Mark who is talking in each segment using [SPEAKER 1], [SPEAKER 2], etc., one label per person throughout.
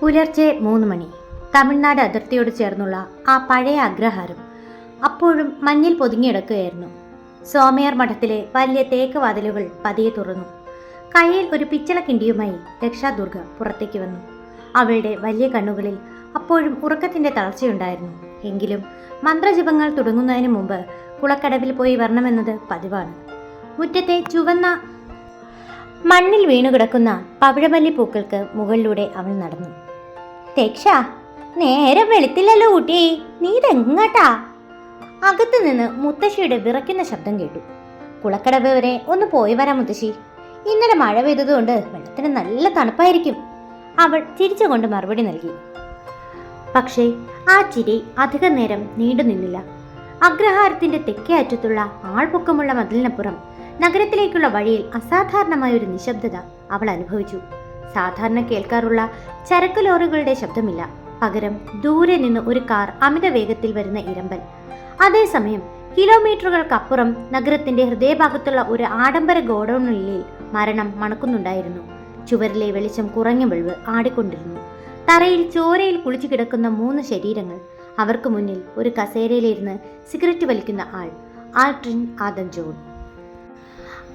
[SPEAKER 1] പുലർച്ചെ 3 മണി. തമിഴ്നാട് അതിർത്തിയോട് ചേർന്നുള്ള ആ പഴയ അഗ്രഹാരം അപ്പോഴും മഞ്ഞിൽ പൊതിഞ്ഞിടക്കുകയായിരുന്നു. സോമയാർ മഠത്തിലെ വലിയ തേക്ക് വാതിലുകൾ പതിയെ തുറന്നു. കയ്യിൽ ഒരു പിച്ചളക്കിണ്ടിയുമായി രക്ഷാദുർഗ പുറത്തേക്ക് വന്നു. അവളുടെ വലിയ കണ്ണുകളിൽ അപ്പോഴും ഉറക്കത്തിന്റെ തളർച്ചയുണ്ടായിരുന്നു. എങ്കിലും മന്ത്രജപങ്ങൾ തുടങ്ങുന്നതിന് മുമ്പ് കുളക്കടവിൽ പോയി വരണമെന്നത് പതിവാണ്. മുറ്റത്തെ ചുവന്ന മണ്ണിൽ വീണുകിടക്കുന്ന പവിഴമല്ലി പൂക്കൾക്ക് മുകളിലൂടെ അവൾ നടന്നു. രക്ഷ, നേരം വെളുത്തില്ലല്ലോ കുട്ടി, നീ ഇതെങ്ങാട്ടാ? അകത്തു നിന്ന് മുത്തശ്ശിയുടെ വിറയ്ക്കുന്ന ശബ്ദം കേട്ടു. കുളക്കടവ് വരെ ഒന്ന് പോയി വരാം മുത്തശ്ശി, ഇന്നലെ മഴ പെയ്തതുകൊണ്ട് വെള്ളത്തിന് നല്ല തണുപ്പായിരിക്കും. അവൾ ചിരിച്ചുകൊണ്ട് മറുപടി നൽകി. പക്ഷേ ആ ചിരി അധിക നേരം നീണ്ടു നിന്നില്ല. അഗ്രഹാരത്തിന്റെ തെക്കേ അറ്റത്തുള്ള ആൾപൊക്കമുള്ള മതിലിനപ്പുറം നഗരത്തിലേക്കുള്ള വഴിയിൽ അസാധാരണമായ ഒരു നിശബ്ദത അവൾ അനുഭവിച്ചു. സാധാരണ കേൾക്കാറുള്ള ചരക്ക് ലോറികളുടെ ശബ്ദമില്ല. പകരം ദൂരെ നിന്ന് ഒരു കാർ അമിത വേഗത്തിൽ വരുന്ന ഇരമ്പൽ. അതേസമയം കിലോമീറ്ററുകൾക്കപ്പുറം നഗരത്തിന്റെ ഹൃദയഭാഗത്തുള്ള ഒരു ആഡംബര ഗോഡൌണിനുള്ളിൽ മരണം മണക്കുന്നുണ്ടായിരുന്നു. ചുവരിലെ വെളിച്ചം കുറഞ്ഞ വെളിവ് ആടിക്കൊണ്ടിരുന്നു. തറയിൽ ചോരയിൽ കുളിച്ചു കിടക്കുന്ന 3 ശരീരങ്ങൾ. അവർക്ക് മുന്നിൽ ഒരു കസേരയിലിരുന്ന് സിഗരറ്റ് വലിക്കുന്ന ആൾ, ആൾട്രിൻ ആദം ജോൺ.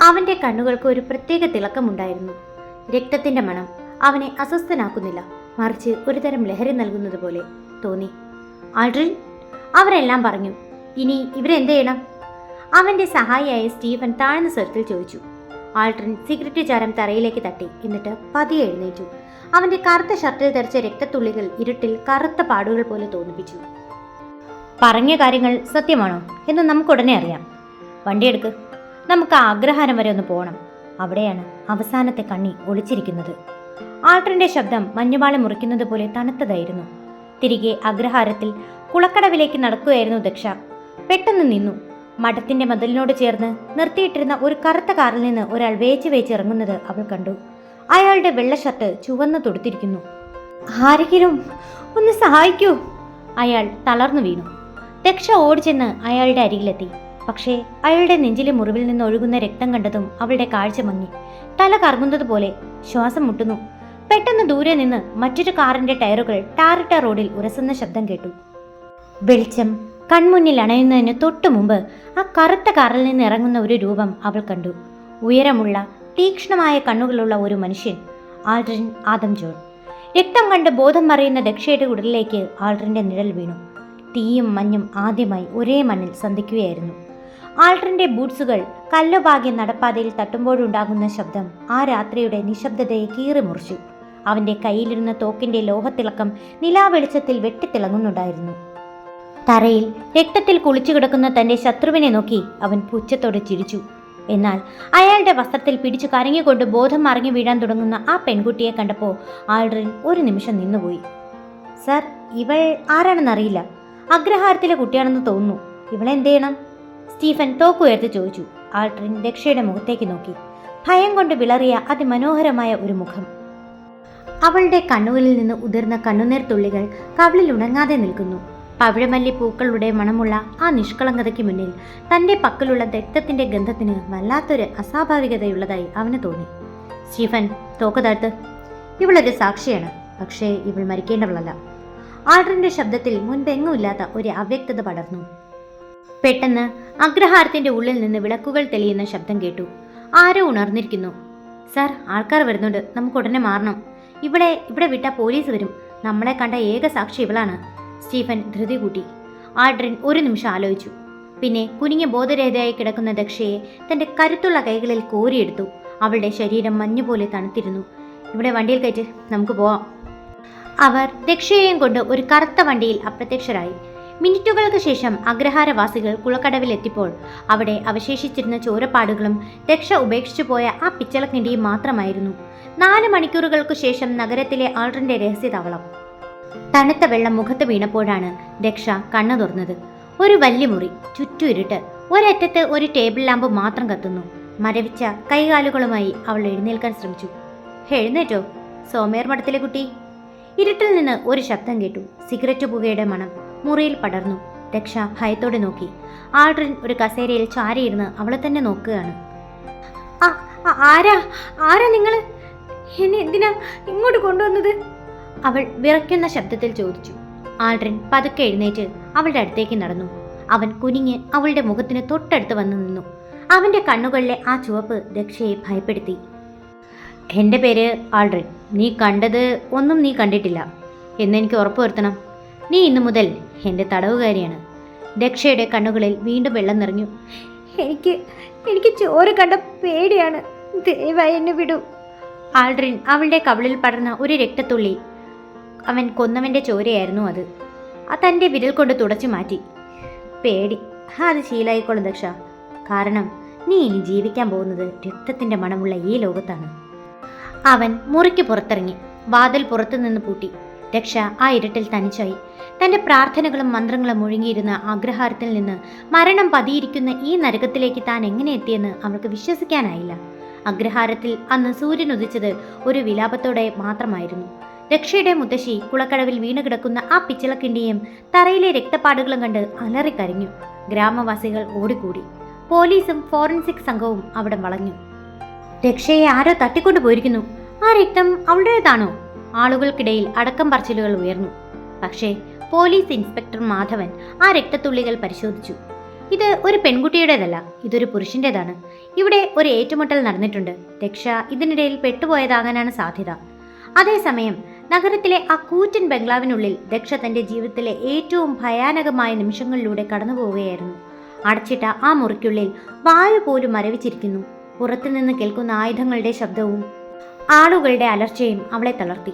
[SPEAKER 1] അവന്റെ കണ്ണുകൾക്ക് ഒരു പ്രത്യേക തിളക്കമുണ്ടായിരുന്നു. രക്തത്തിന്റെ മണം അവനെ അസ്വസ്ഥനാക്കുന്നില്ല, മറിച്ച് ഒരുതരം ലഹരി നൽകുന്നത് പോലെ തോന്നി. ആൾട്രിൻ, അവരെല്ലാം പറഞ്ഞു. ഇനി ഇവരെന്ത് ചെയ്യണം? അവന്റെ സഹായിയായ സ്റ്റീഫൻ താഴ്ന്ന സ്വരത്തിൽ ചോദിച്ചു. ആൾട്രിൻ സിഗരറ്റ് ചാരം തറയിലേക്ക് തട്ടി. എന്നിട്ട് പതിയെ എഴുന്നേറ്റു. അവന്റെ കറുത്ത ഷർട്ടിൽ തെറിച്ച രക്തത്തുള്ളികൾ ഇരുട്ടിൽ കറുത്ത പാടുകൾ പോലെ തോന്നിപ്പിച്ചു. പറഞ്ഞ കാര്യങ്ങൾ സത്യമാണോ എന്ന് നമുക്കുടനെ അറിയാം. വണ്ടിയെടുക്ക്, നമുക്ക് അഗ്രഹാരം വരെ ഒന്ന് പോകണം. അവിടെയാണ് അവസാനത്തെ കണ്ണി ഒളിച്ചിരിക്കുന്നത്. ആൾട്രിന്റെ ശബ്ദം മഞ്ഞുപാളി മുറിക്കുന്നത് പോലെ തണുത്തതായിരുന്നു. തിരികെ അഗ്രഹാരത്തിൽ കുളക്കടവിലേക്ക് നടക്കുകയായിരുന്നു ദക്ഷ. പെട്ടെന്ന് നിന്നു. മഠത്തിന്റെ മതിലിനോട് ചേർന്ന് നിർത്തിയിട്ടിരുന്ന ഒരു കറുത്ത കാറിൽ നിന്ന് ഒരാൾ വേച്ച് ഇറങ്ങുന്നത് അവൾ കണ്ടു. അയാളുടെ വെള്ള ഷർട്ട് ചുവന്ന് തൊടുത്തിരിക്കുന്നു. ആരെങ്കിലും ഒന്ന് സഹായിക്കൂ! അയാൾ തളർന്നു വീണു. ദക്ഷ ഓടിച്ചെന്ന് അയാളുടെ അരികിലെത്തി. പക്ഷേ അയാളുടെ നെഞ്ചിലെ മുറിവിൽ നിന്ന് ഒഴുകുന്ന രക്തം കണ്ടതും അവളുടെ കാഴ്ച മങ്ങി. തല കറങ്ങുന്നത് പോലെ ശ്വാസം മുട്ടുന്നു. പെട്ടെന്ന് ദൂരെ നിന്ന് മറ്റൊരു കാറിന്റെ ടയറുകൾ ടാറിട്ട റോഡിൽ ഉരസുന്ന ശബ്ദം കേട്ടു. വെളിച്ചം കൺമുന്നിൽ അണയുന്നതിന് തൊട്ടു മുമ്പ് ആ കറുത്ത കാറിൽ നിന്ന് ഇറങ്ങുന്ന ഒരു രൂപം അവൾ കണ്ടു. ഉയരമുള്ള തീക്ഷ്ണമായ കണ്ണുകളുള്ള ഒരു മനുഷ്യൻ, ആൾട്രിൻ ആദം ജോൺ. രക്തം കണ്ട് ബോധം മറിയുന്ന ദക്ഷയുടെ ഉടലിലേക്ക് ആൾട്രിന്റെ നിഴൽ വീണു. തീയും മഞ്ഞും ആദ്യമായി ഒരേ മണ്ണിൽ സന്ധിക്കുകയായിരുന്നു. ആൾട്രിന്റെ ബൂട്ട്സുകൾ കല്ലുപാകിയ നടപ്പാതയിൽ തട്ടുമ്പോഴുണ്ടാകുന്ന ശബ്ദം ആ രാത്രിയുടെ നിശബ്ദതയെ കീറി മുറിച്ചു. അവന്റെ കയ്യിലിരുന്ന തോക്കിന്റെ ലോഹത്തിളക്കം നിലാവെളിച്ചത്തിൽ വെട്ടിത്തിളങ്ങുന്നുണ്ടായിരുന്നു. തറയിൽ രക്തത്തിൽ കുളിച്ചു കിടക്കുന്ന തന്റെ ശത്രുവിനെ നോക്കി അവൻ പുച്ഛത്തോടെ ചിരിച്ചു. എന്നാൽ അയാളുടെ വസ്ത്രത്തിൽ പിടിച്ചു കരങ്ങിക്കൊണ്ട് ബോധം മറിഞ്ഞു വീഴാൻ തുടങ്ങുന്ന ആ പെൺകുട്ടിയെ കണ്ടപ്പോൾ ആൾട്രിൻ ഒരു നിമിഷം നിന്നുപോയി. സർ, ഇവൾ ആരാണെന്നറിയില്ല. അഗ്രഹാരത്തിലെ കുട്ടിയാണെന്ന് തോന്നുന്നു. ഇവളെന്ത് ചെയ്യണം? സ്റ്റീഫൻ തോക്കുയർത്തി ചോദിച്ചു. ആൾട്രിൻ ദക്ഷയുടെ മുഖത്തേക്ക് നോക്കി. ഭയം കൊണ്ട് വിളറിയ അതിമനോഹരമായ ഒരു മുഖം. അവളുടെ കണ്ണുകളിൽ നിന്ന് ഉതിർന്ന കണ്ണുനീർ തുള്ളികൾ കവിളിൽ ഉണങ്ങാതെ നിൽക്കുന്നു. പവിഴമല്ലി പൂക്കളുടെ മണമുള്ള ആ നിഷ്കളങ്കതയ്ക്ക് മുന്നിൽ തന്റെ പക്കലുള്ള രക്തത്തിന്റെ ഗന്ധത്തിന് വല്ലാത്തൊരു അസ്വാഭാവികതയുള്ളതായി അവന് തോന്നി. സ്റ്റീഫൻ, തോക്ക് താഴ്ത്ത്. ഇവളൊരു സാക്ഷിയാണ്, പക്ഷേ ഇവൾ മരിക്കേണ്ടവളല്ല. ആൾട്രിന്റെ ശബ്ദത്തിൽ മുൻപെങ്ങുമില്ലാത്ത ഒരു അവ്യക്തത പടർന്നു. പെട്ടെന്ന് അഗ്രഹാരത്തിന്റെ ഉള്ളിൽ നിന്ന് വിളക്കുകൾ തെളിയുന്ന ശബ്ദം കേട്ടു. ആരോ ഉണർന്നിരിക്കുന്നു. സർ, ആൾക്കാർ വരുന്നുണ്ട്, നമുക്ക് ഉടനെ മാറണം. ഇവിടെ വിട്ടാൽ പോലീസ് വരും. നമ്മളെ കണ്ട ഏക സാക്ഷി ഇവളാണ്. സ്റ്റീഫൻ ധൃതി കൂട്ടി. ആൾട്രിൻ ഒരു നിമിഷം ആലോചിച്ചു. പിന്നെ കുനിഞ്ഞ ബോധരഹിതയായി കിടക്കുന്ന ദക്ഷയെ തന്റെ കരുത്തുള്ള കൈകളിൽ കോരിയെടുത്തു. അവളുടെ ശരീരം മഞ്ഞുപോലെ തണുത്തിരുന്നു. ഇവിടെ വണ്ടിയിൽ കയറ്റ്, നമുക്ക് പോവാം. അവർ ദക്ഷയെയും കൊണ്ട് ഒരു കറുത്ത വണ്ടിയിൽ അപ്രത്യക്ഷരായി. മിനിറ്റുകൾക്ക് ശേഷം അഗ്രഹാരവാസികൾ കുളക്കടവിലെത്തിയപ്പോൾ അവിടെ അവശേഷിച്ചിരുന്ന ചോരപ്പാടുകളും ദക്ഷ ഉപേക്ഷിച്ചു പോയ ആ പിച്ചളക്കിണ്ടിയും മാത്രമായിരുന്നു. 4 മണിക്കൂറുകൾക്ക് ശേഷം നഗരത്തിലെ ആൾട്രിന്റെ രഹസ്യതാവളം. തണുത്ത വെള്ളം മുഖത്ത് വീണപ്പോഴാണ് ദക്ഷ കണ്ണു തുറന്നത്. ഒരു വലിയ മുറി, ചുറ്റും ഇരുട്ട്. ഒരറ്റത്ത് ഒരു ടേബിൾ ലാമ്പ് മാത്രം കത്തുന്നു. മരവിച്ച കൈകാലുകളുമായി അവൾ എഴുന്നേൽക്കാൻ ശ്രമിച്ചു. എഴുന്നേറ്റോ സോമയാർ മഠത്തിലെ കുട്ടി? ഇരുട്ടിൽ നിന്ന് ഒരു ശബ്ദം കേട്ടു. സിഗരറ്റ് പുകയുടെ മണം മുറിയിൽ പടർന്നു. ദക്ഷ ഭയത്തോടെ നോക്കി. ആൾട്രിൻ ഒരു കസേരയിൽ ചാരിയിരുന്ന് അവളെ തന്നെ നോക്കുകയാണ്. ആരാ നിങ്ങൾ? എന്നെ എന്തിനാ ഇങ്ങോട്ട് കൊണ്ടുവന്നത്? അവൾ വിറയ്ക്കുന്ന ശബ്ദത്തിൽ ചോദിച്ചു. ആൾഡ്രിൻ പതുക്കെ എഴുന്നേറ്റ് അവളുടെ അടുത്തേക്ക് നടന്നു. അവൻ കുനിഞ്ഞ് അവളുടെ മുഖത്തിന് തൊട്ടടുത്ത് വന്നു നിന്നു. അവന്റെ കണ്ണുകളിലെ ആ ചുവപ്പ് ദക്ഷയെ ഭയപ്പെടുത്തി. എൻ്റെ പേര് ആൾഡ്രിൻ. നീ കണ്ടത് ഒന്നും നീ കണ്ടിട്ടില്ല എന്നെനിക്ക് ഉറപ്പുവരുത്തണം. നീ ഇന്നു മുതൽ എൻ്റെ തടവുകാരിയാണ്. ദക്ഷയുടെ കണ്ണുകളിൽ വീണ്ടും വെള്ളം നിറഞ്ഞു. എനിക്ക് ചോര കണ്ട പേടിയാണ്. ദയവായി എന്നെ വിടൂ. ആൾഡ്രിൻ അവളുടെ കവിളിൽ പടർന്ന ഒരു രക്തത്തുള്ളി. അവൻ കൊന്നവൻ്റെ ചോരയായിരുന്നു അത്. തൻ്റെ വിരൽ കൊണ്ട് തുടച്ചു മാറ്റി. പേടി, അത് ശീലായിക്കോളും ദക്ഷ. കാരണം നീ ഇനി ജീവിക്കാൻ പോകുന്നത് രക്തത്തിൻ്റെ മണമുള്ള ഈ ലോകത്താണ്. അവൻ മുറിക്ക് പുറത്തിറങ്ങി. വാതിൽ പുറത്തുനിന്ന് പൂട്ടി. ദക്ഷ ആ ഇരുട്ടിൽ തനിച്ചായി. തൻ്റെ പ്രാർത്ഥനകളും മന്ത്രങ്ങളും മുഴുങ്ങിയിരുന്ന അഗ്രഹാരത്തിൽ നിന്ന് മരണം പതിയിരിക്കുന്ന ഈ നരകത്തിലേക്ക് താൻ എങ്ങനെ എത്തിയെന്ന് അവൾക്ക് വിശ്വസിക്കാനായില്ല. അഗ്രഹാരത്തിൽ അന്ന് സൂര്യൻ ഉദിച്ചത് ഒരു വിലാപത്തോടെ മാത്രമായിരുന്നു. ദക്ഷയുടെ മുത്തശ്ശി കുളക്കടവിൽ വീണുകിടക്കുന്ന ആ പിച്ചളക്കിണ്ടിയും തറയിലെ രക്തപ്പാടുകളും കണ്ട് അലറിക്കരഞ്ഞു. ഗ്രാമവാസികൾ ഓടിക്കൂടി. പോലീസും ഫോറൻസിക് സംഘവും അവിടെ വളഞ്ഞു. ദക്ഷയെ ആരോ തട്ടിക്കൊണ്ടു പോയിരിക്കുന്നു. ആ രക്തം അവളുടേതാണോ? ആളുകൾക്കിടയിൽ അടക്കം പറച്ചിലുകൾ ഉയർന്നു. പക്ഷേ പോലീസ് ഇൻസ്പെക്ടർ മാധവൻ ആ രക്തത്തുള്ളികൾ പരിശോധിച്ചു. ഇത് ഒരു പെൺകുട്ടിയുടേതല്ല, ഇതൊരു പുരുഷൻ്റെതാണ്. ഇവിടെ ഒരു ഏറ്റുമുട്ടൽ നടന്നിട്ടുണ്ട്. ദക്ഷ ഇതിനിടയിൽ പെട്ടുപോയതാകാനാണ് സാധ്യത. അതേസമയം നഗരത്തിലെ ആ കൂറ്റൻ ബംഗ്ലാവിനുള്ളിൽ ദക്ഷ തൻ്റെ ജീവിതത്തിലെ ഏറ്റവും ഭയാനകമായ നിമിഷങ്ങളിലൂടെ കടന്നുപോവുകയായിരുന്നു. അടച്ചിട്ട ആ മുറിക്കുള്ളിൽ വായു പോലും മരവിച്ചിരിക്കുന്നു. പുറത്തുനിന്ന് കേൾക്കുന്ന ആയുധങ്ങളുടെ ശബ്ദവും ആളുകളുടെ അലർച്ചയും അവളെ തളർത്തി.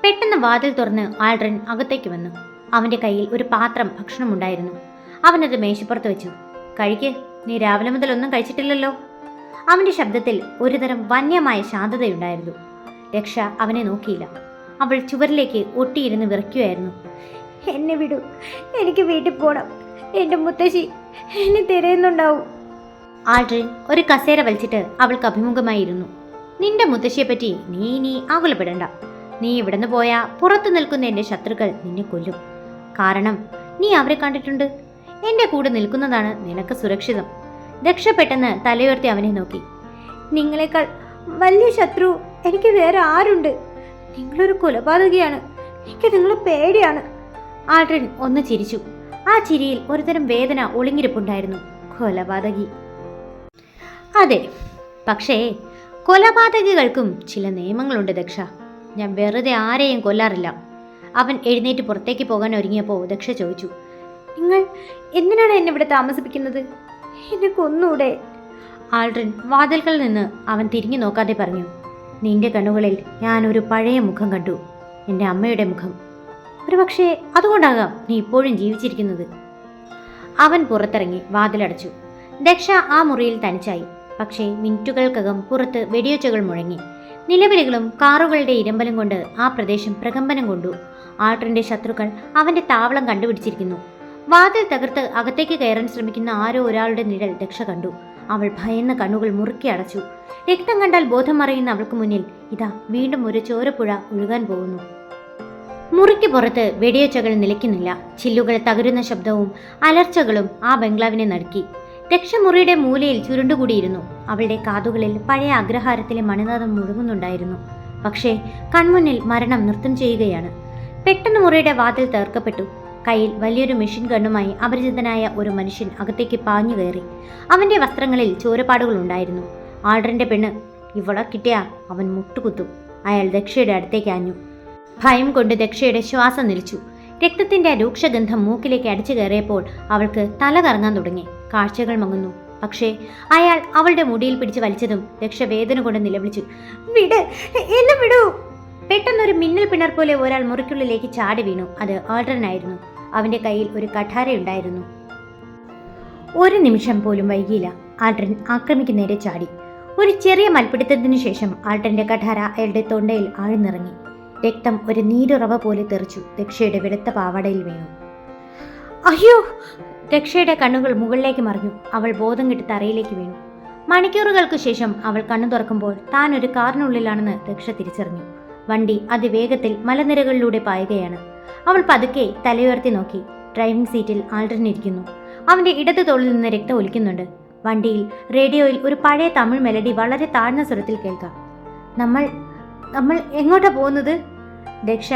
[SPEAKER 1] പെട്ടെന്ന് വാതിൽ തുറന്ന് ആൾഡ്രിൻ അകത്തേക്ക് വന്നു. അവൻ്റെ കയ്യിൽ ഒരു പാത്രം ഭക്ഷണമുണ്ടായിരുന്നു. അവനത് മേശപ്പുറത്ത് വെച്ചു. കഴിക്ക്, നീ രാവിലെ മുതൽ ഒന്നും കഴിച്ചിട്ടില്ലല്ലോ. അവൻ്റെ ശബ്ദത്തിൽ ഒരുതരം വന്യമായ ശാന്തതയുണ്ടായിരുന്നു. രക്ഷ അവനെ നോക്കിയില്ല. അവൾ ചുവരിലേക്ക് ഒട്ടിയിരുന്ന് വിറയ്ക്കുകയായിരുന്നു. എന്നെ വിടൂ, എനിക്ക് വീട്ടിൽ പോകണം. എൻ്റെ മുത്തശ്ശി എന്നെ തിരയുന്നുണ്ടാവും. ആൾഡ്രിൻ ഒരു കസേര വലിച്ചിട്ട് അവൾക്ക് അഭിമുഖമായിരുന്നു. നിന്റെ മുത്തശ്ശിയെപ്പറ്റി നീ ആകുലപ്പെടണ്ട. നീ ഇവിടുന്ന് പോയാൽ പുറത്തു നിൽക്കുന്ന എൻ്റെ ശത്രുക്കൾ നിന്നെ കൊല്ലും. കാരണം നീ അവരെ കണ്ടിട്ടുണ്ട്. എൻ്റെ കൂടെ നിൽക്കുന്നതാണ് നിനക്ക് സുരക്ഷിതം. ദക്ഷ പെട്ടെന്ന് തലയുയർത്തി അവനെ നോക്കി. നിങ്ങളെക്കാൾ വലിയ ശത്രു എനിക്ക് വേറെ ആരുണ്ട്? നിങ്ങളൊരു കൊലപാതകിയാണ്. എനിക്ക് നിങ്ങളെ പേടിയാണ്. ആൾഡ്രിൻ ഒന്ന് ചിരിച്ചു. ആ ചിരിയിൽ ഒരുതരം വേദന ഒളിഞ്ഞിരിപ്പുണ്ടായിരുന്നു. കൊലപാതകി, അതെ, പക്ഷേ കൊലപാതകികൾക്കും ചില നിയമങ്ങളുണ്ട് ദക്ഷ. ഞാൻ വെറുതെ ആരെയും കൊല്ലാറില്ല. അവൻ എഴുന്നേറ്റ് പുറത്തേക്ക് പോകാൻ ഒരുങ്ങിയപ്പോൾ ദക്ഷ ചോദിച്ചു, നിങ്ങൾ എന്തിനാണ് എന്നെ ഇവിടെ താമസിപ്പിക്കുന്നത്? എന്നെ കൊന്നൂടെ? ആൾഡ്രിൻ വാതിൽകളിൽ നിന്ന് അവൻ തിരിഞ്ഞു നോക്കാതെ പറഞ്ഞു, നിന്റെ കണ്ണുകളിൽ ഞാനൊരു പഴയ മുഖം കണ്ടു. എൻ്റെ അമ്മയുടെ മുഖം. ഒരുപക്ഷെ അതുകൊണ്ടാകാം നീ ഇപ്പോഴും ജീവിച്ചിരിക്കുന്നത്. അവൻ പുറത്തിറങ്ങി വാതിലടച്ചു. ദക്ഷ ആ മുറിയിൽ തനിച്ചായി. പക്ഷേ മിനിറ്റുകൾക്കകം പുറത്ത് വെടിയൊച്ചകൾ മുഴങ്ങി. നിലവിളികളും കാറുകളുടെ ഇരമ്പലും കൊണ്ട് ആ പ്രദേശം പ്രകമ്പനം കൊണ്ടു. ആൾഡ്രിന്റെ ശത്രുക്കൾ അവന്റെ താവളം കണ്ടുപിടിച്ചിരിക്കുന്നു. വാതിൽ തകർത്ത് അകത്തേക്ക് കയറാൻ ശ്രമിക്കുന്ന ആരോ ഒരാളുടെ നിഴൽ ദക്ഷ കണ്ടു. അവൾ ഭയന്ന കണ്ണുകൾ മുറുക്കി അടച്ചു. രക്തം കണ്ടാൽ ബോധം മറയുന്ന അവൾക്ക് മുന്നിൽ ഇതാ വീണ്ടും ഒരു ചോരപ്പുഴ ഒഴുകാൻ പോകുന്നു. മുറിക്ക് പുറത്ത് വെടിയൊച്ചകൾ നിലയ്ക്കുന്നില്ല. ചില്ലുകൾ തകരുന്ന ശബ്ദവും അലർച്ചകളും ആ ബംഗ്ലാവിനെ നടുക്കി. ദക്ഷ മുറിയുടെ മൂലയിൽ ചുരുണ്ടുകൂടിയിരുന്നു. അവളുടെ കാതുകളിൽ പഴയ അഗ്രഹാരത്തിലെ മണിനാദം മുഴങ്ങുന്നുണ്ടായിരുന്നു. പക്ഷേ കൺമുന്നിൽ മരണം നൃത്തം ചെയ്യുകയാണ്. പെട്ടെന്ന് മുറിയുടെ വാതിൽ തകർക്കപ്പെട്ടു. കയ്യിൽ വലിയൊരു മെഷീൻ ഗണ്ണുമായി അപരിചിതനായ ഒരു മനുഷ്യൻ അകത്തേക്ക് പാഞ്ഞു കയറി. അവന്റെ വസ്ത്രങ്ങളിൽ ചോരപ്പാടുകൾ ഉണ്ടായിരുന്നു. ആൾഡ്രിന്റെ പെണ്ണ്, ഇവളെ കിട്ടിയാ അവൻ മുട്ടുകുത്തും. അയാൾ ദക്ഷയുടെ അടുത്തേക്ക് ആഞ്ഞു. ഭയം കൊണ്ട് ദക്ഷയുടെ ശ്വാസം നിലിച്ചു. രക്തത്തിന്റെ രൂക്ഷഗന്ധം മൂക്കിലേക്ക് അടിച്ചു കയറിയപ്പോൾ അവൾക്ക് തല കറങ്ങാൻ തുടങ്ങി. കാഴ്ചകൾ മങ്ങുന്നു. പക്ഷേ അയാൾ അവളുടെ മുടിയിൽ പിടിച്ച് വലിച്ചതും ദക്ഷ വേദന കൊണ്ട് നിലവിളിച്ചു, വിട്, എന്നെ വിടൂ. പെട്ടെന്നൊരു മിന്നൽ പിണർ പോലെ ഒരാൾ മുറിക്കുള്ളിലേക്ക് ചാടി വീണു. അത് ആൾഡ്രിനായിരുന്നു. അവന്റെ കയ്യിൽ ഒരു കഠാരയുണ്ടായിരുന്നു. ഒരു നിമിഷം പോലും വൈകിയില്ല. ആൾഡ്രിൻ ആക്രമിക്ക് നേരെ ചാടി. ഒരു ചെറിയ മൽപ്പിടുത്തത്തിനു ശേഷം ആൾഡ്രിന്റെ കഠാര അയാളുടെ തൊണ്ടയിൽ ആഴ്ന്നിറങ്ങി. രക്തം ഒരു നീരുറവ പോലെ തെറിച്ചു ദക്ഷയുടെ വെളുത്ത പാവാടയിൽ വീണു. അയ്യോ! ദക്ഷയുടെ കണ്ണുകൾ മുകളിലേക്ക് മറിഞ്ഞു. അവൾ ബോധം കെട്ട് തറയിലേക്ക് വീണു. മണിക്കൂറുകൾക്ക് ശേഷം അവൾ കണ്ണു തുറക്കുമ്പോൾ താൻ ഒരു കാറിനുള്ളിലാണെന്ന് ദക്ഷ തിരിച്ചറിഞ്ഞു. വണ്ടി അതിവേഗത്തിൽ മലനിരകളിലൂടെ പായുകയാണ്. അവൾ പതുക്കെ തലയുയർത്തി നോക്കി. ഡ്രൈവിംഗ് സീറ്റിൽ ആൾഡ്രിൻ ഇരിക്കുന്നു. അവന്റെ ഇടത് തോളിൽ നിന്ന് രക്തം ഒലിക്കുന്നുണ്ട്. വണ്ടിയിൽ റേഡിയോയിൽ ഒരു പഴയ തമിഴ് മെലഡി വളരെ താഴ്ന്ന സ്വരത്തിൽ കേൾക്കാം. നമ്മൾ എങ്ങോട്ടാ പോകുന്നത്? ദക്ഷ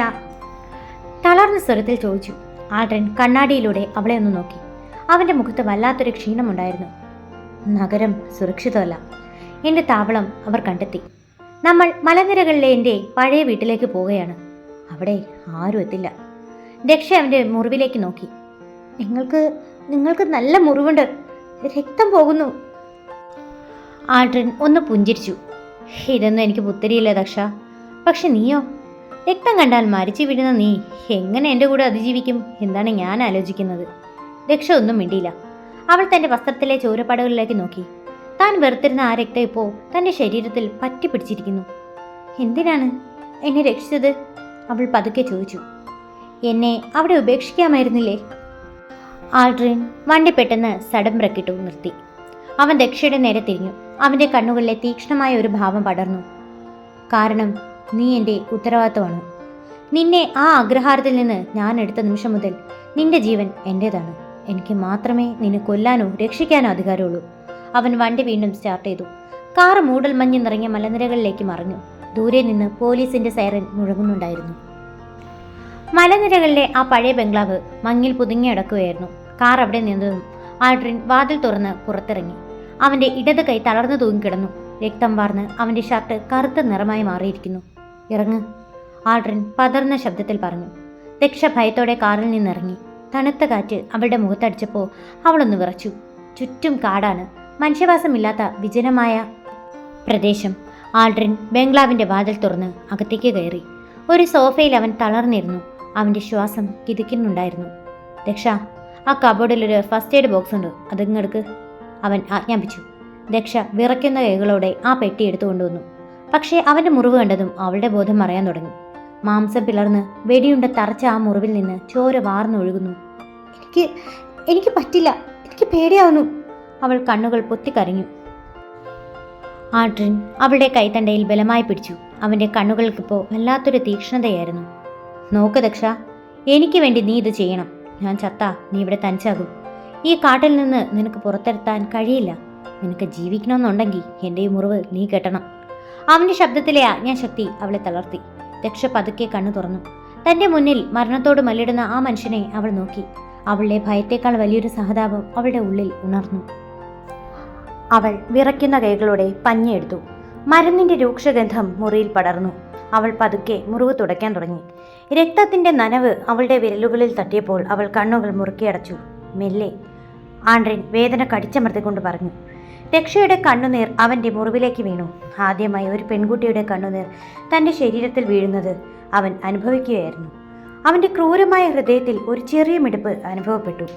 [SPEAKER 1] തളർന്ന സ്വരത്തിൽ ചോദിച്ചു. ആൾഡ്രിൻ കണ്ണാടിയിലൂടെ അവളെ ഒന്ന് നോക്കി. അവന്റെ മുഖത്ത് വല്ലാത്തൊരു ക്ഷീണമുണ്ടായിരുന്നു. നഗരം സുരക്ഷിതമല്ല. എൻ്റെ താവളം അവർ കണ്ടെത്തി. നമ്മൾ മലനിരകളിലെ എൻ്റെ പഴയ വീട്ടിലേക്ക് പോവുകയാണ്. അവിടെ ആരും എത്തില്ല. ദക്ഷ അവൻ്റെ മുറിവിലേക്ക് നോക്കി. നിങ്ങൾക്ക് നല്ല മുറിവുണ്ട്. രക്തം പോകുന്നു. ആൾഡ്രിൻ ഒന്ന് പുഞ്ചിരിച്ചു. ഇതൊന്നും എനിക്ക് പുത്തരിയില്ല ദക്ഷ. പക്ഷെ നീയോ? രക്തം കണ്ടാൽ മരിച്ചു വീഴുന്ന നീ എങ്ങനെ എൻ്റെ കൂടെ അതിജീവിക്കും എന്നാണ് ഞാൻ ആലോചിക്കുന്നത്. ദക്ഷ ഒന്നും മിണ്ടിയില്ല. അവൾ തൻ്റെ വസ്ത്രത്തിലെ ചോരപ്പാടുകളിലേക്ക് നോക്കി. താൻ വെറുത്തിരുന്ന ആ രക്തം ഇപ്പോൾ തൻ്റെ ശരീരത്തിൽ പറ്റിപ്പിടിച്ചിരിക്കുന്നു. എന്തിനാണ് എന്നെ രക്ഷിച്ചത്? അവൾ പതുക്കെ ചോദിച്ചു. എന്നെ അവിടെ ഉപേക്ഷിക്കാമായിരുന്നില്ലേ? ആൾഡ്രിൻ വണ്ടി പെട്ടെന്ന് സഡൻ ബ്രേക്കിട്ടു നിർത്തി. അവൻ ദക്ഷയുടെ നേരെ തിരിഞ്ഞു. അവൻ്റെ കണ്ണുകളിലെ തീക്ഷ്ണമായ ഒരു ഭാവം പടർന്നു. കാരണം നീ എൻ്റെ ഉത്തരവാദിത്തമാണ്. നിന്നെ ആ അഗ്രഹാരത്തിൽ നിന്ന് ഞാൻ എടുത്ത നിമിഷം മുതൽ നിന്റെ ജീവൻ എൻ്റേതാണ്. എനിക്ക് മാത്രമേ നിന്നെ കൊല്ലാനോ രക്ഷിക്കാനോ അധികാരമുള്ളൂ. അവൻ വണ്ടി വീണ്ടും സ്റ്റാർട്ട് ചെയ്തു. കാറ് മൂടൽമഞ്ഞ് നിറഞ്ഞ മലനിരകളിലേക്ക് മറഞ്ഞു. ദൂരെ നിന്ന് പോലീസിന്റെ സൈറൻ മുഴങ്ങുന്നുണ്ടായിരുന്നു. മലനിരകളിലെ ആ പഴയ ബംഗ്ലാവ് മഞ്ഞിൽ പുതുങ്ങിയടക്കുകയായിരുന്നു. കാർ അവിടെ നിന്നതും ആൾഡ്രിൻ വാതിൽ തുറന്ന് പുറത്തിറങ്ങി. അവന്റെ ഇടത് കൈ തളർന്നു തൂങ്ങിക്കിടന്നു. രക്തം വാർന്ന് അവന്റെ ഷർട്ട് കറുത്ത നിറമായി മാറിയിരിക്കുന്നു. ഇറങ്ങ്, ആൾഡ്രിൻ പതർന്ന ശബ്ദത്തിൽ പറഞ്ഞു. ദക്ഷ ഭയത്തോടെ കാറിൽ നിന്നിറങ്ങി. തണുത്ത കാറ്റ് അവളുടെ മുഖത്തടിച്ചപ്പോൾ അവളൊന്ന് വിറച്ചു. ചുറ്റും കാടാണ്. മനുഷ്യവാസമില്ലാത്ത വിജനമായ പ്രദേശം. ആൾഡ്രിൻ ബംഗ്ലാവിന്റെ വാതിൽ തുറന്ന് അകത്തേക്ക് കയറി. ഒരു സോഫയിൽ അവൻ തളർന്നിരുന്നു. അവന്റെ ശ്വാസം കിതയ്ക്കുന്നുണ്ടായിരുന്നു. ദക്ഷ, ആ കബോർഡിലൊരു ഫസ്റ്റ് എയ്ഡ് ബോക്സ് ഉണ്ട്, അതിങ്ങെടുക്ക്, അവൻ ആജ്ഞാപിച്ചു. ദക്ഷ വിറയ്ക്കുന്ന കൈകളോടെ ആ പെട്ടി എടുത്തുകൊണ്ടുവന്നു. പക്ഷേ അവന്റെ മുറിവ് കണ്ടതും അവളുടെ ബോധം മറയാൻ തുടങ്ങി. മാംസം പിളർന്ന് വെടിയുണ്ട തറച്ച ആ മുറിവിൽ നിന്ന് ചോര വാർന്നൊഴുകുന്നു. എനിക്ക് പറ്റില്ല, എനിക്ക് പേടിയാവുന്നു. അവൾ കണ്ണുകൾ പൊത്തിക്കരഞ്ഞു. ആൾഡ്രിൻ അവളുടെ കൈത്തണ്ടയിൽ ബലമായി പിടിച്ചു. അവന്റെ കണ്ണുകൾക്കിപ്പോൾ വല്ലാത്തൊരു തീക്ഷ്ണതയായിരുന്നു. നോക്ക് ദക്ഷ, എനിക്ക് വേണ്ടി നീ ഇത് ചെയ്യണം. ഞാൻ ചത്താ നീ ഇവിടെ തനിച്ചാകും. ഈ കാട്ടിൽ നിന്ന് നിനക്ക് പുറത്തെത്താൻ കഴിയില്ല. നിനക്ക് ജീവിക്കണമെന്നുണ്ടെങ്കിൽ എൻ്റെ ഈ മുറിവ് നീ കെട്ടണം. അവന്റെ ശബ്ദത്തിലെ ആജ്ഞാശക്തി അവളെ തളർത്തി. ദക്ഷ പതുക്കെ കണ്ണു തുറന്നു. തന്റെ മുന്നിൽ മരണത്തോട് മല്ലിടുന്ന ആ മനുഷ്യനെ അവൾ നോക്കി. അവളുടെ ഭയത്തേക്കാൾ വലിയൊരു സഹതാപം അവളുടെ ഉള്ളിൽ ഉണർന്നു. അവൾ വിറയ്ക്കുന്ന കൈകളോടെ പഞ്ഞെടുത്തു. മരുന്നിന്റെ രൂക്ഷഗന്ധം മുറിയിൽ പടർന്നു. അവൾ പതുക്കെ മുറിവ് തുടയ്ക്കാൻ തുടങ്ങി. രക്തത്തിന്റെ നനവ് അവളുടെ വിരലുകളിൽ തട്ടിയപ്പോൾ അവൾ കണ്ണുകൾ മുറുക്കിയടച്ചു. മെല്ലെ, ആൾഡ്രിൻ വേദന കടിച്ചമർത്തിക്കൊണ്ട് പറഞ്ഞു. ദക്ഷയുടെ കണ്ണുനീർ അവന്റെ മുറിവിലേക്ക് വീണു. ആദ്യമായി ഒരു പെൺകുട്ടിയുടെ കണ്ണുനീർ തന്റെ ശരീരത്തിൽ വീഴുന്നത് അവൻ അനുഭവിക്കുകയായിരുന്നു. അവന്റെ ക്രൂരമായ ഹൃദയത്തിൽ ഒരു ചെറിയ മിടിപ്പ് അനുഭവപ്പെട്ടു.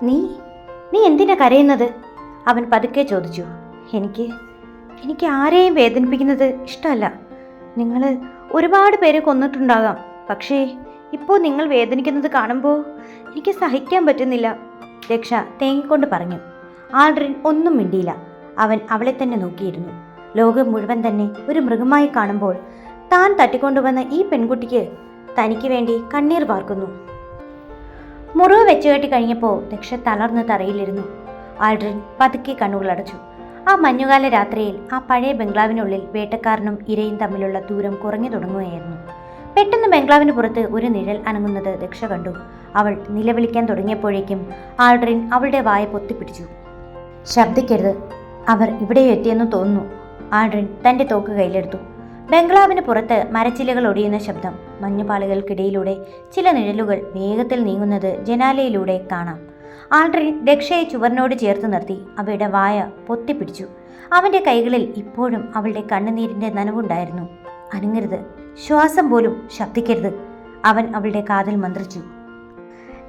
[SPEAKER 1] നീ എന്തിനാ കരയുന്നത്? അവൻ പതുക്കെ ചോദിച്ചു. എനിക്ക് ആരെയും വേദനിപ്പിക്കുന്നത് ഇഷ്ടമല്ല. നിങ്ങൾ ഒരുപാട് പേരെ കൊന്നിട്ടുണ്ടാകാം. പക്ഷേ ഇപ്പോൾ നിങ്ങൾ വേദനിക്കുന്നത് കാണുമ്പോൾ എനിക്ക് സഹിക്കാൻ പറ്റുന്നില്ല, ദക്ഷ തേങ്ങിക്കൊണ്ട് പറഞ്ഞു. ആൾഡ്രിൻ ഒന്നും മിണ്ടിയില്ല. അവൻ അവളെ തന്നെ നോക്കിയിരുന്നു. ലോകം മുഴുവൻ തന്നെ ഒരു മൃഗമായി കാണുമ്പോൾ താൻ തട്ടിക്കൊണ്ടുവന്ന ഈ പെൺകുട്ടിക്ക് തനിക്ക് വേണ്ടി കണ്ണീർ വാർക്കുന്നു. മുറിവ് വെച്ചുകെട്ടി കഴിഞ്ഞപ്പോൾ ദക്ഷ തളർന്ന് തറയിലിരുന്നു. ആൾഡ്രിൻ പതുക്കെ കണ്ണുകൾ അടച്ചു. ആ മഞ്ഞുകാല രാത്രിയിൽ ആ പഴയ ബംഗ്ലാവിനുള്ളിൽ വേട്ടക്കാരനും ഇരയും തമ്മിലുള്ള ദൂരം കുറഞ്ഞു തുടങ്ങുകയായിരുന്നു. പെട്ടെന്ന് ബംഗ്ലാവിന് പുറത്ത് ഒരു നിഴൽ അനങ്ങുന്നത് ദക്ഷ കണ്ടു. അവൾ നിലവിളിക്കാൻ തുടങ്ങിയപ്പോഴേക്കും ആൾഡ്രിൻ അവളുടെ വായ പൊത്തിപ്പിടിച്ചു. ശബ്ദിക്കരുത്, അവർ ഇവിടെ എത്തിയെന്ന് തോന്നുന്നു. ആൾഡ്രിൻ തന്റെ തോക്ക് കയ്യിലെടുത്തു. ബംഗ്ലാവിന് പുറത്ത് മരച്ചിലകൾ ഒടിയുന്ന ശബ്ദം. മഞ്ഞുപാളികൾക്കിടയിലൂടെ ചില നിഴലുകൾ വേഗത്തിൽ നീങ്ങുന്നത് ജനാലയിലൂടെ കാണാം. ആൾഡ്രിൻ ദക്ഷയെ ചുവറിനോട് ചേർത്ത് നിർത്തി. അവയുടെ വായ പൊത്തിപ്പിടിച്ചു. അവന്റെ കൈകളിൽ ഇപ്പോഴും അവളുടെ കണ്ണുനീരിന്റെ നനവുണ്ടായിരുന്നു. അനങ്ങരുത്, ശ്വാസം പോലും ശബ്ദിക്കരുത്, അവൻ അവളുടെ കാതിൽ മന്ത്രിച്ചു.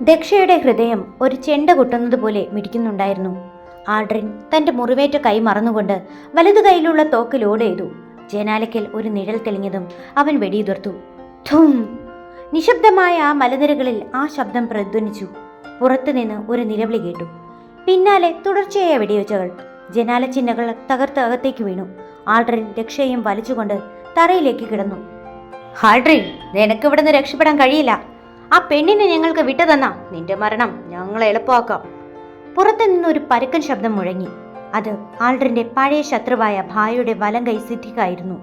[SPEAKER 1] ദക്ഷയുടെ ഹൃദയം ഒരു ചെണ്ട കൊട്ടുന്നത് പോലെ മിടിക്കുന്നുണ്ടായിരുന്നു. ആൾഡ്രിൻ തന്റെ മുറിവേറ്റ കൈ മറന്നുകൊണ്ട് വലതു കൈയിലുള്ള തോക്ക് ലോഡ് ചെയ്തു. ജനാലയ്ക്കൽ ഒരു നിഴൽ തെളിഞ്ഞതും അവൻ വെടിയുതിർത്തു. ധൂം! നിശബ്ദമായ ആ മലനിരകളിൽ ആ ശബ്ദം പ്രതിധ്വനിച്ചു. പുറത്തുനിന്ന് ഒരു നിലവിളി കേട്ടു. പിന്നാലെ തുടർച്ചയായ വെടിവെച്ചകൾ. ജനാല ചിഹ്നകൾ തകർത്ത് അകത്തേക്ക് വീണു. ആൾഡ്രിൻ ദക്ഷയും വലിച്ചുകൊണ്ട് തറയിലേക്ക് കിടന്നു. ആൾഡ്രിൻ, നിനക്ക് ഇവിടുന്ന് രക്ഷപ്പെടാൻ കഴിയില്ല. ആ പെണ്ണിനെ ഞങ്ങൾക്ക് വിട്ടുതന്ന നിന്റെ മരണം ഞങ്ങൾ എളുപ്പമാക്കാം. പുറത്തു നിന്നൊരു പരുക്കൻ ശബ്ദം മുഴങ്ങി. അത് ആൾഡ്രിന്റെ പഴയ ശത്രുവായ ഭായിയുടെ വലം കൈ സിദ്ധിക്കായിരുന്നു.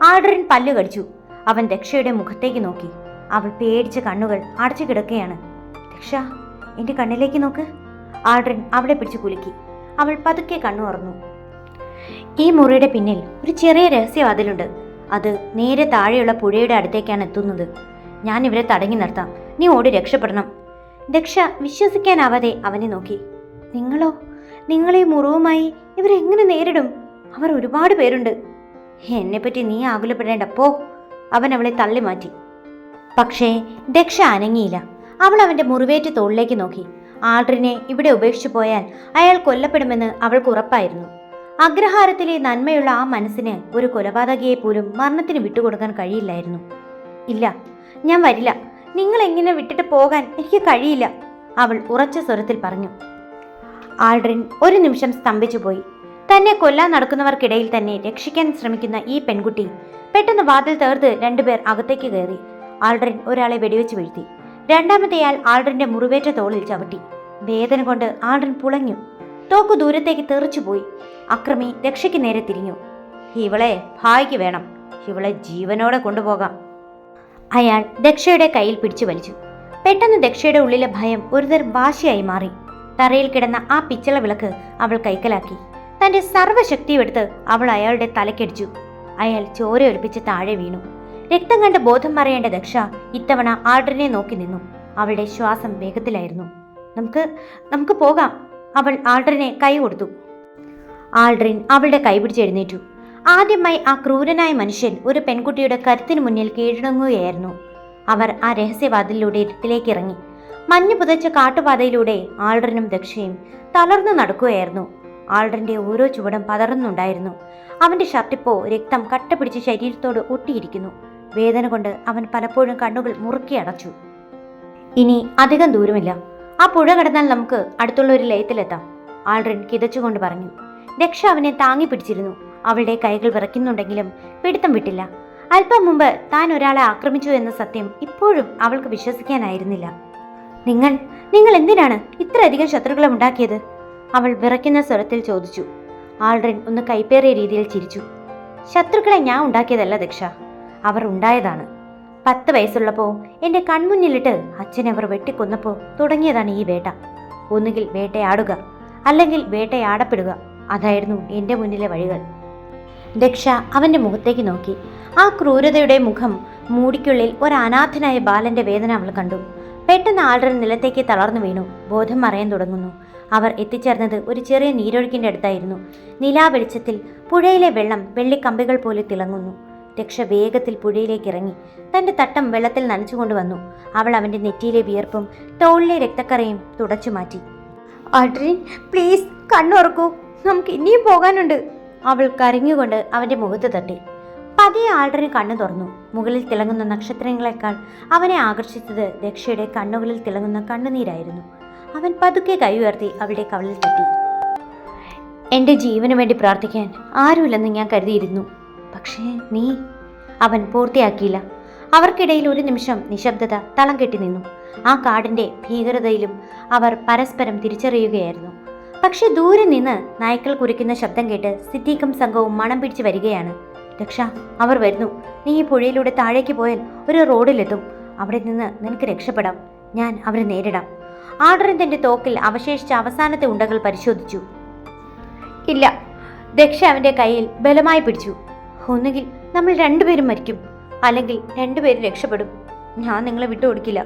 [SPEAKER 1] ആൾഡ്രിൻ പല്ലു കടിച്ചു. അവൻ ദക്ഷയുടെ മുഖത്തേക്ക് നോക്കി. അവൾ പേടിച്ച കണ്ണുകൾ അടച്ചു കിടക്കുകയാണ്. രക്ഷ, എൻ്റെ കണ്ണിലേക്ക് നോക്ക്. ആൾഡ്രിൻ അവളെ പിടിച്ചു കുലുക്കി. അവൾ പതുക്കെ കണ്ണു തുറന്നു. ഈ മുറിയുടെ പിന്നിൽ ഒരു ചെറിയ രഹസ്യവാതിലുണ്ട്. അത് നേരെ താഴെയുള്ള പുഴയുടെ അടുത്തേക്കാണ് എത്തുന്നത്. ഞാൻ ഇവരെ തടഞ്ഞു നിർത്താം. നീ ഓടി രക്ഷപ്പെടണം. ദക്ഷ വിശ്വസിക്കാനാവാതെ അവനെ നോക്കി. നിങ്ങളോ? നിങ്ങളെ മുറിവുമായി ഇവരെങ്ങനെ നേരിടും? അവർ ഒരുപാട് പേരുണ്ട്. എന്നെപ്പറ്റി നീ ആകുലപ്പെടേണ്ട, പോ. അവൻ അവളെ തള്ളി മാറ്റി. പക്ഷേ ദക്ഷ അനങ്ങിയില്ല. അവൾ അവന്റെ മുറിവേറ്റ് തോളിലേക്ക് നോക്കി. ആൾഡ്രിനെ ഇവിടെ ഉപേക്ഷിച്ചു പോയാൽ അയാൾ കൊല്ലപ്പെടുമെന്ന് അവൾക്ക് ഉറപ്പായിരുന്നു. അഗ്രഹാരത്തിലെ നന്മയുള്ള ആ മനസ്സിന് ഒരു കൊലപാതകയെ പോലും മരണത്തിന് വിട്ടുകൊടുക്കാൻ കഴിയില്ലായിരുന്നു. ഇല്ല, ഞാൻ വരില്ല. നിങ്ങൾ എങ്ങനെ വിട്ടിട്ട് പോകാൻ എനിക്ക് കഴിയില്ല, അവൾ ഉറച്ച സ്വരത്തിൽ പറഞ്ഞു. ആൾഡ്രിൻ ഒരു നിമിഷം സ്തംഭിച്ചു പോയി. തന്നെ കൊല്ലാൻ നടക്കുന്നവർക്കിടയിൽ തന്നെ രക്ഷിക്കാൻ ശ്രമിക്കുന്ന ഈ പെൺകുട്ടി പെട്ടെന്ന് വാതിൽ തേർത്ത് രണ്ടുപേർ അകത്തേക്ക് കയറി. ആൾഡ്രിൻ ഒരാളെ വെടിവെച്ച് വീഴ്ത്തി. രണ്ടാമത്തെയാൾ ആൾഡ്രിന്റെ മുറിവേറ്റ തോളിൽ ചവിട്ടി. വേദന കൊണ്ട് ആൾഡ്രിൻ പുളഞ്ഞു. തോക്ക് ദൂരത്തേക്ക് തെറിച്ചുപോയി. അക്രമി രക്ഷയ്ക്ക് നേരെ തിരിഞ്ഞു. ഇവളെ ഭായിക്ക് വേണം, ഇവളെ ജീവനോടെ കൊണ്ടുപോകാം. അയാൾ ദക്ഷയുടെ കയ്യിൽ പിടിച്ചു വലിച്ചു. പെട്ടെന്ന് ദക്ഷയുടെ ഉള്ളിലെ ഭയം ഒരുതരം വാശിയായി മാറി. തറയിൽ കിടന്ന ആ പിച്ചള വിളക്ക് അവൾ കൈക്കലാക്കി. തന്റെ സർവ്വശക്തിയുമെടുത്ത് അവൾ അയാളുടെ തലക്കടിച്ചു. അയാൾ ചോര ഒലിപ്പിച്ച് താഴെ വീണു. രക്തം കണ്ട് ബോധം മറയേണ്ട ദക്ഷ ഇത്തവണ ആൾഡ്രിനെ നോക്കി നിന്നു. അവളുടെ ശ്വാസം വേഗത്തിലായിരുന്നു. നമുക്ക് പോകാം. അവൾ ആൾഡ്രിനെ കൈ കൊടുത്തു. ആൾഡ്രിൻ അവളുടെ കൈ പിടിച്ചെഴുന്നേറ്റു. ആദ്യമായി ആ ക്രൂരനായ മനുഷ്യൻ ഒരു പെൺകുട്ടിയുടെ കരുത്തിനു മുന്നിൽ കീഴടങ്ങുകയായിരുന്നു. അവർ ആ രഹസ്യവാതിലൂടെ ഇരുട്ടിലേക്ക് ഇറങ്ങി. മഞ്ഞു പുതച്ച കാട്ടുപാതയിലൂടെ ആൾഡ്രിനും ദക്ഷയും തളർന്നു നടക്കുകയായിരുന്നു. ആൾഡ്രിന്റെ ഓരോ ചുവടും പതറുന്നുണ്ടായിരുന്നു. അവന്റെ ഷർട്ടിപ്പോ രക്തം കട്ട പിടിച്ച് ശരീരത്തോട് ഒട്ടിയിരിക്കുന്നു. വേദന കൊണ്ട് അവൻ പലപ്പോഴും കണ്ണുകൾ മുറുക്കി അടച്ചു. ഇനി അധികം ദൂരമില്ല. ആ പുഴ കടന്നാൽ നമുക്ക് അടുത്തുള്ള ഒരു ലയത്തിലെത്താം, ആൾഡ്രിൻ കിതച്ചുകൊണ്ട് പറഞ്ഞു. ദക്ഷ അവനെ താങ്ങി പിടിച്ചിരുന്നു. അവളുടെ കൈകൾ വിറയ്ക്കുന്നുണ്ടെങ്കിലും പിടുത്തം വിട്ടില്ല. അല്പം മുമ്പ് താൻ ഒരാളെ ആക്രമിച്ചു എന്ന സത്യം ഇപ്പോഴും അവൾക്ക് വിശ്വസിക്കാനായിരുന്നില്ല. നിങ്ങൾ എന്തിനാണ് ഇത്രയധികം ശത്രുക്കളെ ഉണ്ടാക്കിയത്? അവൾ വിറയ്ക്കുന്ന സ്വരത്തിൽ ചോദിച്ചു. ആൾഡ്രിൻ ഒന്ന് കൈപ്പേറിയ രീതിയിൽ ചിരിച്ചു. ശത്രുക്കളെ ഞാൻ ഉണ്ടാക്കിയതല്ല ദക്ഷ, അവർ ഉണ്ടായതാണ്. 10 വയസ്സുള്ളപ്പോൾ എൻ്റെ കൺമുന്നിലിട്ട് അച്ഛനെ അവർ വെട്ടിക്കൊന്നപ്പോൾ തുടങ്ങിയതാണ് ഈ വേട്ട. ഒന്നുകിൽ വേട്ടയാടുക, അല്ലെങ്കിൽ വേട്ടയാടപ്പെടുക. അതായിരുന്നു എൻ്റെ മുന്നിലെ വഴികൾ. ദക്ഷ അവൻ്റെ മുഖത്തേക്ക് നോക്കി. ആ ക്രൂരതയുടെ മുഖം മൂടിക്കുള്ളിൽ ഒരു അനാഥനായ ബാലന്റെ വേദന അവൾ കണ്ടു. പെട്ടെന്ന് ആൾഡ്രിൻ നിലത്തേക്ക് തളർന്നു വീണു. ബോധം മറയാൻ തുടങ്ങുന്നു. അവർ എത്തിച്ചേർന്നത് ഒരു ചെറിയ നീരൊഴുക്കിൻ്റെ അടുത്തായിരുന്നു. നിലാവെളിച്ചത്തിൽ പുഴയിലെ വെള്ളം വെള്ളിക്കമ്പികൾ പോലെ തിളങ്ങുന്നു. ദക്ഷ വേഗത്തിൽ പുഴയിലേക്ക് ഇറങ്ങി. തൻ്റെ തട്ടം വെള്ളത്തിൽ നനച്ചുകൊണ്ടുവന്നു. അവൾ അവൻ്റെ നെറ്റിയിലെ വിയർപ്പും തോളിലെ രക്തക്കറയും തുടച്ചു മാറ്റി. ആൾഡ്രിൻ, പ്ലീസ് കണ്ണുറക്കൂ, നമുക്ക് ഇനിയും പോകാനുണ്ട്, അവൾ കരഞ്ഞുകൊണ്ട് അവൻ്റെ മുഖത്ത് തട്ടി. പതിയെ ആൾഡ്രിൻ കണ്ണു തുറന്നു. മുകളിൽ തിളങ്ങുന്ന നക്ഷത്രങ്ങളെക്കാൾ അവനെ ആകർഷിച്ചത് ദക്ഷയുടെ കണ്ണുകളിൽ തിളങ്ങുന്ന കണ്ണുനീരായിരുന്നു. അവൻ പതുക്കെ കൈ ഉയർത്തി അവളുടെ കവളിൽ തട്ടി. എൻ്റെ ജീവന് വേണ്ടി പ്രാർത്ഥിക്കാൻ ആരുമില്ലെന്ന് ഞാൻ കരുതിയിരുന്നു, പക്ഷേ നീ. അവൻ പൂർത്തിയാക്കിയില്ല. അവർക്കിടയിൽ ഒരു നിമിഷം നിശബ്ദത തളം കെട്ടി നിന്നു. ആ കാടിന്റെ ഭീകരതയിലും അവർ പരസ്പരം തിരിച്ചറിയുകയായിരുന്നു. പക്ഷെ ദൂരെ നിന്ന് നായ്ക്കൾ കുരയ്ക്കുന്ന ശബ്ദം കേട്ട് സിദ്ദീഖും സംഘവും മണം പിടിച്ച് വരികയാണ്. രക്ഷ, അവർ വരുന്നു. നീ ഈ പുഴയിലൂടെ താഴേക്ക് പോയാൽ ഒരു റോഡിലെത്തും. അവിടെ നിന്ന് നിനക്ക് രക്ഷപ്പെടാം. ഞാൻ അവരെ നേരിടാം. ആൾഡ്രിൻ തന്റെ തോക്കിൽ അവശേഷിച്ച അവസാനത്തെ ഉണ്ടകൾ പരിശോധിച്ചു. ഇല്ല. ദക്ഷ അവന്റെ കയ്യിൽ ബലമായി പിടിച്ചു. ഒന്നുകിൽ നമ്മൾ രണ്ടുപേരും മരിക്കും, അല്ലെങ്കിൽ രണ്ടുപേരും രക്ഷപ്പെടും. ഞാൻ നിങ്ങളെ വിട്ടുകൊടുക്കില്ല.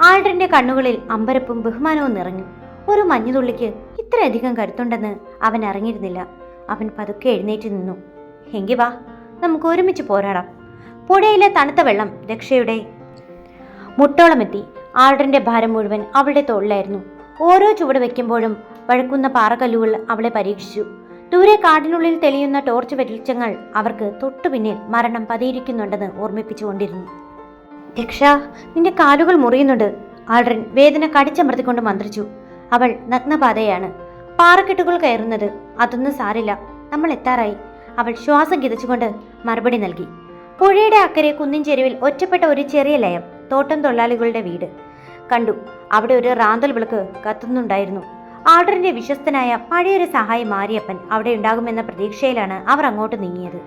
[SPEAKER 1] ആൾഡ്രിന്റെ കണ്ണുകളിൽ അമ്പരപ്പും ബഹുമാനവും നിറഞ്ഞു. ഒരു മഞ്ഞുതുള്ളിക്ക് ഇത്രയധികം കരുത്തുണ്ടെന്ന് അവൻ അറിഞ്ഞിരുന്നില്ല. അവൻ പതുക്കെ എഴുന്നേറ്റ് നിന്നു. എങ്കി വാ, നമുക്ക് ഒരുമിച്ച് പോരാടാം. പുഴയിലെ തണുത്ത വെള്ളം ദക്ഷയുടെ മുട്ടോളമെത്തി. ആൾഡ്രിന്റെ ഭാരം മുഴുവൻ അവളുടെ തോളിലായിരുന്നു. ഓരോ ചുവട് വെക്കുമ്പോഴും വഴുക്കുന്ന പാറക്കല്ലുകൾ അവളെ പരീക്ഷിച്ചു. ദൂരെ കാടിനുള്ളിൽ തെളിയുന്ന ടോർച്ച് വെളിച്ചങ്ങൾ അവർക്ക് തൊട്ടുപിന്നിൽ മരണം പതിയിരിക്കുന്നുണ്ടെന്ന് ഓർമ്മിപ്പിച്ചുകൊണ്ടിരുന്നു. ദക്ഷ, നിന്റെ കാലുകൾ മുറിയുന്നുണ്ട്, ആൾഡ്രിൻ വേദന കടിച്ചമർത്തിക്കൊണ്ട് മന്ത്രിച്ചു. അവൾ നഗ്നപാതയാണ്. പാറക്കെട്ടുകൾ കയറുന്നത്, അതൊന്നും സാരില്ല, നമ്മൾ എത്താറായി. അവൾ ശ്വാസം കിതച്ചുകൊണ്ട് മറുപടി നൽകി. പുഴയുടെ അക്കരെ കുന്നിൻ ചെരുവിൽ ഒറ്റപ്പെട്ട ഒരു ചെറിയ ലയം, തോട്ടം തൊഴിലാളികളുടെ വീട് കണ്ടു. അവിടെ ഒരു റാന്തൽ വിളക്ക് കത്തുന്നുണ്ടായിരുന്നു. ആൾഡ്രിന്റെ വിശ്വസ്തനായ പഴയൊരു സഹായി മാരിയപ്പൻ അവിടെ ഉണ്ടാകുമെന്ന പ്രതീക്ഷയിലാണ് അവർ അങ്ങോട്ട് നീങ്ങിയത്.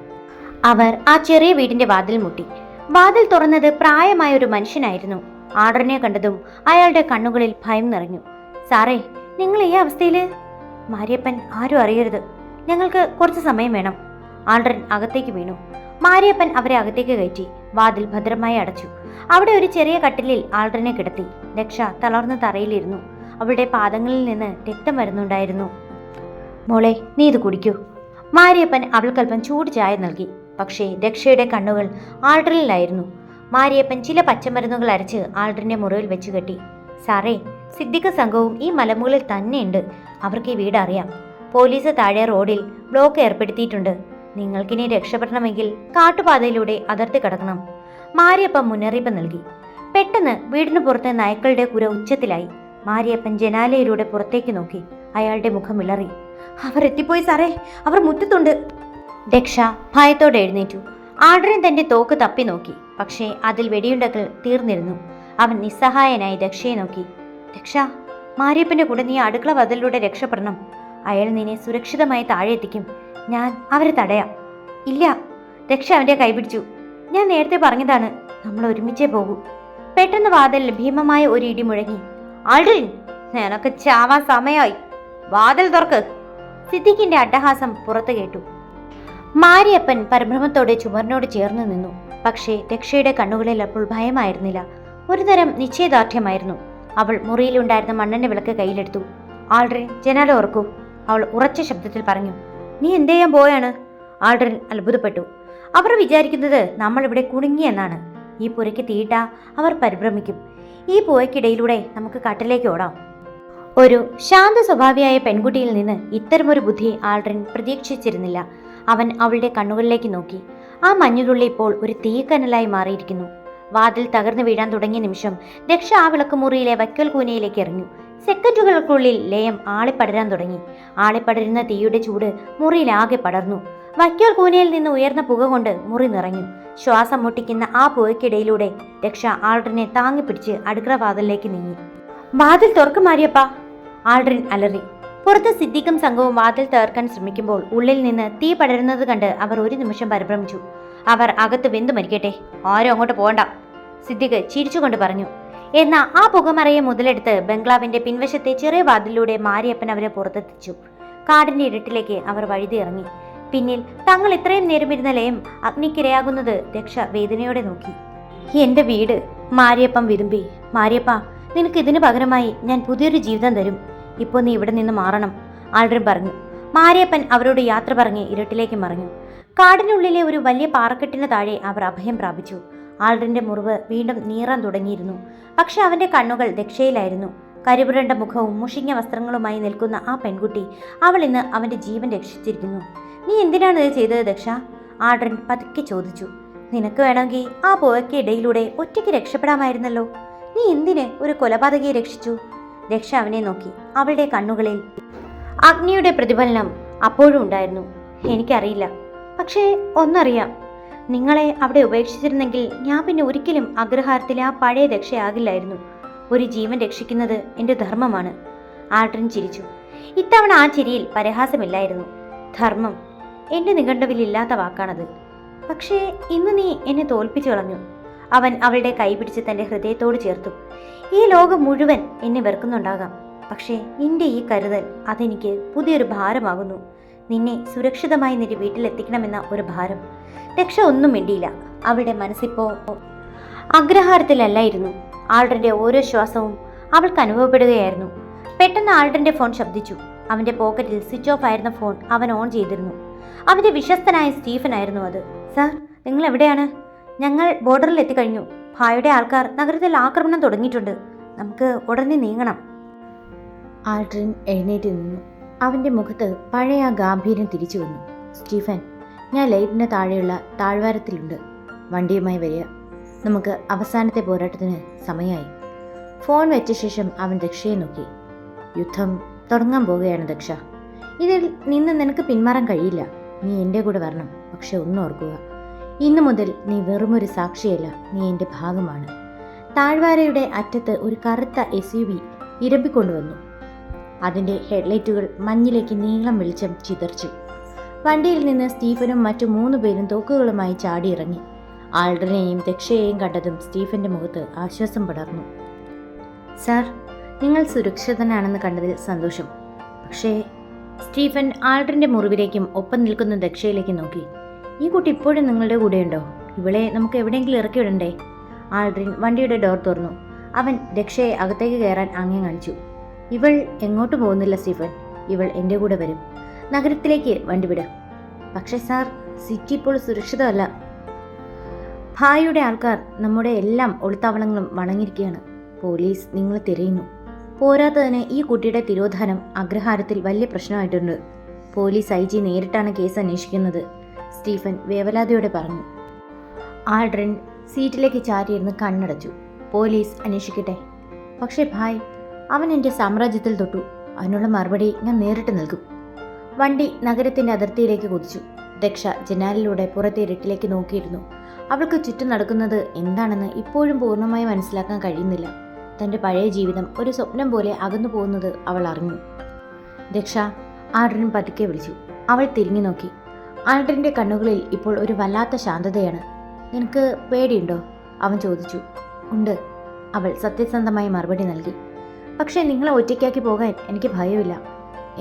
[SPEAKER 1] അവർ ആ ചെറിയ വീടിന്റെ വാതിൽ മുട്ടി. വാതിൽ തുറന്നത് പ്രായമായ ഒരു മനുഷ്യനായിരുന്നു. ആൾഡ്രനെ കണ്ടതും അയാളുടെ കണ്ണുകളിൽ ഭയം നിറഞ്ഞു. സാറേ, നിങ്ങൾ ഈ അവസ്ഥയില്? മാരിയപ്പൻ, ആരും അറിയരുത്, ഞങ്ങൾക്ക് കുറച്ച് സമയം വേണം. ആൾഡ്രൻ അകത്തേക്ക് വീണു. മാരിയപ്പൻ അവരെ അകത്തേക്ക് കയറ്റി വാതിൽ ഭദ്രമായി അടച്ചു. അവിടെ ഒരു ചെറിയ കട്ടിലിൽ ആൾഡ്രനെ കിടത്തി. ദക്ഷ തളർന്ന് തറയിലിരുന്നു. അവളുടെ പാദങ്ങളിൽ നിന്ന് രക്തം വരുന്നുണ്ടായിരുന്നു. മോളെ, നീ ഇത് കുടിക്കൂ. മാരിയപ്പൻ അവൾക്കൽപ്പം ചൂട് ചായ നൽകി. പക്ഷേ ദക്ഷയുടെ കണ്ണുകൾ ആൾഡ്രനിലായിരുന്നു. മാരിയപ്പൻ ചില പച്ചമരുന്നുകൾ അരച്ച് ആൾഡ്രന്റെ മുറിവിൽ വെച്ച് കെട്ടി. സാറേ, സിദ്ദിഖ് സംഘവും ഈ മലമുകളിൽ തന്നെയുണ്ട്. അവർക്ക് ഈ വീട് അറിയാം. പോലീസ് താഴെ റോഡിൽ ബ്ലോക്ക് ഏർപ്പെടുത്തിയിട്ടുണ്ട്. നിങ്ങൾക്കിനി രക്ഷപ്പെടണമെങ്കിൽ കാട്ടുപാതയിലൂടെ അതിർത്തി കടക്കണം. മാരിയപ്പൻ മുന്നറിയിപ്പ് നൽകി. പെട്ടെന്ന് വീടിന് പുറത്തെ നായ്ക്കളുടെ കുര ഉച്ചത്തിലായി. മാരിയപ്പൻ ജനാലയിലൂടെ പുറത്തേക്ക് നോക്കി. അയാളുടെ മുഖം വിളറി. അവർ എത്തിപ്പോയി സാറേ, അവർ മുറ്റത്തുണ്ട്. ദക്ഷ ഭയത്തോടെ എഴുന്നേറ്റു. ആൾഡ്രൻ തന്റെ തോക്ക് തപ്പി നോക്കി. പക്ഷേ അതിൽ വെടിയുണ്ടകൾ തീർന്നിരുന്നു. അവൻ നിസ്സഹായനായി ദക്ഷയെ നോക്കി. ദക്ഷ, മാരിയപ്പന്റെ കൂടെ നീ അടുക്കള വാതിലിലൂടെ രക്ഷപ്പെടണം. അയാൾ നിന്നെ സുരക്ഷിതമായി താഴെ എത്തിക്കും. ഞാൻ അവരെ തടയാം. ഇല്ല, ദക്ഷ അവന്റെ കൈപിടിച്ചു. ഞാൻ നേരത്തെ പറഞ്ഞതാണ്, നമ്മൾ ഒരുമിച്ചേ പോകൂ. പെട്ടെന്ന് വാതിലിൽ ഭീമമായ ഒരു ഇടി മുഴങ്ങി. ആൾഡ്രൻ, നിനക്ക് ചാവാൻ സമയമായി, വാതിൽ തുറക്ക്. സിദ്ദിഖിന്റെ അട്ടഹാസം പുറത്തു കേട്ടു. മാരിയപ്പൻ പരിഭ്രമത്തോടെ ചുമരിനോട് ചേർന്ന് നിന്നു. പക്ഷേ ദക്ഷയുടെ കണ്ണുകളിൽ അപ്പോൾ ഭയമായിരുന്നില്ല, ഒരുതരം നിശ്ചയദാർഢ്യമായിരുന്നു. അവൾ മുറിയിലുണ്ടായിരുന്ന മണ്ണെണ്ണ വിളക്ക് കയ്യിലെടുത്തു. ആൾഡ്രൻ, ജനാല ഓർക്കൂ, അവൾ ഉറച്ച ശബ്ദത്തിൽ പറഞ്ഞു. നീ എന്ത് ചെയ്യാൻ പോയാണ്? ആൾഡ്രൻ അത്ഭുതപ്പെട്ടു. അവർ വിചാരിക്കുന്നത് നമ്മൾ ഇവിടെ കുടുങ്ങിയെന്നാണ്. ഈ പുരയ്ക്ക് തീയിട്ടാ അവർ പരിഭ്രമിക്കും. ഈ പുഴയ്ക്കിടയിലൂടെ നമുക്ക് കാട്ടിലേക്ക് ഓടാം. ഒരു ശാന്ത സ്വഭാവിയായ പെൺകുട്ടിയിൽ നിന്ന് ഇത്തരമൊരു ബുദ്ധി ആൾഡ്രൻ പ്രതീക്ഷിച്ചിരുന്നില്ല. അവൻ അവളുടെ കണ്ണുകളിലേക്ക് നോക്കി. ആ മഞ്ഞുതുള്ളി ഇപ്പോൾ ഒരു തീക്കനലായി മാറിയിരിക്കുന്നു. വാതിൽ തകർന്നു വീഴാൻ തുടങ്ങിയ നിമിഷം ദക്ഷ ആ വിളക്കുമുറിയിലെ വൈക്കോൽ കൂനയിലേക്ക് എറിഞ്ഞു. സെക്കൻഡുകൾക്കുള്ളിൽ ലയം ആളിപ്പടരാൻ തുടങ്ങി. ആളിപ്പടരുന്ന തീയുടെ ചൂട് മുറിയിലാകെ പടർന്നു. വൈക്കോൽ കൂനയിൽ നിന്ന് ഉയർന്ന പുക കൊണ്ട് മുറി നിറഞ്ഞു. ശ്വാസം മുട്ടിക്കുന്ന ആ പുകയ്ക്കിടയിലൂടെ ദക്ഷ ആൾഡ്രനെ താങ്ങിപ്പിടിച്ച് അടുക്കള വാതിലിലേക്ക് നീങ്ങി. വാതിൽ തുറക്കു മാരിയപ്പ, ആൾഡ്രൻ അലറി. പുറത്ത് സിദ്ദിഖും സംഘവും വാതിൽ തകർക്കാൻ ശ്രമിക്കുമ്പോൾ ഉള്ളിൽ നിന്ന് തീ പടരുന്നത് കണ്ട് അവർ ഒരു നിമിഷം പരിഭ്രമിച്ചു. അവർ അകത്ത് വെന്തു മരിക്കട്ടെ, ആരും അങ്ങോട്ട് പോകണ്ട, സിദ്ദിഖ് ചിരിച്ചുകൊണ്ട് പറഞ്ഞു. എന്നാൽ ആ പുകമറയെ മുതലെടുത്ത് ബംഗ്ലാവിന്റെ പിൻവശത്തെ ചെറിയ വാതിലൂടെ മാരിയപ്പൻ അവരെ പുറത്തെത്തിച്ചു. കാടിന്റെ ഇരുട്ടിലേക്ക് അവർ വഴുതി ഇറങ്ങി. പിന്നിൽ തങ്ങൾ ഇത്രയും നേരമിരുന്ന ലയം അഗ്നിക്കിരയാകുന്നത് ദക്ഷ വേദനയോടെ നോക്കി. എന്റെ വീട്, മാരിയപ്പൻ വിതുമ്പി. മാരിയപ്പ, നിനക്ക് ഇതിനു പകരമായി ഞാൻ പുതിയൊരു ജീവിതം തരും. ഇപ്പോൾ നീ ഇവിടെ നിന്ന് മാറണം, ആൾഡ്രൻ പറഞ്ഞു. മാരിയപ്പൻ അവരോട് യാത്ര പറഞ്ഞ് ഇരുട്ടിലേക്ക് മറഞ്ഞു. കാടിനുള്ളിലെ ഒരു വലിയ പാറക്കെട്ടിന് താഴെ അവർ അഭയം പ്രാപിച്ചു. ആൾഡ്രന്റെ മുറിവ് വീണ്ടും നീറാൻ തുടങ്ങിയിരുന്നു. പക്ഷെ അവന്റെ കണ്ണുകൾ ദക്ഷയിലായിരുന്നു. കരിപുരണ്ട മുഖവും മുഷിഞ്ഞ വസ്ത്രങ്ങളുമായി നിൽക്കുന്ന ആ പെൺകുട്ടി, അവൾ ഇന്ന് അവന്റെ ജീവൻ രക്ഷിച്ചിരിക്കുന്നു. നീ എന്തിനാണ് ഇത് ചെയ്തത് ദക്ഷ? ആൾഡ്രൻ പതുക്കെ ചോദിച്ചു. നിനക്ക് വേണമെങ്കിൽ ആ പുഴയ്ക്ക് ഇടയിലൂടെ ഒറ്റയ്ക്ക് രക്ഷപ്പെടാമായിരുന്നല്ലോ. നീ എന്തിന് ഒരു കൊലപാതകയെ രക്ഷിച്ചു? ദക്ഷ അവനെ നോക്കി. അവളുടെ കണ്ണുകളിൽ അഗ്നിയുടെ പ്രതിഫലനം അപ്പോഴും ഉണ്ടായിരുന്നു. എനിക്കറിയില്ല, പക്ഷേ ഒന്നറിയാം, നിങ്ങളെ അവിടെ ഉപേക്ഷിച്ചിരുന്നെങ്കിൽ ഞാൻ പിന്നെ ഒരിക്കലും അഗ്രഹാരത്തിലെ ആ പഴയ ദക്ഷയാകില്ലായിരുന്നു. ഒരു ജീവൻ രക്ഷിക്കുന്നത് എൻ്റെ ധർമ്മമാണ്. ആൾഡ്രൻ ചിരിച്ചു. ഇത്തവണ ആ ചിരിയിൽ പരിഹാസമില്ലായിരുന്നു. ധർമ്മം എൻ്റെ നിഘണ്ടുവിലില്ലാത്ത വാക്കാണത്. പക്ഷേ ഇന്ന് നീ എന്നെ തോൽപ്പിച്ചു കളഞ്ഞു. അവൻ അവളുടെ കൈ പിടിച്ച് തൻ്റെ ഹൃദയത്തോട് ചേർത്തു. ഈ ലോകം മുഴുവൻ എന്നെ വെറുക്കുന്നുണ്ടാകാം, പക്ഷേ നിന്റെ ഈ കരുതൽ അതെനിക്ക് പുതിയൊരു ഭാരമാകുന്നു. നിന്നെ സുരക്ഷിതമായി നിന്റെ വീട്ടിലെത്തിക്കണമെന്ന ഒരു ഭാരം. ദക്ഷ ഒന്നും മിണ്ടിയില്ല. അവളുടെ മനസ്സിപ്പോ അഗ്രഹാരത്തിലല്ലായിരുന്നു. ആൾഡ്രന്റെ ഓരോ ശ്വാസവും അവൾക്ക് അനുഭവപ്പെടുകയായിരുന്നു. പെട്ടെന്ന് ആൾഡ്രന്റെ ഫോൺ ശബ്ദിച്ചു. അവന്റെ പോക്കറ്റിൽ സ്വിച്ച് ഓഫ് ആയിരുന്ന ഫോൺ അവൻ ഓൺ ചെയ്തിരുന്നു. അവന്റെ വിശ്വസ്തനായ സ്റ്റീഫൻ ആയിരുന്നു അത്. സാർ, നിങ്ങൾ എവിടെയാണ്? ഞങ്ങൾ ബോർഡറിൽ എത്തിക്കഴിഞ്ഞു. ഭായുടെ ആൾക്കാർ നഗരത്തിൽ ആക്രമണം തുടങ്ങിയിട്ടുണ്ട്. നമുക്ക് ഉടനെ നീങ്ങണം. ആൾഡ്രൻ എഴുന്നേറ്റ് നിന്നു. അവന്റെ മുഖത്ത് പഴയ ആ ഗാംഭീര്യം തിരിച്ചു വന്നു. സ്റ്റീഫൻ, ഞാൻ ലൈറ്റിന് താഴെയുള്ള താഴ്വാരത്തിലുണ്ട്. വണ്ടിയുമായി വരിക. നമുക്ക് അവസാനത്തെ പോരാട്ടത്തിന് സമയമായി. ഫോൺ വെച്ച ശേഷം അവൻ ദക്ഷയെ നോക്കി. യുദ്ധം തുടങ്ങാൻ പോവുകയാണ് ദക്ഷ. ഇതിൽ നിന്ന് നിനക്ക് പിന്മാറാൻ കഴിയില്ല. നീ എൻ്റെ കൂടെ വരണം. പക്ഷെ ഒന്നും ഓർക്കുക, ഇന്നു മുതൽ നീ വെറുമൊരു സാക്ഷിയല്ല, നീ എൻ്റെ ഭാഗമാണ്. താഴ്വാരയുടെ അറ്റത്ത് ഒരു കറുത്ത SUV ഇരമ്പിക്കൊണ്ടുവന്നു. അതിൻ്റെ ഹെഡ്ലൈറ്റുകൾ മഞ്ഞിലേക്ക് നീളം വെളിച്ചം ചിതർച്ചു. വണ്ടിയിൽ നിന്ന് സ്റ്റീഫനും മറ്റു 3 പേരും തോക്കുകളുമായി ചാടിയിറങ്ങി. ആൾഡ്രിനെയും ദക്ഷയെയും കണ്ടതും സ്റ്റീഫന്റെ മുഖത്ത് ആശ്വാസം പടർന്നു. സാർ, നിങ്ങൾ സുരക്ഷിതനാണെന്ന് കണ്ടതിൽ സന്തോഷം. പക്ഷേ സ്റ്റീഫൻ ആൾഡ്രിന്റെ മുറിവിലേക്കും ഒപ്പം നിൽക്കുന്ന ദക്ഷയിലേക്ക് നോക്കി. ഈ കുട്ടി ഇപ്പോഴും നിങ്ങളുടെ കൂടെയുണ്ടോ? ഇവളെ നമുക്ക് എവിടെയെങ്കിലും ഇറക്കി വിടണ്ടേ? ആൾഡ്രിൻ വണ്ടിയുടെ ഡോർ തുറന്നു. അവൻ ദക്ഷയെ അകത്തേക്ക് കയറാൻ ആംഗ്യം കാണിച്ചു. ഇവൾ എങ്ങോട്ട് പോകുന്നില്ല സ്റ്റീഫൻ. ഇവൾ എൻ്റെ കൂടെ വരും. നഗരത്തിലേക്ക് വണ്ടി വിടും. പക്ഷേ സാർ, സിറ്റി ഇപ്പോൾ സുരക്ഷിതമല്ല. ഭായിയുടെ ആൾക്കാർ നമ്മുടെ എല്ലാം ഒളിത്താവളങ്ങളും വണങ്ങിയിരിക്കുകയാണ്. പോലീസ് നിങ്ങൾ തിരയുന്നു. പോരാത്തതിന് ഈ കുട്ടിയുടെ തിരോധാനം അഗ്രഹാരത്തിൽ വലിയ പ്രശ്നമായിട്ടുണ്ട്. പോലീസ് IG നേരിട്ടാണ് കേസ് അന്വേഷിക്കുന്നത്, സ്റ്റീഫൻ വേവലാതിയോടെ പറഞ്ഞു. ആൾഡ്രിൻ സീറ്റിലേക്ക് ചാരിയിരുന്ന് കണ്ണടച്ചു. പോലീസ് അന്വേഷിക്കട്ടെ. പക്ഷേ ഭായ്, അവൻ എൻ്റെ സാമ്രാജ്യത്തിൽ തൊട്ടു. അതിനുള്ള മറുപടി ഞാൻ നേരിട്ട് നൽകും. വണ്ടി നഗരത്തിൻ്റെ അതിർത്തിയിലേക്ക് കുതിച്ചു. ദക്ഷ ജനാലിലൂടെ പുറത്തെ ഇരുട്ടിലേക്ക് നോക്കിയിരുന്നു. അവൾക്ക് ചുറ്റും നടക്കുന്നത് എന്താണെന്ന് ഇപ്പോഴും പൂർണ്ണമായി മനസ്സിലാക്കാൻ കഴിയുന്നില്ല. തൻ്റെ പഴയ ജീവിതം ഒരു സ്വപ്നം പോലെ അകന്നു പോകുന്നത് അവൾ അറിഞ്ഞു. ദക്ഷ, ആൾഡ്രിൻ പതുക്കെ വിളിച്ചു. അവൾ തിരിഞ്ഞു നോക്കി. ആൾഡ്രിൻ്റെ കണ്ണുകളിൽ ഇപ്പോൾ ഒരു വല്ലാത്ത ശാന്തതയാണ്. നിനക്ക് പേടിയുണ്ടോ? അവൻ ചോദിച്ചു. ഉണ്ട്, അവൾ സത്യസന്ധമായി മറുപടി നൽകി. പക്ഷേ നിങ്ങളെ ഒറ്റയ്ക്കാക്കി പോകാൻ എനിക്ക് ഭയമില്ല.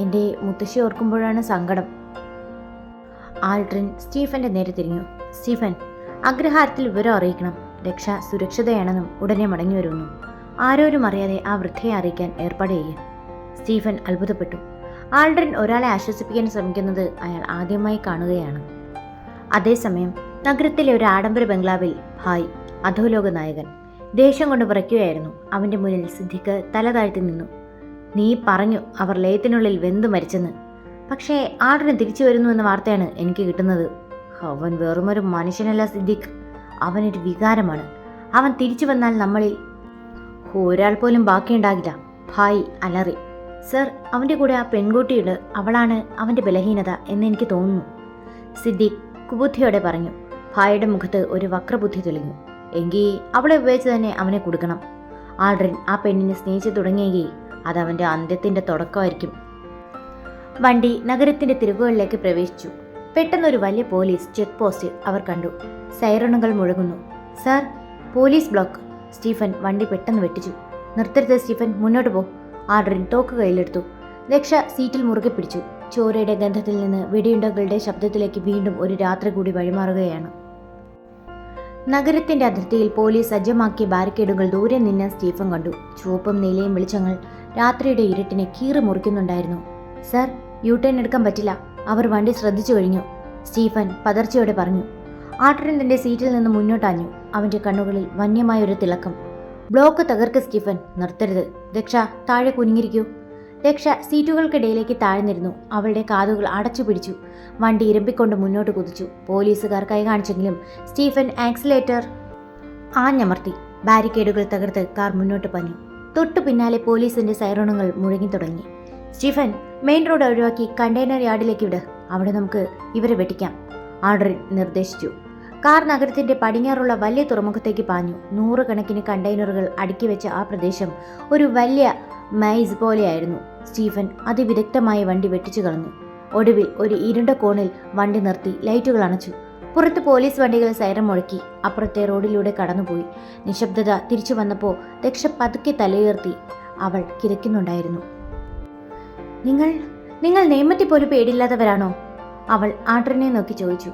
[SPEAKER 1] എൻ്റെ മുത്തശ്ശി ഓർക്കുമ്പോഴാണ് സങ്കടം. ആൾഡ്രിൻ സ്റ്റീഫന്റെ നേരെ തിരിഞ്ഞു. സ്റ്റീഫൻ, അഗ്രഹാരത്തിൽ വിവരം അറിയിക്കണം. രക്ഷ സുരക്ഷിതയാണെന്നും ഉടനെ മടങ്ങി വരുമെന്നും ആരോരും അറിയാതെ ആ വൃദ്ധയെ അറിയിക്കാൻ ഏർപ്പാട് ചെയ്യുക. സ്റ്റീഫൻ അത്ഭുതപ്പെട്ടു. ആൾഡ്രിൻ ഒരാളെ ആശ്വസിപ്പിക്കാൻ ശ്രമിക്കുന്നത് അയാൾ ആദ്യമായി കാണുകയാണ്. അതേസമയം നഗരത്തിലെ ഒരു ആഡംബര ബംഗ്ലാവിൽ ഭായ്, അധോലോക നായകൻ, ദേഷ്യം കൊണ്ട് വിറയ്ക്കുകയായിരുന്നു. അവൻ്റെ മുന്നിൽ സിദ്ദിഖ് തല താഴ്ത്തി നിന്നു. നീ പറഞ്ഞു അവർ ലയത്തിനുള്ളിൽ വെന്തു മരിച്ചെന്ന്. പക്ഷേ ആൾഡ്രിൻ തിരിച്ചു വരുന്നു എന്ന വാർത്തയാണ് എനിക്ക് കിട്ടുന്നത്. അവൻ വെറുമൊരു മനുഷ്യനല്ല സിദ്ദിഖ്, അവനൊരു വികാരമാണ്. അവൻ തിരിച്ചു വന്നാൽ നമ്മളിൽ ഒരാൾ പോലും ബാക്കിയുണ്ടാകില്ല. ഭായ് അലറി. സർ, അവൻ്റെ കൂടെ ആ പെൺകുട്ടിയുണ്ട്. അവളാണ് അവൻ്റെ ബലഹീനത എന്ന് എനിക്ക് തോന്നുന്നു, സിദ്ദിഖ് കുബുദ്ധിയോടെ പറഞ്ഞു. ഭായിയുടെ മുഖത്ത് ഒരു വക്രബുദ്ധി തെളിഞ്ഞു. എങ്കിൽ അവളെ ഉപയോഗിച്ച് തന്നെ അവനെ കൊടുക്കണം. ആൾഡ്രിൻ ആ പെണ്ണിനെ സ്നേഹിച്ചു തുടങ്ങിയെങ്കിൽ അത് അവൻ്റെ അന്ത്യത്തിൻ്റെ തുടക്കമായിരിക്കും. വണ്ടി നഗരത്തിൻ്റെ തിരുവുകളിലേക്ക് പ്രവേശിച്ചു. പെട്ടെന്നൊരു വലിയ പോലീസ് ചെക്ക് പോസ്റ്റ് അവർ കണ്ടു. സൈറണുകൾ മുഴങ്ങുന്നു. Sir, police block. സ്റ്റീഫൻ വണ്ടി പെട്ടെന്ന് വെട്ടിച്ചു. നിർത്തരുത് സ്റ്റീഫൻ, മുന്നോട്ട് പോ. ആൾഡ്രിൻ തോക്ക് കയ്യിലെടുത്തു. രക്ഷ സീറ്റിൽ മുറുകെ പിടിച്ചു. ചോരയുടെ ഗന്ധത്തിൽ നിന്ന് വെടിയുണ്ടകളുടെ ശബ്ദത്തിലേക്ക് വീണ്ടും ഒരു രാത്രി കൂടി വഴിമാറുകയാണ്. നഗരത്തിന്റെ അതിർത്തിയിൽ പോലീസ് സജ്ജമാക്കിയ ബാരിക്കേഡുകൾ ദൂരെ നിന്ന് സ്റ്റീഫൻ കണ്ടു. ചുവപ്പും നീലയും വെളിച്ചങ്ങൾ രാത്രിയുടെ ഇരുട്ടിനെ കീറി മുറിക്കുന്നുണ്ടായിരുന്നു. സർ, യൂടേൺ എടുക്കാൻ പറ്റില്ല. അവർ വണ്ടി ശ്രദ്ധിച്ചു കഴിഞ്ഞു, സ്റ്റീഫൻ പതർച്ചയോടെ പറഞ്ഞു. ആൾഡ്രിൻ തന്റെ സീറ്റിൽ നിന്ന് മുന്നോട്ടാഞ്ഞു. അവന്റെ കണ്ണുകളിൽ വന്യമായൊരു തിളക്കം. ബ്ലോക്ക് തകർക്ക് സ്റ്റീഫൻ. നിർത്തരുത്. ദക്ഷ, താഴെ കുനിങ്ങിരിക്കൂ. ദക്ഷ സീറ്റുകൾക്കിടയിലേക്ക് താഴ്ന്നിരുന്നു. അവളുടെ കാതുകൾ അടച്ചു പിടിച്ചു. വണ്ടി ഇരമ്പിക്കൊണ്ട് മുന്നോട്ട് കുതിച്ചു. പോലീസുകാർ കൈ കാണിച്ചെങ്കിലും സ്റ്റീഫൻ ആക്സിലേറ്റർ ആഞ്ഞമർത്തി. ബാരിക്കേഡുകൾ തകർത്ത് കാർ മുന്നോട്ട് പഞ്ഞു. തൊട്ടു പിന്നാലെ പോലീസിന്റെ സൈറണുകൾ മുഴങ്ങി തുടങ്ങി. സ്റ്റീഫൻ, മെയിൻ റോഡ് ഒഴിവാക്കി കണ്ടെയ്നർ യാർഡിലേക്ക് വിട്. അവിടെ നമുക്ക് ഇവരെ വെട്ടിക്കാം, ആൾഡ്രിൻ നിർദ്ദേശിച്ചു. കാർ നഗരത്തിന്റെ പടിഞ്ഞാറുള്ള വലിയ തുറമുഖത്തേക്ക് പാഞ്ഞു. നൂറുകണക്കിന് കണ്ടെയ്നറുകൾ അടുക്കി വെച്ച ആ പ്രദേശം ഒരു വലിയ മൈസ് പോലെയായിരുന്നു. സ്റ്റീഫൻ അതിവിദഗ്ധമായി വണ്ടി വെട്ടിച്ചു കളഞ്ഞു. ഒടുവിൽ ഒരു ഇരുണ്ട കോണിൽ വണ്ടി നിർത്തി ലൈറ്റുകൾ അണച്ചു. പുറത്ത് പോലീസ് വണ്ടികൾ സൈറൻ മുഴക്കി. അപ്പുറത്തെ റോഡിലൂടെ കടന്നുപോയി. നിശബ്ദത തിരിച്ചു വന്നപ്പോൾ ദക്ഷ പതുക്കെ തലയുയർത്തി. അവൾ കിതയ്ക്കുന്നുണ്ടായിരുന്നു. നിങ്ങൾ നിയമത്തെ പോലും പേടിയില്ലാത്തവരാണോ? അവൾ ആൾഡ്രിനെ നോക്കി ചോദിച്ചു.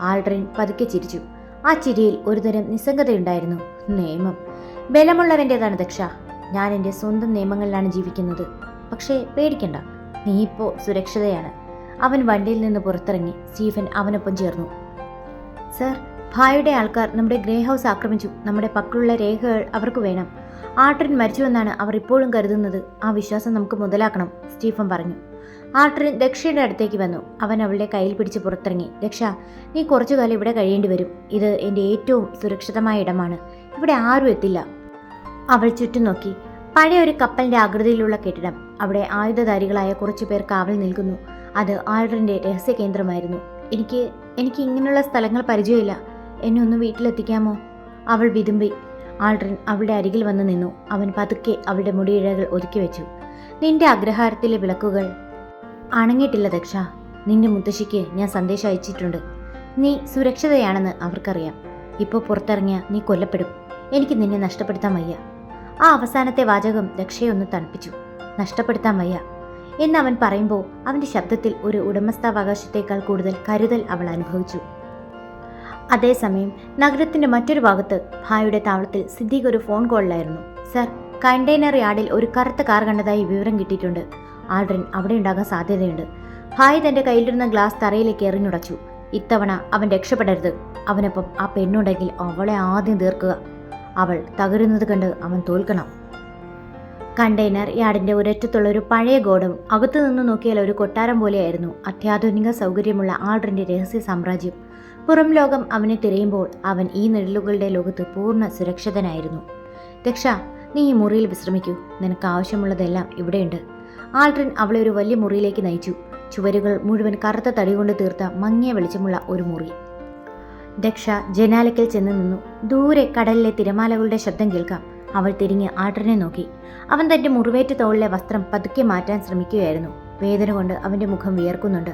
[SPEAKER 1] ആൾഡ്രിൻ പതുക്കെ ചിരിച്ചു. ആ ചിരിയിൽ ഒരുതരം നിസ്സംഗതയുണ്ടായിരുന്നു. നിയമം ബലമുള്ളവൻ്റെതാണ് ദക്ഷ. ഞാൻ എൻ്റെ സ്വന്തം നിയമങ്ങളിലാണ് ജീവിക്കുന്നത്. പക്ഷേ പേടിക്കണ്ട, നീ ഇപ്പോൾ സുരക്ഷിതയാണ്. അവൻ വണ്ടിയിൽ നിന്ന് പുറത്തിറങ്ങി. സ്റ്റീഫൻ അവനൊപ്പം ചേർന്നു. സർ, ഭായിയുടെ ആൾക്കാർ നമ്മുടെ ഗ്രേ ഹൗസ് ആക്രമിച്ചു. നമ്മുടെ പക്കലുള്ള രേഖകൾ അവർക്ക് വേണം. ആൾഡ്രിൻ മരിച്ചുവെന്നാണ് അവർ ഇപ്പോഴും കരുതുന്നത്. ആ വിശ്വാസം നമുക്ക് മുതലാക്കണം, സ്റ്റീഫൻ പറഞ്ഞു. ആൾഡ്രിൻ ദക്ഷയുടെ അടുത്തേക്ക് വന്നു. അവൻ അവളുടെ കയ്യിൽ പിടിച്ച് പുറത്തിറങ്ങി. ദക്ഷ, നീ കുറച്ചുകാലം ഇവിടെ കഴിയേണ്ടി വരും. ഇത് എൻ്റെ ഏറ്റവും സുരക്ഷിതമായ ഇടമാണ്. ഇവിടെ ആരും എത്തില്ല. അവൾ ചുറ്റും നോക്കി. പഴയ ഒരു കപ്പലിന്റെ ആകൃതിയിലുള്ള കെട്ടിടം. അവിടെ ആയുധധാരികളായ കുറച്ചു പേർ കാവൽ നിൽക്കുന്നു. അത് ആൾഡ്രിന്റെ രഹസ്യ കേന്ദ്രമായിരുന്നു. എനിക്ക് ഇങ്ങനെയുള്ള സ്ഥലങ്ങൾ പരിചയമില്ല. എന്നെ ഒന്ന് വീട്ടിലെത്തിക്കാമോ? അവൾ വിതുമ്പി. ആൾഡ്രിൻ അവളുടെ അരികിൽ വന്നു നിന്നു. അവൻ പതുക്കെ അവളുടെ മുടിയിഴകൾ ഒതുക്കി വെച്ചു. നിന്റെ അഗ്രഹാരത്തിലെ വിളക്കുകൾ അണങ്ങിയിട്ടില്ല ദക്ഷ. നിന്റെ മുത്തശ്ശിക്ക് ഞാൻ സന്ദേശം അയച്ചിട്ടുണ്ട്. നീ സുരക്ഷിതയാണെന്ന് അവർക്കറിയാം. ഇപ്പോൾ പുറത്തിറങ്ങിയ നീ കൊല്ലപ്പെടും. എനിക്ക് നിന്നെ നഷ്ടപ്പെടുത്താൻ വയ്യ. ആ അവസാനത്തെ വാചകം ദക്ഷയെ ഒന്ന് തണുപ്പിച്ചു. നഷ്ടപ്പെടുത്താൻ വയ്യ എന്നവൻ പറയുമ്പോൾ അവൻ്റെ ശബ്ദത്തിൽ ഒരു ഉടമസ്ഥാവകാശത്തേക്കാൾ കൂടുതൽ കരുതൽ അവൾ അനുഭവിച്ചു. അതേസമയം നഗരത്തിന്റെ മറ്റൊരു ഭാഗത്ത് ഭായിയുടെ താവളത്തിൽ സിദ്ദീഖ് ഒരു ഫോൺ കോളിലായിരുന്നു. സർ, കണ്ടെയ്നർ യാർഡിൽ ഒരു കറുത്ത കാർ കണ്ടതായി വിവരം കിട്ടിയിട്ടുണ്ട്. ആൾഡ്രിൻ അവിടെ ഉണ്ടാകാൻ സാധ്യതയുണ്ട്. ഭായ് തന്റെ കയ്യിലിരുന്ന ഗ്ലാസ് തറയിലേക്ക് എറിഞ്ഞുടച്ചു. ഇത്തവണ അവൻ രക്ഷപ്പെടരുത്. അവനൊപ്പം ആ പെണ്ണുണ്ടെങ്കിൽ അവളെ ആദ്യം തീർക്കുക. അവൾ തകരുന്നത് കണ്ട് അവൻ തോൽക്കണം. കണ്ടെയ്നർ യാർഡിന്റെ ഒരറ്റത്തുള്ള ഒരു പഴയ ഗോഡൌൺ. അകത്തു നിന്ന് നോക്കിയാൽ ഒരു കൊട്ടാരം പോലെയായിരുന്നു അത്യാധുനിക സൗകര്യമുള്ള ആൾഡ്രിന്റെ രഹസ്യ സാമ്രാജ്യം. പുറം ലോകം അവനെ തിരയുമ്പോൾ അവൻ ഈ നിഴലുകളുടെ ലോകത്ത് പൂർണ്ണ സുരക്ഷിതനായിരുന്നു. ദക്ഷ, നീ ഈ മുറിയിൽ വിശ്രമിക്കൂ. നിനക്ക് ആവശ്യമുള്ളതെല്ലാം ഇവിടെയുണ്ട്. ആൾഡ്രിൻ അവളെ ഒരു വലിയ മുറിയിലേക്ക് നയിച്ചു. ചുവരുകൾ മുഴുവൻ കറുത്ത തടി കൊണ്ട് തീർത്ത മങ്ങിയ വെളിച്ചമുള്ള ഒരു മുറി. ദക്ഷ ജനാലയ്ക്കൽ ചെന്ന് നിന്നു. ദൂരെ കടലിലെ തിരമാലകളുടെ ശബ്ദം കേൾക്കാം. അവൾ തിരിഞ്ഞ് ആൾഡ്രിനെ നോക്കി. അവൻ തന്റെ മുറിവേറ്റ തോളിലെ വസ്ത്രം പതുക്കെ മാറ്റാൻ ശ്രമിക്കുകയായിരുന്നു. വേദന കൊണ്ട് അവന്റെ മുഖം വിയർക്കുന്നുണ്ട്.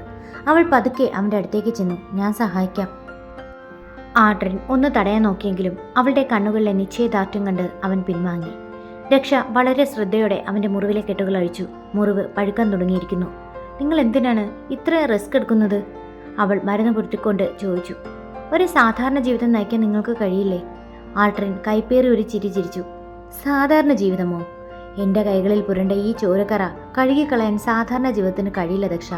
[SPEAKER 1] അവൾ പതുക്കെ അവന്റെ അടുത്തേക്ക് ചെന്നു. ഞാൻ സഹായിക്കാം. ആൾഡ്രിൻ ഒന്ന് തടയാൻ നോക്കിയെങ്കിലും അവളുടെ കണ്ണുകളിലെ നിശ്ചയദാർഢ്യം കണ്ട് അവൻ പിൻവാങ്ങി. ദക്ഷ വളരെ ശ്രദ്ധയോടെ അവന്റെ മുറിവിലെ കെട്ടുകൾ അഴിച്ചു. മുറിവ് പഴുക്കാൻ തുടങ്ങിയിരിക്കുന്നു. നിങ്ങൾ എന്തിനാണ് ഇത്ര റിസ്ക് എടുക്കുന്നത്? അവൾ മരുന്ന് പുരട്ടിക്കൊണ്ട് ചോദിച്ചു. ഒരു സാധാരണ ജീവിതം നയിക്കാൻ നിങ്ങൾക്ക് കഴിയില്ലേ? ആൾഡ്രിൻ കൈപ്പേറി ഒരു ചിരി ചിരിച്ചു. സാധാരണ ജീവിതമോ? എന്റെ കൈകളിൽ പുരണ്ട ഈ ചോരക്കറ കഴുകിക്കളയാൻ സാധാരണ ജീവിതത്തിന് കഴിയില്ല ദക്ഷ.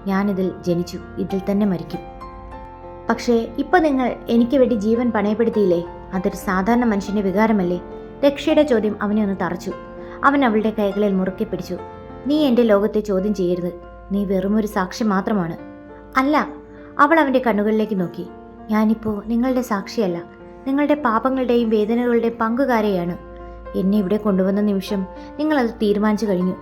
[SPEAKER 1] ഞാനിതിൽ ജനിച്ചു, ഇതിൽ തന്നെ മരിക്കും. പക്ഷേ ഇപ്പൊ നിങ്ങൾ എനിക്ക് വേണ്ടി ജീവൻ പണയപ്പെടുത്തിയില്ലേ? അതൊരു സാധാരണ മനുഷ്യന്റെ വികാരമല്ലേ? ദക്ഷയുടെ ചോദ്യം അവനെ ഒന്ന് തറച്ചു. അവൻ അവളുടെ കൈകളിൽ മുറുക്കെ പിടിച്ചു. നീ എന്റെ ലോകത്തെ ചോദ്യം ചെയ്യരുത്. നീ വെറുമൊരു സാക്ഷി മാത്രമാണ്. അല്ല. അവൾ അവന്റെ കണ്ണുകളിലേക്ക് നോക്കി. ഞാനിപ്പോ നിങ്ങളുടെ സാക്ഷിയല്ല, നിങ്ങളുടെ പാപങ്ങളുടെയും വേദനകളുടെയും പങ്കുകാരെയാണ്. എന്നെ ഇവിടെ കൊണ്ടുവന്ന നിമിഷം നിങ്ങളത് തീരുമാനിച്ചു കഴിഞ്ഞു.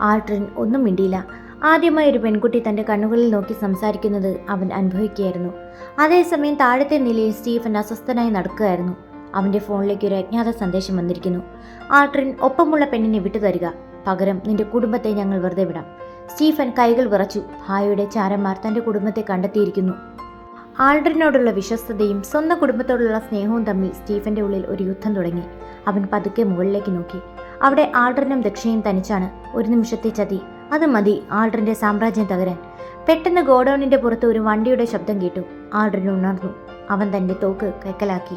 [SPEAKER 1] ആൾഡ്രിൻ ഒന്നും മിണ്ടിയില്ല. ആദ്യമായി ഒരു പെൺകുട്ടി തന്റെ കണ്ണുകളിൽ നോക്കി സംസാരിക്കുന്നത് അവൻ അനുഭവിക്കുകയായിരുന്നു. അതേസമയം താഴത്തെ നിലയിൽ സ്റ്റീഫൻ അസ്വസ്ഥനായി നടക്കുകയായിരുന്നു. അവന്റെ ഫോണിലേക്ക് ഒരു അജ്ഞാത സന്ദേശം വന്നിരിക്കുന്നു. ആൾഡ്രിൻ, ഒപ്പമുള്ള പെണ്ണിനെ വിട്ടുതരിക. പകരം നിന്റെ കുടുംബത്തെ ഞങ്ങൾ വെറുതെ വിടാം. സ്റ്റീഫൻ കൈകൾ വിറച്ചു. ഭായിയുടെ ചാരന്മാർ തന്റെ കുടുംബത്തെ കണ്ടെത്തിയിരിക്കുന്നു. ആൾഡ്രിനോടുള്ള വിശ്വസ്തതയും സ്വന്തം കുടുംബത്തോടുള്ള സ്നേഹവും തമ്മിൽ സ്റ്റീഫന്റെ ഉള്ളിൽ ഒരു യുദ്ധം തുടങ്ങി. അവൻ പതുക്കെ മുകളിലേക്ക് നോക്കി. അവിടെ ആൾഡ്രിനും ദക്ഷയും തനിച്ചാണ്. ഒരു നിമിഷത്തെ ചതി, അത് മതി ആൾഡ്രിന്റെ സാമ്രാജ്യം തകരാൻ. പെട്ടെന്ന് ഗോഡൌണിന്റെ പുറത്ത് ഒരു വണ്ടിയുടെ ശബ്ദം കേട്ടു. ആൾഡ്രിൻ ഉണർന്നു. അവൻ തന്റെ തോക്ക് കൈക്കലാക്കി.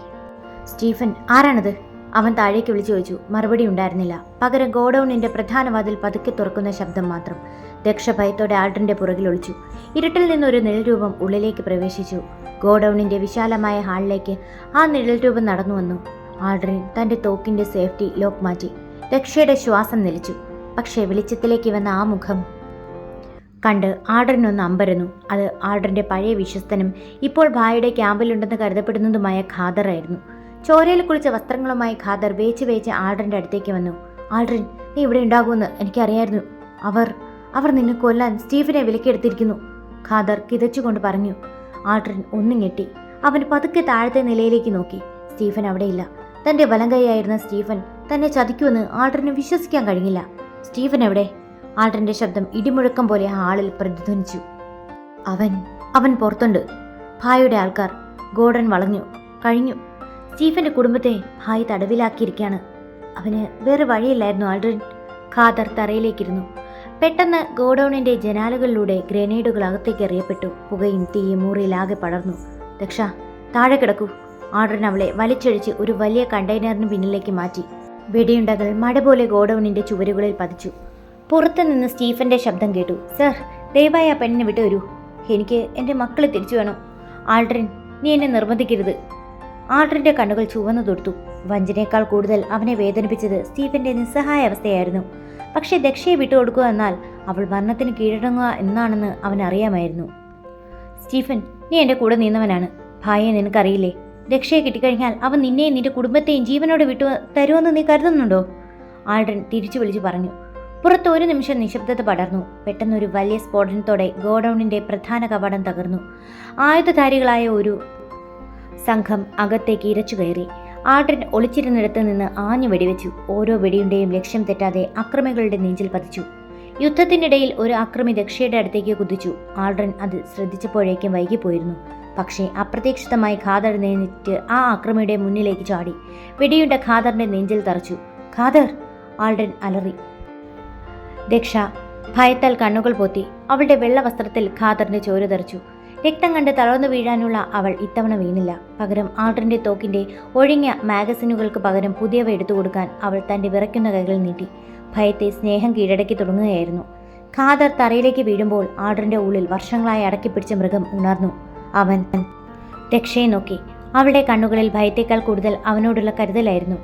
[SPEAKER 1] സ്റ്റീഫൻ, ആരാണത്? അവൻ താഴേക്ക് വിളിച്ചു ചോദിച്ചു. മറുപടി ഉണ്ടായിരുന്നില്ല. പകരം ഗോഡൌണിന്റെ പ്രധാന വാതിൽ പതുക്കെ തുറക്കുന്ന ശബ്ദം മാത്രം. ദക്ഷ ഭയത്തോടെ ആൾഡ്രിന്റെ പുറകിൽ ഒളിച്ചു. ഇരുട്ടിൽ നിന്നൊരു നിഴൽ രൂപം ഉള്ളിലേക്ക് പ്രവേശിച്ചു. ഗോഡൌണിന്റെ വിശാലമായ ഹാളിലേക്ക് ആ നിഴൽ രൂപം നടന്നു വന്നു. ആൾഡ്രിൻ തന്റെ തോക്കിന്റെ സേഫ്റ്റി ലോക്ക് മാറ്റി. ദക്ഷയുടെ ശ്വാസം നിലച്ചു. പക്ഷേ വെളിച്ചത്തിലേക്ക് വന്ന ആ മുഖം കണ്ട് ആൾഡ്രിനൊന്ന് അമ്പരന്നു. അത് ആൾഡ്രിന്റെ പഴയ വിശ്വസ്തനും ഇപ്പോൾ ഭായിയുടെ ക്യാമ്പിലുണ്ടെന്ന് കരുതപ്പെടുന്നതുമായ ഖാദറായിരുന്നു. ചോരയിൽ കുളിച്ച വസ്ത്രങ്ങളുമായി ഖാദർ വേച്ച് ആൾഡ്രിന്റെ അടുത്തേക്ക് വന്നു. ആൾഡ്രിൻ, നീ ഇവിടെ ഉണ്ടാകുമെന്ന് എനിക്കറിയായിരുന്നു. അവർ നിന്നെ കൊല്ലാൻ സ്റ്റീഫനെ വിലക്കെടുത്തിരിക്കുന്നു, ഖാദർ കിതച്ചുകൊണ്ട് പറഞ്ഞു. ആൾഡ്രിൻ ഒന്നും ഞെട്ടി. അവൻ പതുക്കെ താഴത്തെ നിലയിലേക്ക് നോക്കി. സ്റ്റീഫൻ അവിടെയില്ല. തന്റെ വലം കൈയായിരുന്ന സ്റ്റീഫൻ തന്നെ ചതിക്കുമെന്ന് ആൾഡ്രിന് വിശ്വസിക്കാൻ കഴിഞ്ഞില്ല. സ്റ്റീഫൻ എവിടെ? ആൾഡ്രിന്റെ ശബ്ദം ഇടിമുഴക്കം പോലെ ഹാളിൽ പ്രതിധ്വനിച്ചു. അവൻ പുറത്തുണ്ട്. ഭായിയുടെ ആൾക്കാർ. ഗോഡൻ വളഞ്ഞു കഴിഞ്ഞു. സ്റ്റീഫന്റെ കുടുംബത്തെ ഭായ് തടവിലാക്കിയിരിക്കുകയാണ്. അവന് വേറെ വഴിയില്ലായിരുന്നു ആൾഡ്രിൻ. ഖാദർ തറയിലേക്കിരുന്നു. പെട്ടെന്ന് ഗോഡൌണിന്റെ ജനാലകളിലൂടെ ഗ്രനേഡുകൾ അകത്തേക്ക് എറിയപ്പെട്ടു. പുകയും തീയും മുറിയിലാകെ പടർന്നു. ദക്ഷ, താഴെ കിടക്കൂ. ആൾഡ്രിൻ അവളെ വലിച്ചഴിച്ച് ഒരു വലിയ കണ്ടെയ്നറിന് പിന്നിലേക്ക് മാറ്റി. വെടിയുണ്ടകൾ മഴ പോലെ ഗോഡൌണിന്റെ ചുവരുകളിൽ പതിച്ചു. പുറത്തുനിന്ന് സ്റ്റീഫന്റെ ശബ്ദം കേട്ടു. സർ, ദയവായി ആ പെണ്ണിനെ വിട്ടുവരൂ. എനിക്ക് എന്റെ മക്കളെ തിരിച്ചു വേണം. ആൾഡ്രിൻ, നീ എന്നെ നിർബന്ധിക്കരുത്. ആൾഡ്രിന്റെ കണ്ണുകൾ ചുവന്നു തൊടുത്തു. വഞ്ചനയേക്കാൾ കൂടുതൽ അവനെ വേദനിപ്പിച്ചത് സ്റ്റീഫന്റെ നിസ്സഹായ അവസ്ഥയായിരുന്നു. പക്ഷേ ദക്ഷയെ വിട്ടുകൊടുക്കുക എന്നാൽ അവൾ മരണത്തിന് കീഴടങ്ങുക എന്നാണെന്ന് അവൻ അറിയാമായിരുന്നു. സ്റ്റീഫൻ, നീ എൻ്റെ കൂടെ നീന്നവനാണ്. ഭായിയെ നിനക്കറിയില്ലേ? ദക്ഷയെ കിട്ടിക്കഴിഞ്ഞാൽ അവൻ നിന്നെയും നിന്റെ കുടുംബത്തെയും ജീവനോടെ വിട്ടു തരുമെന്ന് നീ കരുതുന്നുണ്ടോ? ആൾഡ്രിൻ തിരിച്ചു വിളിച്ചു പറഞ്ഞു. പുറത്ത് ഒരു നിമിഷം നിശബ്ദത പടർന്നു. പെട്ടെന്നൊരു വലിയ സ്ഫോടനത്തോടെ ഗോഡൌണിന്റെ പ്രധാന കവാടം തകർന്നു. ആയുധധാരികളായ ഒരു സംഘം അകത്തേക്ക് ഇരച്ചു കയറി. ആൾഡ്രിൻ ഒളിച്ചിരുന്നിടത്ത് നിന്ന് ആഞ്ഞു വെടിവെച്ചു. ഓരോ വെടിയുടെയും ലക്ഷ്യം തെറ്റാതെ അക്രമികളുടെ നെഞ്ചിൽ പതിച്ചു. യുദ്ധത്തിനിടയിൽ ഒരു അക്രമി ദക്ഷയുടെ അടുത്തേക്ക് കുതിച്ചു. ആൾഡ്രിൻ അത് ശ്രദ്ധിച്ചപ്പോഴേക്കും വൈകിപ്പോയിരുന്നു. പക്ഷേ അപ്രതീക്ഷിതമായി ഖാദർ എഴുന്നേറ്റ് ആ അക്രമിയുടെ മുന്നിലേക്ക് ചാടി. വെടിയുണ്ട ഖാദറിന്റെ നെഞ്ചിൽ തറച്ചു. ഖാദർ! ആൾഡ്രിൻ അലറി. ദക്ഷ ഭയത്താൽ കണ്ണുകൾ പൊത്തി. അവളുടെ വെള്ള വസ്ത്രത്തിൽ ഖാദറിന്റെ ചോര തെറിച്ചു. രക്തം കണ്ട് തളർന്നു വീഴാനുള്ള അവൾ ഇത്തവണ വീണില്ല. പകരം ആൾഡ്രിന്റെ തോക്കിന്റെ ഒഴിഞ്ഞ മാഗസിനുകൾക്ക് പകരം പുതിയവ എടുത്തു കൊടുക്കാൻ അവൾ തന്റെ വിറയ്ക്കുന്ന കൈകൾ നീട്ടി. ഭയത്തെ സ്നേഹം കീഴടക്കി തുടങ്ങുകയായിരുന്നു. ഖാദർ തറയിലേക്ക് വീഴുമ്പോൾ ആൾഡ്രിന്റെ ഉള്ളിൽ വർഷങ്ങളായി അടക്കിപ്പിടിച്ച മൃഗം ഉണർന്നു. അവൻ ദക്ഷയെ നോക്കി. അവളുടെ കണ്ണുകളിൽ ഭയത്തേക്കാൾ കൂടുതൽ അവനോടുള്ള കരുതലായിരുന്നു.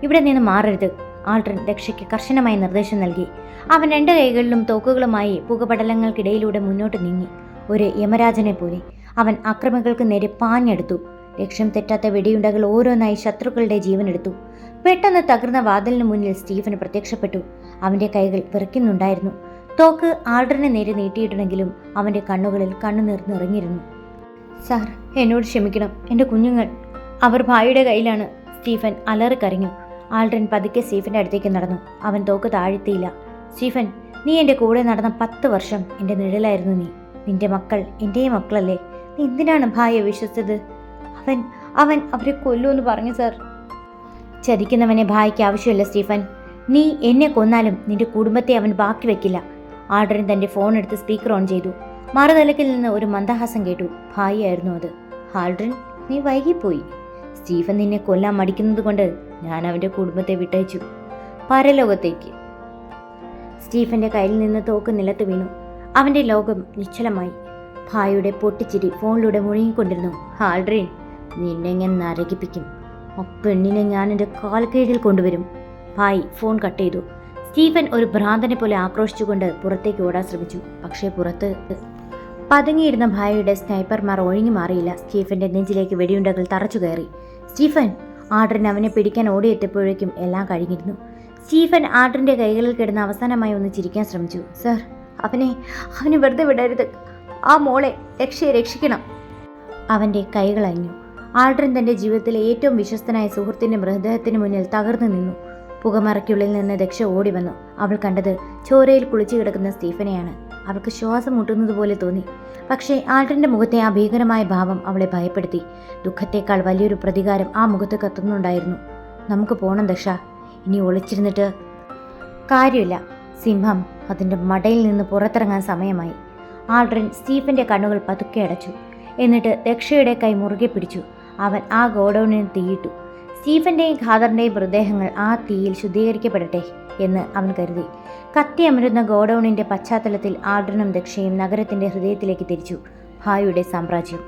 [SPEAKER 1] ഇവിടെ നിന്ന് മാറരുത്, ആൾഡ്രിൻ ദക്ഷയ്ക്ക് കർശനമായി നിർദ്ദേശം നൽകി. അവൻ 2 കൈകളിലും തോക്കുകളുമായി പുകപടലങ്ങൾക്കിടയിലൂടെ മുന്നോട്ട് നീങ്ങി. ഒരു യമരാജനെ പോലെ അവൻ അക്രമികൾക്ക് നേരെ പാഞ്ഞെടുത്തു. ലക്ഷ്യം തെറ്റാത്ത വെടിയുണ്ടകൾ ഓരോന്നായി ശത്രുക്കളുടെ ജീവനെടുത്തു. പെട്ടെന്ന് തകർന്ന വാതിലിന് മുന്നിൽ സ്റ്റീഫൻ പ്രത്യക്ഷപ്പെട്ടു. അവന്റെ കൈകൾ വിറയ്ക്കുന്നുണ്ടായിരുന്നു. തോക്ക് ആൾഡ്രിന് നേരെ നീട്ടിയിട്ടുണ്ടെങ്കിലും അവന്റെ കണ്ണുകളിൽ കണ്ണുനീർ നിറഞ്ഞിരുന്നു. സാർ, എന്നോട് ക്ഷമിക്കണം, എൻ്റെ കുഞ്ഞുങ്ങൾ അവർ ഭായിയുടെ കയ്യിലാണ്. സ്റ്റീഫൻ അലറിക്കരഞ്ഞു. ആൾഡ്രിൻ പതുക്കെ സ്റ്റീഫന്റെ അടുത്തേക്ക് നടന്നു. അവൻ തോക്ക് താഴ്ത്തിയില്ല. സ്റ്റീഫൻ, നീ എൻ്റെ കൂടെ നടന്ന 10 വർഷം എൻ്റെ നിഴലായിരുന്നു നീ. നിന്റെ മക്കൾ എൻ്റെയും മക്കളല്ലേ? നീ എന്തിനാണ് ഭായിയെ വിശ്വസിച്ചത്? അവൻ അവരെ കൊല്ലുമെന്ന് പറഞ്ഞു സാർ. ചതിക്കുന്നവനെ ഭായിക്ക് ആവശ്യമില്ല സ്റ്റീഫൻ. നീ എന്നെ കൊന്നാലും നിന്റെ കുടുംബത്തെ അവൻ ബാക്കി വെക്കില്ല. ആൾഡ്രിൻ തൻ്റെ ഫോൺ എടുത്ത് സ്പീക്കർ ഓൺ ചെയ്തു. മറുതലക്കിൽ നിന്ന് ഒരു മന്ദഹാസം കേട്ടു. ഭായിയായിരുന്നു അത്. ആൾഡ്രിൻ, നീ വൈകിപ്പോയി. സ്റ്റീഫൻ നിന്നെ കൊല്ലാൻ മടിക്കുന്നത് കൊണ്ട് ഞാൻ അവൻ്റെ കുടുംബത്തെ വിട്ടയച്ചു പരലോകത്തേക്ക്. സ്റ്റീഫന്റെ കയ്യിൽ നിന്ന് തോക്ക് നിലത്ത് വീണു. അവന്റെ ലോകം നിശ്ചലമായി. ഭായിയുടെ പൊട്ടിച്ചിരി ഫോണിലൂടെ മുഴുകിക്കൊണ്ടിരുന്നു. ആൾഡ്രിൻ, നിന്നെ ഞാൻ നരകിപ്പിക്കും. ആ പെണ്ണിനെ ഞാൻ എൻ്റെ കാൽക്കീഴിൽ കൊണ്ടുവരും. ഭായ് ഫോൺ കട്ട് ചെയ്തു. സ്റ്റീഫൻ ഒരു ഭ്രാന്തനെ പോലെ ആക്രോശിച്ചുകൊണ്ട് പുറത്തേക്ക് ഓടാൻ ശ്രമിച്ചു. പക്ഷേ പുറത്ത് പതുങ്ങിയിരുന്ന ഭായിയുടെ സ്നൈപ്പർമാർ ഒഴിഞ്ഞു മാറിയില്ല. സ്റ്റീഫന്റെ നെഞ്ചിലേക്ക് വെടിയുണ്ടകൾ തറച്ചു കയറി. സ്റ്റീഫൻ! ആൾഡ്രിൻ അവനെ പിടിക്കാൻ ഓടിയെത്തിയപ്പോഴേക്കും എല്ലാം കഴിഞ്ഞിരുന്നു. സ്റ്റീഫൻ ആൾഡ്രിന്റെ കൈകളിൽ കിടന്ന് അവസാനമായി ഒന്ന് ചിരിക്കാൻ ശ്രമിച്ചു. സർ, അവനെ വെറുതെ വിടരുത്. ആ മോളെ രക്ഷയെ രക്ഷിക്കണം. അവന്റെ കൈകൾ അയഞ്ഞു. ആൾഡ്രിൻ തന്റെ ജീവിതത്തിലെ ഏറ്റവും വിശ്വസ്തനായ സുഹൃത്തിന്റെ മൃതദേഹത്തിന് മുന്നിൽ തകർന്നു നിന്നു. പുകമറയ്ക്കുള്ളിൽ നിന്ന് ദക്ഷ ഓടി വന്നു. അവൾ കണ്ടത് ചോരയിൽ കുളിച്ചു കിടക്കുന്ന സ്റ്റീഫനെയാണ്. അവൾക്ക് ശ്വാസം മുട്ടുന്നത് പോലെ തോന്നി. പക്ഷേ ആൾഡ്രിന്റെ മുഖത്തെ ആ ഭീകരമായ ഭാവം അവളെ ഭയപ്പെടുത്തി. ദുഃഖത്തേക്കാൾ വലിയൊരു പ്രതികാരം ആ മുഖത്ത് കത്തുന്നുണ്ടായിരുന്നു. നമുക്ക് പോണം ദക്ഷ, ഇനി ഒളിച്ചിരുന്നിട്ട് കാര്യമില്ല. സിംഹം അതിൻ്റെ മടയിൽ നിന്ന് പുറത്തിറങ്ങാൻ സമയമായി. ആൾഡ്രിൻ സ്റ്റീഫന്റെ കണ്ണുകൾ പതുക്കെ അടച്ചു. എന്നിട്ട് ദക്ഷയുടെ കൈ മുറുകെ പിടിച്ചു. അവൻ ആ ഗോഡൌണിന് തീയിട്ടു. സ്റ്റീഫന്റെയും ഖാദറിന്റെയും മൃതദേഹങ്ങൾ ആ തീയിൽ ശുദ്ധീകരിക്കപ്പെടട്ടെ എന്ന് അവൻ കരുതി. കത്തിയമരുന്ന ഗോഡൌണിന്റെ പശ്ചാത്തലത്തിൽ ആൾഡ്രിനും ദക്ഷയും നഗരത്തിന്റെ ഹൃദയത്തിലേക്ക് തിരിച്ചു. ഭായിയുടെ സാമ്രാജ്യം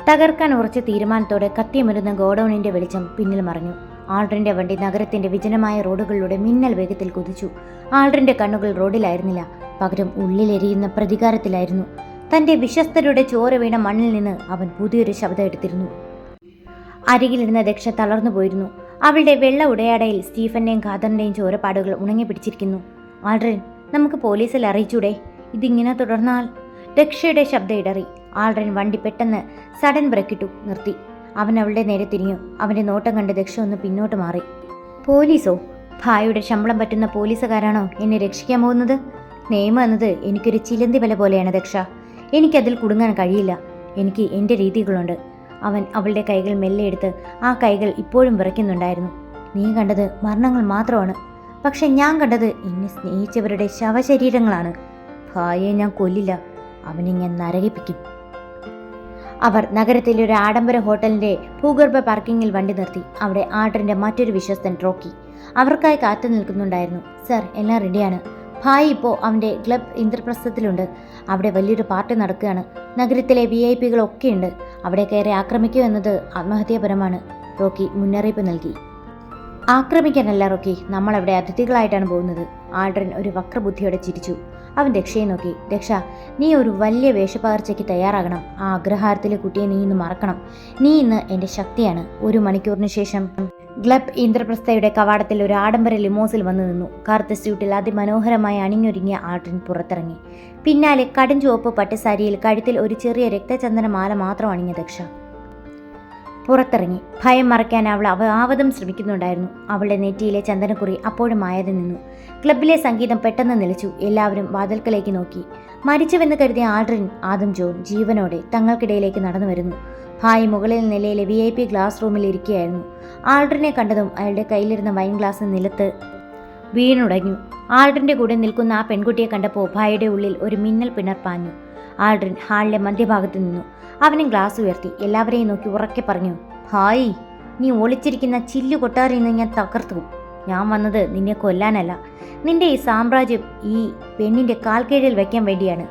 [SPEAKER 1] തകർക്കാൻ ഉറച്ച തീരുമാനത്തോടെ കത്തിയമരുന്ന ഗോഡൌണിന്റെ വെളിച്ചം പിന്നിൽ മറഞ്ഞു. ആൾഡ്രിന്റെ വണ്ടി നഗരത്തിന്റെ വിജനമായ റോഡുകളിലൂടെ മിന്നൽ വേഗത്തിൽ കുതിച്ചു. ആൾഡ്രിന്റെ കണ്ണുകൾ റോഡിലായിരുന്നില്ല, പകരം ഉള്ളിലെരിയുന്ന പ്രതികാരത്തിലായിരുന്നു. തന്റെ വിശ്വസ്തരുടെ ചോര വീണ മണ്ണിൽ നിന്ന് അവൻ പുതിയൊരു ശബ്ദം എടുത്തിരുന്നു. അരികിലിരുന്ന ദക്ഷ തളർന്നു പോയിരുന്നു. അവളുടെ വെള്ള ഉടയാടയിൽ സ്റ്റീഫന്റെയും ഖാദറിന്റെയും ചോരപ്പാടുകൾ ഉണങ്ങി പിടിച്ചിരിക്കുന്നു. ആൾഡ്രിൻ, നമുക്ക് പോലീസിൽ അറിയിച്ചൂടെ? ഇതിങ്ങനെ തുടർന്നാൽ? ദക്ഷയുടെ ശബ്ദം ഇടറി. ആൾഡ്രിൻ വണ്ടി പെട്ടെന്ന് സഡൻ ബ്രേക്കിട്ടു നിർത്തി. അവൻ അവളുടെ നേരെ തിരിഞ്ഞു. അവന്റെ നോട്ടം കണ്ട് ദക്ഷ ഒന്ന് പിന്നോട്ട് മാറി. പോലീസോ? ഭായിയുടെ ശമ്പളം പറ്റുന്ന പോലീസുകാരാണോ എന്നെ രക്ഷിക്കാൻ പോകുന്നത്? നിയമം എന്നത് എനിക്കൊരു ചിലന്തി വല പോലെയാണ് ദക്ഷ. എനിക്കതിൽ കുടുങ്ങാൻ കഴിയില്ല. എനിക്ക് എൻ്റെ രീതികളുണ്ട്. അവൻ അവളുടെ കൈകൾ മെല്ലെ എടുത്ത്. ആ കൈകൾ ഇപ്പോഴും വിറയ്ക്കുന്നുണ്ടായിരുന്നു. നീ കണ്ടത് മരണങ്ങൾ മാത്രമാണ്, പക്ഷെ ഞാൻ കണ്ടത് എന്നെ സ്നേഹിച്ചവരുടെ ശവശരീരങ്ങളാണ്. ഭായിയെ ഞാൻ കൊല്ലില്ല, അവനെ ഞാൻ നരകിപ്പിക്കും. അവർ നഗരത്തിലെ ഒരു ആഡംബര ഹോട്ടലിന്റെ ഭൂഗർഭ പാർക്കിങ്ങിൽ വണ്ടി നിർത്തി. അവിടെ ആൾഡ്രിന്റെ മറ്റൊരു വിശ്വസ്തൻ റോക്കി അവർക്കായി കാത്തു നിൽക്കുന്നുണ്ടായിരുന്നു. സർ, എല്ലാം റെഡിയാണ്. ഭായ് ഇപ്പോൾ അവൻ്റെ ക്ലബ് ഇന്ദ്രപ്രസ്ഥത്തിലുണ്ട്. അവിടെ വലിയൊരു പാർട്ടി നടക്കുകയാണ്. നഗരത്തിലെ VIP ഉണ്ട്. അവിടെ കയറി ആക്രമിക്കുക എന്നത് ആത്മഹത്യാപരമാണ്. റോക്കി മുന്നറിയിപ്പ് നൽകി. ആക്രമിക്കാനല്ല റോക്കി, നമ്മളവിടെ അതിഥികളായിട്ടാണ് പോകുന്നത്. ആൾഡ്രിൻ ഒരു വക്രബുദ്ധിയോടെ ചിരിച്ചു. അവൻ ദക്ഷയെ നോക്കി. ദക്ഷ, നീ ഒരു വലിയ വേഷപ്പകർച്ചയ്ക്ക് തയ്യാറാകണം. ആ അഗ്രഹാരത്തിലെ കുട്ടിയെ നീ ഇന്ന് മറക്കണം. നീ ഇന്ന് എൻ്റെ ശക്തിയാണ്. 1 മണിക്കൂറിന് ശേഷം ക്ലബ് ഇന്ദ്രപ്രസ്ഥയുടെ കവാടത്തിൽ ഒരു ആഡംബര ലിമോസിൽ വന്നു നിന്നു. കറുത്ത സ്യൂട്ടിൽ അതിമനോഹരമായി അണിഞ്ഞൊരുങ്ങിയ ആൾഡ്രിൻ പുറത്തിറങ്ങി. പിന്നാലെ കടും ചുവപ്പ് പട്ടുസാരിയിൽ കഴുത്തിൽ ഒരു ചെറിയ രക്തചന്ദന മാല മാത്രം അണിഞ്ഞ ദക്ഷ പുറത്തിറങ്ങി. ഭയം മറയ്ക്കാൻ അവൾ ആവതം ശ്രമിക്കുന്നുണ്ടായിരുന്നു. അവളുടെ നെറ്റിയിലെ ചന്ദനക്കുറി അപ്പോഴും മായാതെ നിന്നു. ക്ലബിലെ സംഗീതം പെട്ടെന്ന് നിലച്ചു. എല്ലാവരും വാതിൽക്കലേക്ക് നോക്കി. മരിച്ചുവെന്ന് കരുതിയ ആൾഡ്രിൻ, ആദം ജോൺ ജീവനോടെ തങ്ങൾക്കിടയിലേക്ക് നടന്നു വരുന്നു. ഭായ് മുകളിൽ നിലയിലെ VIP ഗ്ലാസ് റൂമിൽ ഇരിക്കുകയായിരുന്നു. ആൾഡ്രിനെ കണ്ടതും അയാളുടെ കയ്യിലിരുന്ന വൈൻ ഗ്ലാസ് നിലത്ത് വീണുടഞ്ഞു. ആൾഡ്രിന്റെ കൂടെ നിൽക്കുന്ന ആ പെൺകുട്ടിയെ കണ്ടപ്പോൾ ഭായിയുടെ ഉള്ളിൽ ഒരു മിന്നൽ പിണർപ്പാഞ്ഞു. ആൾഡ്രിൻ ഹാളിലെ മധ്യഭാഗത്ത് നിന്നു. അവനും ഗ്ലാസ് ഉയർത്തി എല്ലാവരെയും നോക്കി ഉറക്കെ പറഞ്ഞു, ഭായ്, നീ ഒളിച്ചിരിക്കുന്ന ചില്ലു കൊട്ടാരിൽ നിന്ന് ഞാൻ തകർത്തു. ഞാൻ വന്നത് നിന്നെ കൊല്ലാനല്ല, നിന്റെ ഈ സാമ്രാജ്യം ഈ പെണ്ണിന്റെ കാൽക്കീഴിൽ വയ്ക്കാൻ വേണ്ടിയാണ്.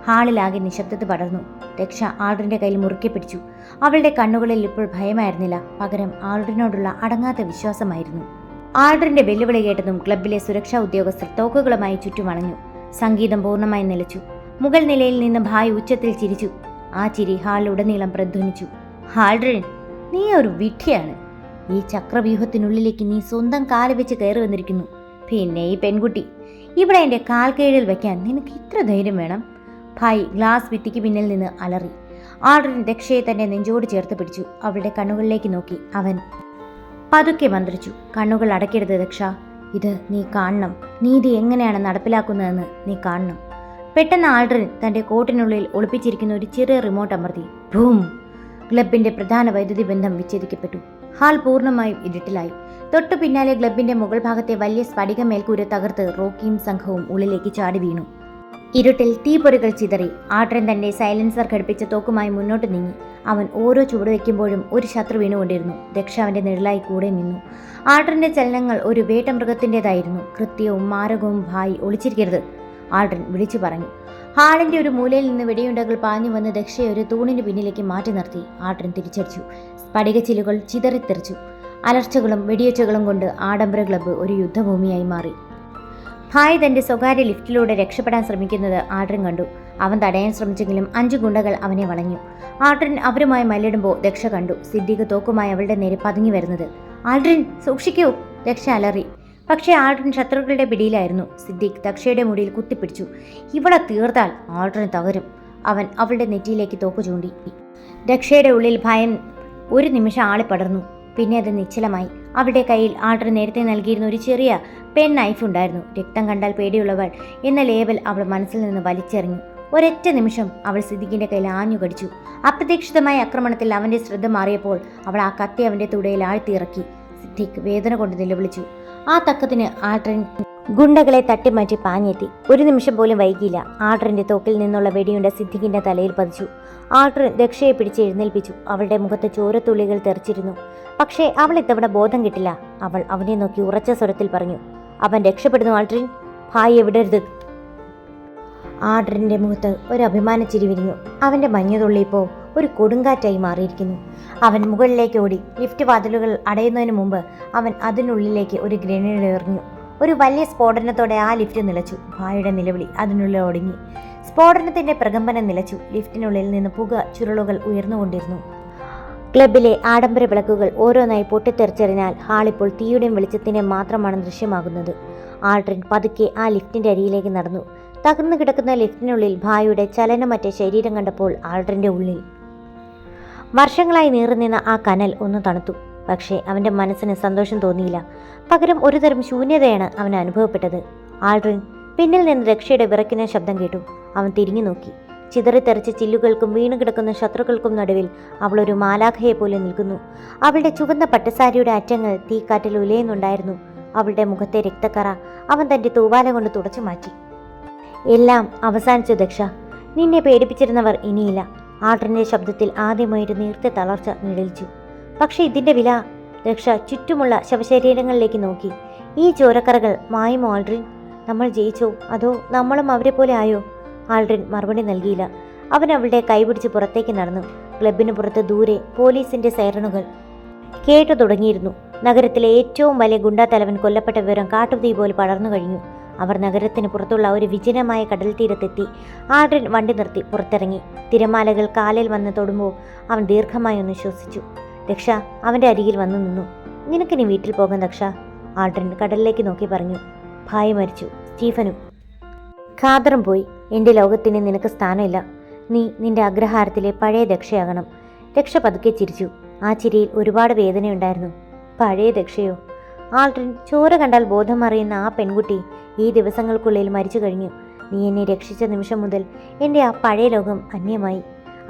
[SPEAKER 1] ഹാളിലാകെ നിശബ്ദത പടർന്നു. രക്ഷ ആൾഡ്രിന്റെ കയ്യിൽ മുറുക്കെ പിടിച്ചു. അവളുടെ കണ്ണുകളിൽ ഇപ്പോൾ ഭയമായിരുന്നില്ല, പകരം ആൾഡ്രിനോടുള്ള അടങ്ങാത്ത വിശ്വാസമായിരുന്നു. ആൾഡ്രിന്റെ വെല്ലുവിളി കേട്ടതും ക്ലബിലെ സുരക്ഷാ ഉദ്യോഗസ്ഥർ തോക്കുകളുമായി ചുറ്റും വളഞ്ഞു. സംഗീതം പൂർണ്ണമായി നിലച്ചു. മുകൾ നിലയിൽ നിന്ന് ഭായ് ഉച്ചത്തിൽ ചിരിച്ചു. ആ ചിരി ഹാളിലുടനീളം പ്രതിധ്വനിച്ചു. ആൾഡ്രിൻ, നീ ഒരു വിഡ്ഢിയാണ്. ഈ ചക്രവ്യൂഹത്തിനുള്ളിലേക്ക് നീ സ്വന്തം കാല് വെച്ച് കയറി വന്നിരിക്കുന്നു. പിന്നെ ഈ പെൺകുട്ടി ഇവിടെ എൻ്റെ കാൽ കീഴിൽ വയ്ക്കാൻ നിനക്ക് ഇത്ര ധൈര്യം വേണം? ഭായ് ഗ്ലാസ് ഭിത്തിക്ക് പിന്നിൽ നിന്ന് അലറി. ആൾഡ്രിൻ ദക്ഷയെ തന്റെ നെഞ്ചോട് ചേർത്ത് പിടിച്ചു. അവളുടെ കണ്ണുകളിലേക്ക് നോക്കി അവൻ പതുക്കെ മന്ത്രിച്ചു. കണ്ണുകൾ അടയ്ക്കരുത് ദക്ഷ, ഇത് നീ കാണണം. നീതി എങ്ങനെയാണ് നടപ്പിലാക്കുന്നതെന്ന് നീ കാണണം. പെട്ടെന്ന് ആൾഡ്രിൻ തന്റെ കോട്ടിനുള്ളിൽ ഒളിപ്പിച്ചിരിക്കുന്ന ഒരു ചെറിയ റിമോട്ട് അമർത്തി. ഭൂം! ക്ലബിന്റെ പ്രധാന വൈദ്യുതി ബന്ധം വിച്ഛേദിക്കപ്പെട്ടു. ഹാൾ പൂർണ്ണമായും ഇരുട്ടിലായി. തൊട്ടു പിന്നാലെ ക്ലബിന്റെ മുകൾ ഭാഗത്തെ വലിയ സ്ഫടിക മേൽക്കൂര തകർത്ത് റോക്കിയും സംഘവും ഉള്ളിലേക്ക് ചാടി വീണു. ഇരുട്ടിൽ തീപ്പൊരികൾ ചിതറി. ആൾഡ്രിൻ തന്റെ സൈലൻസർ ഘടിപ്പിച്ച തോക്കുമായി മുന്നോട്ട് നീങ്ങി. അവൻ ഓരോ ചുവട് വയ്ക്കുമ്പോഴും ഒരു ശത്രു വീണുകൊണ്ടിരുന്നു. ദക്ഷ അവന്റെ നിഴലായി കൂടെ നിന്നു. ആൾഡ്രിന്റെ ചലനങ്ങൾ ഒരു വേട്ടമൃഗത്തിൻ്റെതായിരുന്നു. കൃത്യവും മാരകവും. ഭായ്, ഒളിച്ചിരിക്കരുത്, ആൾഡ്രിൻ വിളിച്ചു പറഞ്ഞു. ഹാളിന്റെ ഒരു മൂലയിൽ നിന്ന് വെടിയുണ്ടകൾ പാഞ്ഞു വന്ന് ദക്ഷയെ ഒരു തൂണിന് പിന്നിലേക്ക് മാറ്റി നിർത്തി. ആൾഡ്രിൻ തിരിച്ചടിച്ചു. സ്ഫടികച്ചിലുകൾ ചിതറിത്തെറിച്ചു. അലർച്ചകളും വെടിയൊച്ചകളും കൊണ്ട് ആഡംബര ക്ലബ്ബ് ഒരു യുദ്ധഭൂമിയായി മാറി. ഭായ് തന്റെ സ്വകാര്യ ലിഫ്റ്റിലൂടെ രക്ഷപ്പെടാൻ ശ്രമിക്കുന്നത് ആൾഡ്രിൻ കണ്ടു. അവൻ തടയാൻ ശ്രമിച്ചെങ്കിലും 5 ഗുണ്ടകൾ അവനെ വളഞ്ഞു. ആൾഡ്രിൻ അവരുമായി മല്ലിടുമ്പോൾ ദക്ഷ കണ്ടു സിദ്ദീഖ് തോക്കുമായി അവളുടെ നേരെ പതുങ്ങി വരുന്നത്. ആൾഡ്രിൻ, സൂക്ഷിക്കൂ, ദക്ഷ അലറി. പക്ഷേ ആൾഡ്രിൻ ശത്രുക്കളുടെ പിടിയിലായിരുന്നു. സിദ്ദീഖ് ദക്ഷയുടെ മുടിയിൽ കുത്തിപ്പിടിച്ചു. ഇവിടെ തീർത്താൽ ആൾഡ്രിൻ തകരും. അവൻ അവളുടെ നെറ്റിയിലേക്ക് തോക്ക് ചൂണ്ടി. ദക്ഷയുടെ ഉള്ളിൽ ഭയം ഒരു നിമിഷം ആളിപ്പടർന്നു. പിന്നെ അത് നിശ്ചലമായി. അവളുടെ കയ്യിൽ ആൾഡ്രിൻ നേരത്തെ നൽകിയിരുന്ന ഒരു ചെറിയ പെൻ നൈഫ് ഉണ്ടായിരുന്നു. രക്തം കണ്ടാൽ പേടിയുള്ളവൾ എന്ന ലേബൽ അവൾ മനസ്സിൽ നിന്ന് വലിച്ചെറിഞ്ഞു. ഒരൊറ്റ നിമിഷം അവൾ സിദ്ദീഖിന്റെ കയ്യിൽ ആഞ്ഞു കടിച്ചു. അപ്രതീക്ഷിതമായ ആക്രമണത്തിൽ അവന്റെ ശ്രദ്ധ മാറിയപ്പോൾ അവൾ ആ കത്തി അവന്റെ തുടയിൽ ആഴ്ത്തിയിറക്കി. സിദ്ദീഖ് വേദന കൊണ്ട് നിലവിളിച്ചു. ആ തക്കത്തിന് ആൾഡ്രിൻ ഗുണ്ടകളെ തട്ടിമാറ്റി പാഞ്ഞെത്തി. ഒരു നിമിഷം പോലും വൈകിയില്ല. ആൾഡ്രിന്റെ തോക്കിൽ നിന്നുള്ള വെടിയുണ്ട സിദ്ദീഖിന്റെ തലയിൽ പതിച്ചു. ആൾഡ്രിൻ ദക്ഷയെ പിടിച്ച് എഴുന്നേൽപ്പിച്ചു. അവളുടെ മുഖത്ത് ചോരത്തുള്ളികൾ തെറിച്ചിരുന്നു. പക്ഷേ അവൾ ഇത്തവണ ബോധം കിട്ടില്ല. അവൾ അവനെ നോക്കി ഉറച്ച സ്വരത്തിൽ പറഞ്ഞു, അവൻ രക്ഷപ്പെടുന്നു ആൾഡ്രിൻ, ഭായിയെ വിടരുത്. ആൾഡ്രിന്റെ മുഖത്ത് ഒരു അഭിമാന ചിരി വിരിഞ്ഞു. അവന്റെ മഞ്ഞുതുള്ളി ഇപ്പോൾ ഒരു കൊടുങ്കാറ്റായി മാറിയിരിക്കുന്നു. അവൻ മുകളിലേക്ക് ഓടി. ലിഫ്റ്റ് വാതിലുകൾ അടയുന്നതിന് മുമ്പ് അവൻ അതിനുള്ളിലേക്ക് ഒരു ഗ്രനേഡ് എറിഞ്ഞു. ഒരു വലിയ സ്ഫോടനത്തോടെ ആ ലിഫ്റ്റ് നിലച്ചു. ഭായിയുടെ നിലവിളി അതിനുള്ളിൽ ഒടുങ്ങി. സ്ഫോടനത്തിന്റെ പ്രകമ്പനം നിലച്ചു. ലിഫ്റ്റിനുള്ളിൽ നിന്ന് പുക ചുരുളുകൾ ഉയർന്നുകൊണ്ടിരുന്നു. ക്ലബിലെ ആഡംബര വിളക്കുകൾ ഓരോന്നായി പൊട്ടിത്തെറിച്ചെറിഞ്ഞാൽ ഹാളിപ്പോൾ തീയുടെയും വെളിച്ചത്തിൻ്റെയും മാത്രമാണ് ദൃശ്യമാകുന്നത്. ആൾഡ്രിൻ പതുക്കെ ആ ലിഫ്റ്റിന്റെ അരിയിലേക്ക് നടന്നു. തകർന്നു കിടക്കുന്ന ലിഫ്റ്റിനുള്ളിൽ ഭായിയുടെ ചലനമറ്റ ശരീരം കണ്ടപ്പോൾ ആൾഡ്രിന്റെ ഉള്ളിൽ വർഷങ്ങളായി നീറുനിന്ന ആ കനൽ ഒന്ന് തണുത്തു. പക്ഷേ അവന്റെ മനസ്സിന് സന്തോഷം തോന്നിയില്ല. പകരം ഒരുതരം ശൂന്യതയാണ് അവന് അനുഭവപ്പെട്ടത്. ആൾഡ്രിൻ പിന്നിൽ നിന്ന് രക്ഷയുടെ വിറയ്ക്കുന്ന ശബ്ദം കേട്ടു. അവൻ തിരിഞ്ഞു നോക്കി. ചിതറിത്തെറിച്ച ചില്ലുകൾക്കും വീണുകിടക്കുന്ന ശത്രുക്കൾക്കും നടുവിൽ അവൾ ഒരു മാലാഖയെ പോലെ നിൽക്കുന്നു. അവളുടെ ചുവന്ന പട്ടുസാരിയുടെ അറ്റങ്ങൾ തീക്കാറ്റിൽ ഉലയുന്നുണ്ടായിരുന്നു. അവളുടെ മുഖത്തെ രക്തക്കറ അവൻ തന്റെ തൂവാല കൊണ്ട് തുടച്ചു മാറ്റി. എല്ലാം അവസാനിച്ചു ദക്ഷ, നിന്നെ പേടിപ്പിച്ചിരുന്നവർ ഇനിയില്ല. ആൾഡ്രിന്റെ ശബ്ദത്തിൽ ആദ്യമായിട്ട് നീർത്ത തളർച്ച നിഴലിച്ചു. പക്ഷെ ഇതിന്റെ വില? ദക്ഷ ചുറ്റുമുള്ള ശവശരീരങ്ങളിലേക്ക് നോക്കി. ഈ ചോരക്കറകൾ മായുമോ ആൾഡ്രിൻ? നമ്മൾ ജയിച്ചോ അതോ നമ്മളും അവരെ പോലെ ആയോ? ആൾഡ്രിൻ മറുപടി നൽകിയില്ല. അവൻ അവളുടെ കൈപിടിച്ച് പുറത്തേക്ക് നടന്നു. ക്ലബിന് പുറത്ത് ദൂരെ പോലീസിന്റെ സൈറണുകൾ കേട്ടു തുടങ്ങിയിരുന്നു. നഗരത്തിലെ ഏറ്റവും വലിയ ഗുണ്ടാ തലവൻ കൊല്ലപ്പെട്ട വിവരം കാട്ടുതീ പോലെ പടർന്നു കഴിഞ്ഞു. അവർ നഗരത്തിന് പുറത്തുള്ള ഒരു വിജനമായ കടൽ തീരത്തെത്തി. ആൾഡ്രിൻ വണ്ടി നിർത്തി പുറത്തിറങ്ങി. തിരമാലകൾ കാലിൽ വന്ന് തൊടുമ്പോൾ അവൻ ദീർഘമായി ഒന്ന് ശ്വസിച്ചു. ദക്ഷ അവന്റെ അരികിൽ വന്നു നിന്നു. നിനക്കിനി വീട്ടിൽ പോകാൻ ദക്ഷ, ആൾഡ്രിൻ കടലിലേക്ക് നോക്കി പറഞ്ഞു. ഭായ് മരിച്ചു, സ്റ്റീഫനും ഖാദറും പോയി. എൻ്റെ ലോകത്തിന് നിനക്ക് സ്ഥാനമില്ല. നീ നിന്റെ അഗ്രഹാരത്തിലെ പഴയ ദക്ഷയാകണം. ദക്ഷ പതുക്കെ ചിരിച്ചു. ആ ചിരിയിൽ ഒരുപാട് വേദനയുണ്ടായിരുന്നു. പഴയ ദക്ഷയോ? ആൾഡ്രിൻ ചോര കണ്ടാൽ ബോധം അറിയുന്ന ആ പെൺകുട്ടി ഈ ദിവസങ്ങൾക്കുള്ളിൽ മരിച്ചു കഴിഞ്ഞു. നീ എന്നെ രക്ഷിച്ച നിമിഷം മുതൽ എൻ്റെ ആ പഴയ ലോകം അന്യമായി.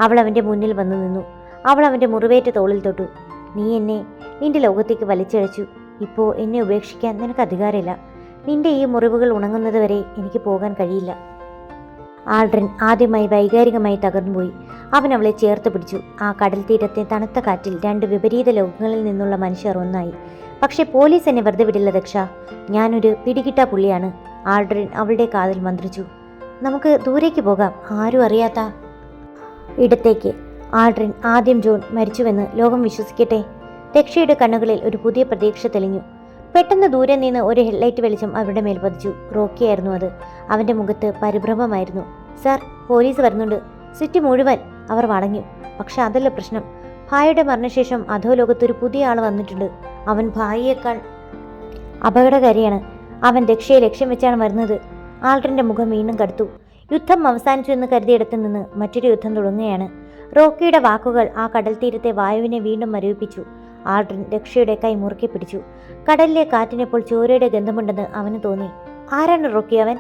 [SPEAKER 1] അവൾ അവൻ്റെ മുന്നിൽ വന്നു നിന്നു. അവൾ അവൻ്റെ മുറിവേറ്റ തോളിൽ തൊട്ടു. നീ എന്നെ നിന്റെ ലോകത്തേക്ക് വലിച്ചഴച്ചു. ഇപ്പോൾ എന്നെ ഉപേക്ഷിക്കാൻ നിനക്ക് അധികാരമില്ല. നിന്റെ ഈ മുറിവുകൾ ഉണങ്ങുന്നത് വരെ എനിക്ക് പോകാൻ കഴിയില്ല. ആൾഡ്രിൻ ആദ്യമായി വൈകാരികമായി തകർന്നുപോയി. അവൻ അവളെ ചേർത്ത് പിടിച്ചു. ആ കടൽ തീരത്തെ തണുത്ത കാറ്റിൽ രണ്ട് വിപരീത ലോകങ്ങളിൽ നിന്നുള്ള മനുഷ്യർ ഒന്നായി. പക്ഷെ പോലീസ് എന്നെ വെറുതെ വിടില്ല ദക്ഷ. ഞാനൊരു പിടികിട്ടാ പുള്ളിയാണ്. ആൾഡ്രിൻ അവളുടെ കാതിൽ മന്ത്രിച്ചു. നമുക്ക് ദൂരേക്ക് പോകാം, ആരും അറിയാത്ത ഇടത്തേക്ക്. ആൾഡ്രിൻ ആദ്യം ജോൺ മരിച്ചുവെന്ന് ലോകം വിശ്വസിക്കട്ടെ. ദക്ഷയുടെ കണ്ണുകളിൽ ഒരു പുതിയ പ്രതീക്ഷ തെളിഞ്ഞു. പെട്ടെന്ന് ദൂരെ നിന്ന് ഒരു ഹെഡ്ലൈറ്റ് വെളിച്ചം അവരുടെ മേൽ പതിച്ചു. റോക്കിയായിരുന്നു അത്. അവൻ്റെ മുഖത്ത് പരിഭ്രമമായിരുന്നു. സാർ, പോലീസ് വരുന്നുണ്ട്. സിറ്റി മുഴുവൻ. അവർ വളഞ്ഞു. പക്ഷെ അതല്ല പ്രശ്നം. ഭായിയുടെ മരണശേഷം അധോലോകത്തൊരു പുതിയ ആൾ വന്നിട്ടുണ്ട്. അവൻ ഭായിയേക്കാൾ അപകടകാരിയാണ്. അവൻ ദക്ഷയെ ലക്ഷ്യം വെച്ചാണ് വരുന്നത്. ആൾഡ്രിൻ്റെ മുഖം വീണ്ടും കടുത്തു. യുദ്ധം അവസാനിച്ചു എന്ന് കരുതിയിടത്തു നിന്ന് മറ്റൊരു യുദ്ധം തുടങ്ങുകയാണ്. റോക്കിയുടെ വാക്കുകൾ ആ കടൽ തീരത്തെ വായുവിനെ വീണ്ടും മരവിപ്പിച്ചു. ആൾഡ്രിൻ ദക്ഷയുടെ കൈ മുറുക്കി പിടിച്ചു. കടലിലെ കാറ്റിനെപ്പോൾ ചോരയുടെ ഗന്ധമുണ്ടെന്ന് അവന് തോന്നി. ആരാണ് റോക്കി അവൻ?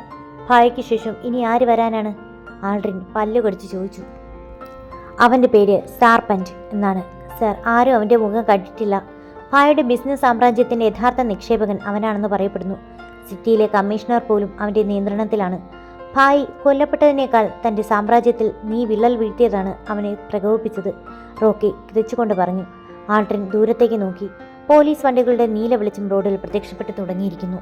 [SPEAKER 1] ഭായിക്ക് ശേഷം ഇനി ആര് വരാനാണ്? ആൾഡ്രിൻ പല്ലുകടിച്ച് ചോദിച്ചു. അവൻ്റെ പേര് സാർപ്പൻറ്റ് എന്നാണ് സർ. ആരും അവൻ്റെ മുഖം കണ്ടിട്ടില്ല. ഭായിയുടെ ബിസിനസ് സാമ്രാജ്യത്തിൻ്റെ യഥാർത്ഥ നിക്ഷേപകൻ അവനാണെന്ന് പറയപ്പെടുന്നു. സിറ്റിയിലെ കമ്മീഷണർ പോലും അവൻ്റെ നിയന്ത്രണത്തിലാണ്. ഭായ് കൊല്ലപ്പെട്ടതിനേക്കാൾ തൻ്റെ സാമ്രാജ്യത്തിൽ നീ വിള്ളൽ വീഴ്ത്തിയതാണ് അവനെ പ്രകോപിപ്പിച്ചത്, റോക്കി കിതച്ചുകൊണ്ട് പറഞ്ഞു. ആൾഡ്രിൻ ദൂരത്തേക്ക് നോക്കി. പോലീസ് വണ്ടികളുടെ നീല വെളിച്ചം റോഡിൽ പ്രത്യക്ഷപ്പെട്ടു തുടങ്ങിയിരിക്കുന്നു.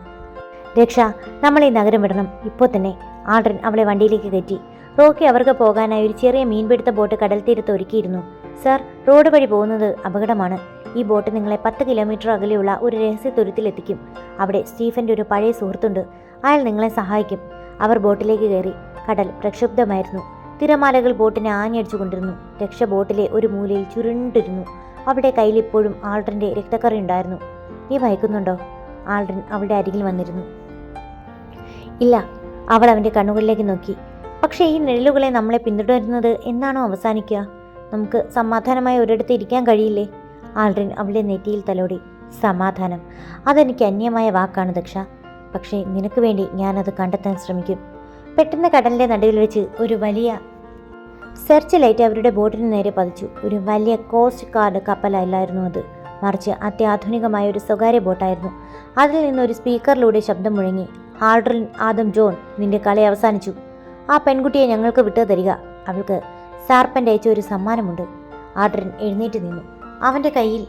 [SPEAKER 1] രക്ഷ, നമ്മൾ ഈ നഗരം വിടണം, ഇപ്പോൾ തന്നെ. ആൾഡ്രിൻ അവളെ വണ്ടിയിലേക്ക് കയറ്റി. റോക്കി അവർക്ക് പോകാനായി ഒരു ചെറിയ മീൻപിടുത്ത ബോട്ട് കടൽ തീരത്ത് ഒരുക്കിയിരുന്നു. സർ, റോഡ് വഴി പോകുന്നത് അപകടമാണ്. ഈ ബോട്ട് നിങ്ങളെ 10 കിലോമീറ്റർ അകലെയുള്ള ഒരു രഹസ്യ തുരുത്തിലെത്തിക്കും. അവിടെ സ്റ്റീഫൻ്റെ ഒരു പഴയ സുഹൃത്തുണ്ട്. അയാൾ നിങ്ങളെ സഹായിക്കും. അവർ ബോട്ടിലേക്ക് കയറി. കടൽ പ്രക്ഷുബ്ധമായിരുന്നു. തിരമാലകൾ ബോട്ടിനെ ആഞ്ഞടിച്ചുകൊണ്ടിരുന്നു. രക്ഷ ബോട്ടിലെ ഒരു മൂലയിൽ ചുരുണ്ടിരുന്നു. അവളുടെ കയ്യിൽ ഇപ്പോഴും ആൾഡ്രിൻ്റെ രക്തക്കറി ഉണ്ടായിരുന്നു. നീ ഭയക്കുന്നുണ്ടോ? ആൾഡ്രിൻ അവളുടെ അരികിൽ വന്നിരുന്നു. ഇല്ല. അവൾ അവൻ്റെ കണ്ണുകളിലേക്ക് നോക്കി. പക്ഷേ ഈ നിഴലുകളെ നമ്മളെ പിന്തുടരുന്നത് എന്നാണോ അവസാനിക്കുക? നമുക്ക് സമാധാനമായി ഒരിടത്ത് ഇരിക്കാൻ കഴിയില്ലേ? ആൾഡ്രിൻ അവളുടെ നെറ്റിയിൽ തലോടി. സമാധാനം, അതെനിക്ക് അന്യമായ വാക്കാണ് ദക്ഷ. പക്ഷേ നിനക്ക് വേണ്ടി ഞാനത് കണ്ടെത്താൻ ശ്രമിക്കും. പെട്ടെന്ന് കടലിൻ്റെ നടുവിൽ വെച്ച് ഒരു വലിയ സെർച്ച് ലൈറ്റ് അവരുടെ ബോട്ടിന് നേരെ പതിച്ചു. ഒരു വലിയ കോസ്റ്റ് ഗാർഡ് കപ്പലല്ലായിരുന്നു അത്, മറിച്ച് അത്യാധുനികമായ ഒരു സ്വകാര്യ ബോട്ടായിരുന്നു. അതിൽ നിന്ന് ഒരു സ്പീക്കറിലൂടെ ശബ്ദം മുഴങ്ങി. ആൾഡ്രിൻ, ആദം, ജോൺ, നിന്റെ കളി അവസാനിച്ചു. ആ പെൺകുട്ടിയെ ഞങ്ങൾക്ക് വിട്ടു തരിക. അവൾക്ക് സാർപ്പൻ്റ് അയച്ച ഒരു സമ്മാനമുണ്ട്. ആൾഡ്രിൻ എഴുന്നേറ്റ് നിന്നു. അവൻ്റെ കയ്യിൽ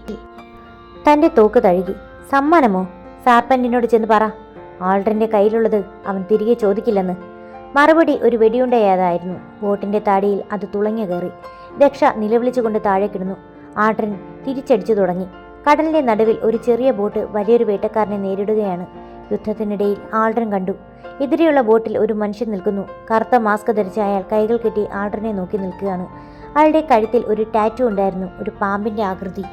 [SPEAKER 1] തൻ്റെ തോക്ക് തഴുകി. സമ്മാനമോ? സാർപ്പൻറ്റിനോട് ചെന്ന് പറ. ആൾഡ്രിൻ്റെ കയ്യിലുള്ളത് അവൻ തിരികെ ചോദിക്കില്ലെന്ന്. മറുപടി ഒരു വെടിയുണ്ടയാതായിരുന്നു. ബോട്ടിൻ്റെ താടിയിൽ അത് തുളഞ്ഞു കയറി. ദക്ഷ നിലവിളിച്ചുകൊണ്ട് താഴെ കിടന്നു. ആൾഡ്രിൻ തിരിച്ചടിച്ചു തുടങ്ങി. കടലിൻ്റെ നടുവിൽ ഒരു ചെറിയ ബോട്ട് വലിയൊരു വേട്ടക്കാരനെ നേരിടുകയാണ്. യുദ്ധത്തിനിടയിൽ ആൾഡ്രിൻ കണ്ടു. എതിരെയുള്ള ബോട്ടിൽ ഒരു മനുഷ്യൻ നിൽക്കുന്നു. കറുത്ത മാസ്ക് ധരിച്ച അയാൾ കൈകൾ കെട്ടി ആൾഡ്രിനെ നോക്കി നിൽക്കുകയാണ്. അയാളുടെ കഴുത്തിൽ ഒരു ടാറ്റു ഉണ്ടായിരുന്നു, ഒരു പാമ്പിൻ്റെ ആകൃതി.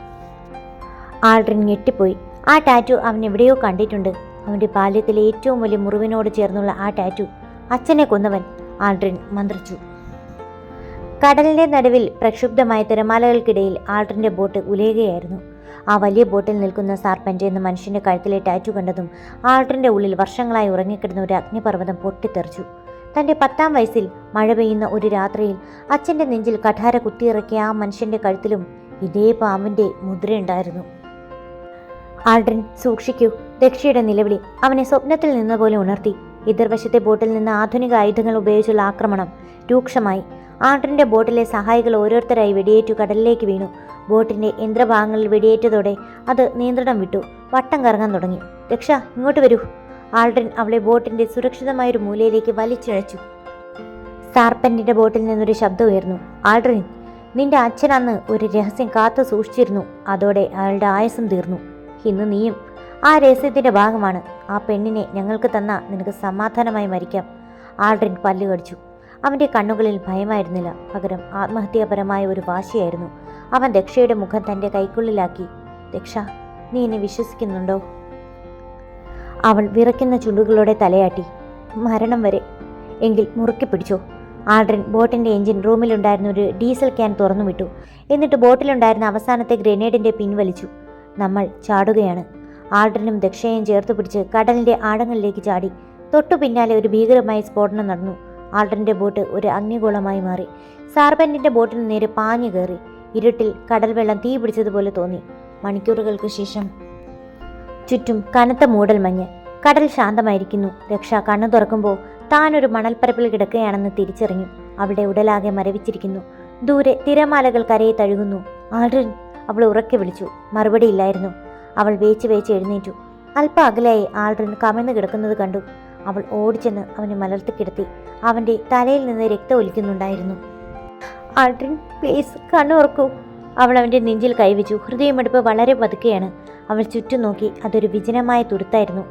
[SPEAKER 1] ആൾഡ്രിൻ ഞെട്ടിപ്പോയി. ആ ടാറ്റു അവൻ എവിടെയോ കണ്ടിട്ടുണ്ട്. അവൻ്റെ ബാല്യത്തിലെ ഏറ്റവും വലിയ മുറിവിനോട് ചേർന്നുള്ള ആ ടാറ്റു. അച്ഛനെ കൊന്നവൻ. ആൾഡ്രിൻ മന്ത്രിച്ചു. കടലിൻ്റെ നടുവിൽ പ്രക്ഷുബ്ധമായ തിരമാലകൾക്കിടയിൽ ആൾഡ്രിൻ്റെ ബോട്ട് ഉലയുകയായിരുന്നു. ആ വലിയ ബോട്ടിൽ നിൽക്കുന്ന സാർപ്പൻ്റ് എന്ന മനുഷ്യൻ്റെ കഴുത്തിലെ ടാറ്റു കണ്ടതും ആൾഡ്രിൻ്റെ ഉള്ളിൽ വർഷങ്ങളായി ഉറങ്ങിക്കിടന്ന ഒരു അഗ്നിപർവ്വതം പൊട്ടിത്തെറിച്ചു. തൻ്റെ 10ാം വയസ്സിൽ മഴ പെയ്യുന്ന ഒരു രാത്രിയിൽ അച്ഛൻ്റെ നെഞ്ചിൽ കഠാര കുത്തിയിറക്കിയ ആ മനുഷ്യൻ്റെ കഴുത്തിലും ഇതേ പാമ്പിൻ്റെ മുദ്രയുണ്ടായിരുന്നു. ആൾഡ്രിൻ, സൂക്ഷിക്കൂ! ദക്ഷയുടെ നിലവിളി അവനെ സ്വപ്നത്തിൽ നിന്ന പോലെ ഉണർത്തി. എതിർവശത്തെ ബോട്ടിൽ നിന്ന് ആധുനിക ആയുധങ്ങൾ ഉപയോഗിച്ചുള്ള ആക്രമണം രൂക്ഷമായി. ആൾഡ്രിൻ്റെ ബോട്ടിലെ സഹായികൾ ഓരോരുത്തരായി വെടിയേറ്റു കടലിലേക്ക് വീണു. ബോട്ടിൻ്റെ യന്ത്രഭാഗങ്ങളിൽ വെടിയേറ്റതോടെ അത് നിയന്ത്രണം വിട്ടു. വട്ടം കറങ്ങാൻ തുടങ്ങി. ദക്ഷ, ഇങ്ങോട്ട് വരൂ. ആൾഡ്രിൻ അവളെ ബോട്ടിൻ്റെ സുരക്ഷിതമായൊരു മൂലയിലേക്ക് വലിച്ചിഴച്ചു. സാർപ്പൻറ്റിൻ്റെ ബോട്ടിൽ നിന്നൊരു ശബ്ദം ഉയർന്നു. ആൾഡ്രിൻ, നിന്റെ അച്ഛൻ അന്ന് ഒരു രഹസ്യം കാത്തു സൂക്ഷിച്ചിരുന്നു. അതോടെ അയാളുടെ ആയുസ്സും തീർന്നു. ഇന്ന് നീയും ആ രഹസ്യത്തിൻ്റെ ഭാഗമാണ്. ആ പെണ്ണിനെ ഞങ്ങൾക്ക് തന്ന നിനക്ക് സമാധാനമായി മരിക്കാം. ആൾഡ്രിൻ പല്ല് കടിച്ചു. അവൻ്റെ കണ്ണുകളിൽ ഭയമായിരുന്നില്ല, പകരം ആത്മഹത്യാപരമായ ഒരു വാശിയായിരുന്നു. അവൻ ദക്ഷയുടെ മുഖം തൻ്റെ കൈക്കുള്ളിലാക്കി. ദക്ഷ, നീ എന്നെ വിശ്വസിക്കുന്നുണ്ടോ? അവൾ വിറയ്ക്കുന്ന ചുണ്ടുകളോടെ തലയാട്ടി. മരണം വരെ. എങ്കിൽ മുറുക്കി പിടിച്ചോ. ആൾഡ്രിൻ ബോട്ടിൻ്റെ എഞ്ചിൻ റൂമിലുണ്ടായിരുന്ന ഒരു ഡീസൽ ക്യാൻ തുറന്നു വിട്ടു. എന്നിട്ട് ബോട്ടിലുണ്ടായിരുന്ന അവസാനത്തെ ഗ്രനേഡിൻ്റെ പിൻവലിച്ചു. നമ്മൾ ചാടുകയാണ്. ആൾഡ്രിനും ദക്ഷയും ചേർത്ത് പിടിച്ച് കടലിൻ്റെ ആഴങ്ങളിലേക്ക് ചാടി. തൊട്ടു പിന്നാലെ ഒരു ഭീകരമായ സ്ഫോടനം നടന്നു. ആൾഡ്രിൻ്റെ ബോട്ട് ഒരു അഗ്നിഗോളമായി മാറി. സാർപെന്റിന്റെ ബോട്ടിന് നേരെ പാഞ്ഞു കയറി. ഇരുട്ടിൽ കടൽ വെള്ളം തീ പിടിച്ചതുപോലെ തോന്നി. മണിക്കൂറുകൾക്ക് ശേഷം ചുറ്റും കനത്ത മൂടൽ മഞ്ഞ്. കടൽ ശാന്തമായിരിക്കുന്നു. രക്ഷ കണ്ണു തുറക്കുമ്പോൾ താനൊരു മണൽപ്പരപ്പിൽ കിടക്കുകയാണെന്ന് തിരിച്ചറിഞ്ഞു. അവിടെ ഉടലാകെ മരവിച്ചിരിക്കുന്നു. ദൂരെ തിരമാലകൾ കരയെ തഴുകുന്നു. ആൾഡ്രിൻ, അവൾ ഉറക്കെ വിളിച്ചു. മറുപടിയില്ലായിരുന്നു. അവൾ വേച്ച് എഴുന്നേറ്റു. അല്പ അകലായി ആൾഡ്രിൻ കമഴ്ന്നു കിടക്കുന്നത് കണ്ടു. അവൾ ഓടിച്ചെന്ന് അവനെ മലർത്തിക്കിടത്തി. അവൻ്റെ തലയിൽ നിന്ന് രക്തം ഒലിക്കുന്നുണ്ടായിരുന്നു. Aldrin, please കണ്ണുറക്കൂ. അവൾ അവൻ്റെ നെഞ്ചിൽ കൈവച്ചു. ഹൃദയമെടുപ്പ് വളരെ പതുക്കെയാണ്. അവൾ ചുറ്റും നോക്കി. അതൊരു വിജനമായ തുരുത്തായിരുന്നു.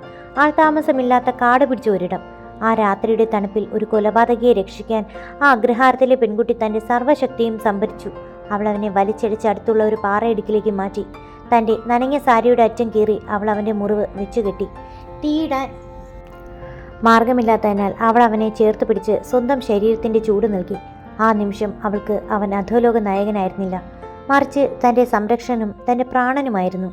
[SPEAKER 1] ആൾതാമസമില്ലാത്ത കാട് പിടിച്ച ഒരിടം. ആ രാത്രിയുടെ തണുപ്പിൽ ഒരു കൊലപാതകയെ രക്ഷിക്കാൻ ആ അഗ്രഹാരത്തിലെ പെൺകുട്ടി തൻ്റെ സർവ്വശക്തിയും സംഭരിച്ചു. അവൾ അവനെ വലിച്ചടിച്ച് അടുത്തുള്ള ഒരു പാറയിടുക്കിലേക്ക് മാറ്റി. തൻ്റെ നനഞ്ഞ സാരിയുടെ അറ്റം കീറി അവൾ അവൻ്റെ മുറിവ് വെച്ചുകെട്ടി. തീയിടാൻ മാർഗമില്ലാത്തതിനാൽ അവൾ അവനെ ചേർത്ത് പിടിച്ച് സ്വന്തം ശരീരത്തിൻ്റെ ചൂട് നൽകി. ആ നിമിഷം അവൾക്ക് അവൻ അധോലോക നായകനായിരുന്നില്ല, മറിച്ച് തൻ്റെ സംരക്ഷകനും തൻ്റെ പ്രാണനുമായിരുന്നു.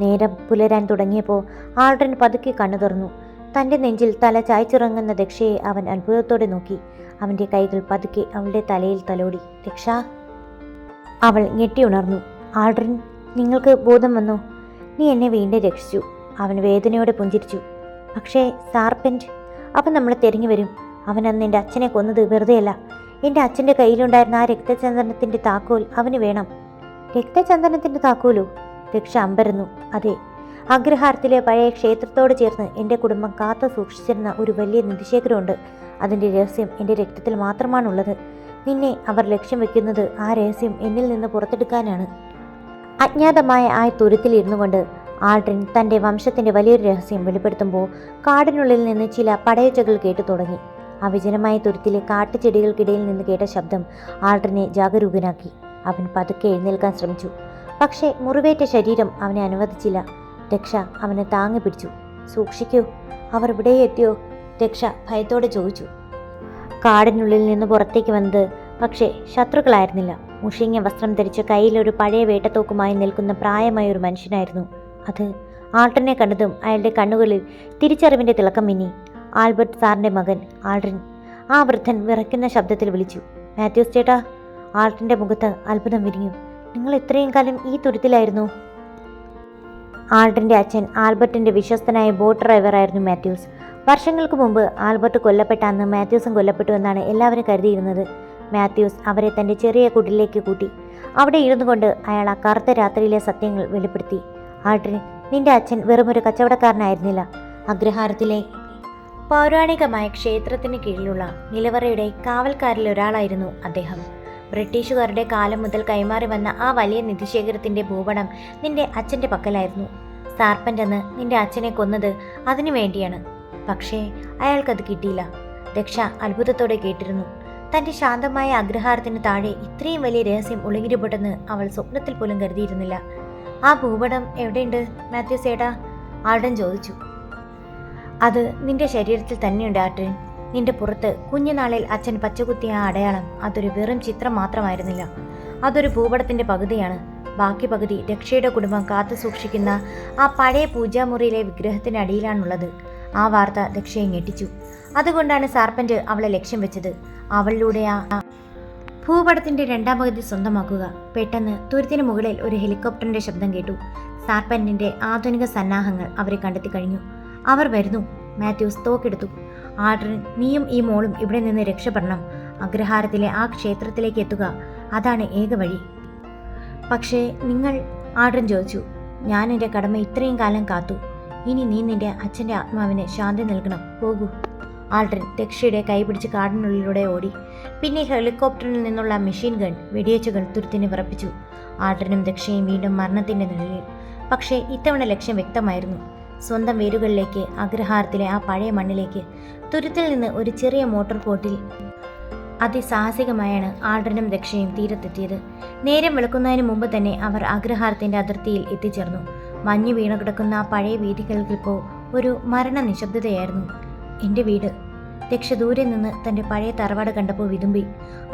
[SPEAKER 1] നേരം പുലരാൻ തുടങ്ങിയപ്പോൾ ആൾഡ്രിൻ പതുക്കെ കണ്ണു തുറന്നു. തൻ്റെ നെഞ്ചിൽ തല ചായ്ച്ചിറങ്ങുന്ന ദക്ഷയെ അവൻ അത്ഭുതത്തോടെ നോക്കി. അവൻ്റെ കൈകൾ പതുക്കെ അവളുടെ തലയിൽ തലോടി. ദക്ഷ! അവൾ ഞെട്ടിയുണർന്നു. ആൾഡ്രിൻ, നിങ്ങൾക്ക് ബോധം വന്നോ? നീ എന്നെ വീണ്ടും രക്ഷിച്ചു. അവൻ വേദനയോടെ പുഞ്ചിരിച്ചു. പക്ഷേ സാർപെന്റ്, അവൻ നമ്മളെ തിരഞ്ഞു വരും. അവൻ അന്ന് എൻ്റെ അച്ഛനെ കൊന്നത് വെറുതെയല്ല. എൻ്റെ അച്ഛൻ്റെ കയ്യിലുണ്ടായിരുന്ന ആ രക്തചന്ദനത്തിൻ്റെ താക്കോൽ അവന് വേണം. രക്തചന്ദനത്തിൻ്റെ താക്കോലോ? ദക്ഷ അമ്പരന്നു. അതെ, അഗ്രഹാരത്തിലെ പഴയ ക്ഷേത്രത്തോട് ചേർന്ന് എൻ്റെ കുടുംബം കാത്തു സൂക്ഷിച്ചിരുന്ന ഒരു വലിയ നിധിശേഖരമുണ്ട്. അതിൻ്റെ രഹസ്യം എൻ്റെ രക്തത്തിൽ മാത്രമാണുള്ളത്. നിന്നെ അവർ ലക്ഷ്യം വെക്കുന്നത് ആ രഹസ്യം എന്നിൽ നിന്ന് പുറത്തെടുക്കാനാണ്. അജ്ഞാതമായ ആ തുരുത്തിലിരുന്നു കൊണ്ട് ആൾഡ്രിൻ തൻ്റെ വംശത്തിൻ്റെ വലിയൊരു രഹസ്യം വെളിപ്പെടുത്തുമ്പോൾ കാടിനുള്ളിൽ നിന്ന് ചില പടയൊച്ചകൾ കേട്ടു തുടങ്ങി. ആ വിജനമായ തുരുത്തിലെ കാട്ടുചെടികൾക്കിടയിൽ നിന്ന് കേട്ട ശബ്ദം ആൾഡ്രിനെ ജാഗരൂകനാക്കി. അവൻ പതുക്കെ എഴുന്നേൽക്കാൻ ശ്രമിച്ചു. പക്ഷേ മുറിവേറ്റ ശരീരം അവനെ അനുവദിച്ചില്ല. രക്ഷ അവനെ താങ്ങി പിടിച്ചു. സൂക്ഷിക്കൂ, അവർ ഇവിടെ എത്തിയോ? രക്ഷ ഭയത്തോടെ ചോദിച്ചു. കാടിനുള്ളിൽ നിന്ന് പുറത്തേക്ക് വന്നത് പക്ഷേ ശത്രുക്കളായിരുന്നില്ല. മുഷിങ്ങിയ വസ്ത്രം ധരിച്ച് കയ്യിലൊരു പഴയ വേട്ടത്തോക്കുമായി നിൽക്കുന്ന പ്രായമായ ഒരു മനുഷ്യനായിരുന്നു അത്. ആൾഡ്രിനെ കണ്ടതും അയാളുടെ കണ്ണുകളിൽ തിരിച്ചറിവിൻ്റെ തിളക്കം മിന്നി. ആൽബർട്ട് സാറിൻ്റെ മകൻ ആൾഡ്രിൻ. ആ വൃദ്ധൻ വിറയ്ക്കുന്ന ശബ്ദത്തിൽ വിളിച്ചു. മാത്യൂസ് ചേട്ടാ! ആൾഡ്രിൻ്റെ മുഖത്ത് അത്ഭുതം വിരിഞ്ഞു. നിങ്ങൾ ഇത്രയും കാലം ഈ തുരുത്തിലായിരുന്നു? ആൾഡ്രിൻ്റെ അച്ഛൻ ആൽബർട്ടിൻ്റെ വിശ്വസ്തനായ ബോട്ട് ഡ്രൈവറായിരുന്നു മാത്യൂസ്. വർഷങ്ങൾക്ക് മുമ്പ് ആൽബർട്ട് കൊല്ലപ്പെട്ട അന്ന് മാത്യൂസും കൊല്ലപ്പെട്ടു എന്നാണ് എല്ലാവരും കരുതിയിരുന്നത്. മാത്യൂസ് അവരെ തൻ്റെ ചെറിയ കുടിലേക്ക് കൂട്ടി. അവിടെ ഇരുന്നു കൊണ്ട് അയാൾ ആ കറുത്ത രാത്രിയിലെ സത്യങ്ങൾ വെളിപ്പെടുത്തി. ആൾഡ്രിൻ, നിന്റെ അച്ഛൻ വെറുമൊരു കച്ചവടക്കാരനായിരുന്നില്ല. അഗ്രഹാരത്തിലെ പൗരാണികമായ ക്ഷേത്രത്തിന് കീഴിലുള്ള നിലവറയുടെ കാവൽക്കാരിൽ ഒരാളായിരുന്നു അദ്ദേഹം. ബ്രിട്ടീഷുകാരുടെ കാലം മുതൽ കൈമാറി വന്ന ആ വലിയ നിധിശേഖരത്തിൻ്റെ ഭൂപടം നിന്റെ അച്ഛൻ്റെ പക്കലായിരുന്നു. സാർപെന്റ് അന്ന് നിന്റെ അച്ഛനെ കൊന്നത് അതിനു വേണ്ടിയാണ്. പക്ഷേ അയാൾക്കത് കിട്ടിയില്ല. ദക്ഷ അത്ഭുതത്തോടെ കേട്ടിരുന്നു. തൻ്റെ ശാന്തമായ അഗ്രഹാരത്തിന് താഴെ ഇത്രയും വലിയ രഹസ്യം ഒളിഞ്ഞിരിപ്പെട്ടെന്ന് അവൾ സ്വപ്നത്തിൽ പോലും കരുതിയിരുന്നില്ല. ആ ഭൂപടം എവിടെയുണ്ട് മാത്യൂസ് ഏട്ടാ? ആൾഡ്രിൻ ചോദിച്ചു. അത് നിന്റെ ശരീരത്തിൽ തന്നെയുണ്ട് ആൾഡ്രിൻ. നിന്റെ പുറത്ത് കുഞ്ഞുനാളിൽ അച്ഛൻ പച്ചകുത്തിയ ആ അടയാളം അതൊരു വെറും ചിത്രം മാത്രമായിരുന്നില്ല. അതൊരു ഭൂപടത്തിൻ്റെ പകുതിയാണ്. ബാക്കി പകുതി രക്ഷയുടെ കുടുംബം കാത്തു സൂക്ഷിക്കുന്ന ആ പഴയ പൂജാമുറിയിലെ വിഗ്രഹത്തിനടിയിലാണുള്ളത്. ആ വാർത്ത ദക്ഷയെ ഞെട്ടിച്ചു. അതുകൊണ്ടാണ് സാർപെന്റ് അവളെ ലക്ഷ്യം വെച്ചത്. അവളിലൂടെ ആ ഭൂപടത്തിന്റെ രണ്ടാം പകുതി സ്വന്തമാക്കുക. പെട്ടെന്ന് തുരുത്തിന് മുകളിൽ ഒരു ഹെലികോപ്റ്ററിന്റെ ശബ്ദം കേട്ടു. സാർപെന്റിന്റെ ആധുനിക സന്നാഹങ്ങൾ അവരെ കണ്ടെത്തി കഴിഞ്ഞു. അവർ വരുന്നു. മാത്യൂസ് തോക്കെടുത്തു. ആൾഡ്രിൻ, നീയും ഈ മോളും ഇവിടെ നിന്ന് രക്ഷപ്പെടണം. അഗ്രഹാരത്തിലെ ആ ക്ഷേത്രത്തിലേക്ക് എത്തുക. അതാണ് ഏക വഴി. പക്ഷേ നിങ്ങൾ? ആൾഡ്രിൻ ചോദിച്ചു. ഞാൻ എൻ്റെ കടമ ഇത്രയും കാലം കാത്തു. ഇനി നീ നിന്റെ അച്ഛൻ്റെ ആത്മാവിന് ശാന്തി നൽകണം. പോകൂ. ആൾഡ്രിൻ ദക്ഷയുടെ കൈപിടിച്ച് കാടിനുള്ളിലൂടെ ഓടി. പിന്നെ ഹെലികോപ്റ്ററിൽ നിന്നുള്ള മെഷീൻ ഗൺ വെടിയേച്ചുകൾ തുരുത്തിനെ വിറപ്പിച്ചു. ആൾഡ്രിനും ദക്ഷയും വീണ്ടും മരണത്തിൻ്റെ നിഴലിൽ. പക്ഷേ ഇത്തവണ ലക്ഷ്യം വ്യക്തമായിരുന്നു. സ്വന്തം വേരുകളിലേക്ക്, അഗ്രഹാരത്തിലെ ആ പഴയ മണ്ണിലേക്ക്. തുരുത്തിൽ നിന്ന് ഒരു ചെറിയ മോട്ടോർ ബോട്ടിൽ അതിസാഹസികമായാണ് ആൾഡ്രിനും ദക്ഷയും തീരത്തെത്തിയത്. നേരം വെളുക്കുന്നതിന് മുമ്പ് തന്നെ അവർ അഗ്രഹാരത്തിൻ്റെ അതിർത്തിയിൽ എത്തിച്ചേർന്നു. മഞ്ഞു വീണു കിടക്കുന്ന ആ പഴയ വീഥികൾക്കിപ്പോൾ ഒരു മരണ നിശബ്ദതയായിരുന്നു. എൻ്റെ വീട്. ദക്ഷ ദൂരെ നിന്ന് തൻ്റെ പഴയ തറവാട് കണ്ടപ്പോൾ വിതുമ്പി.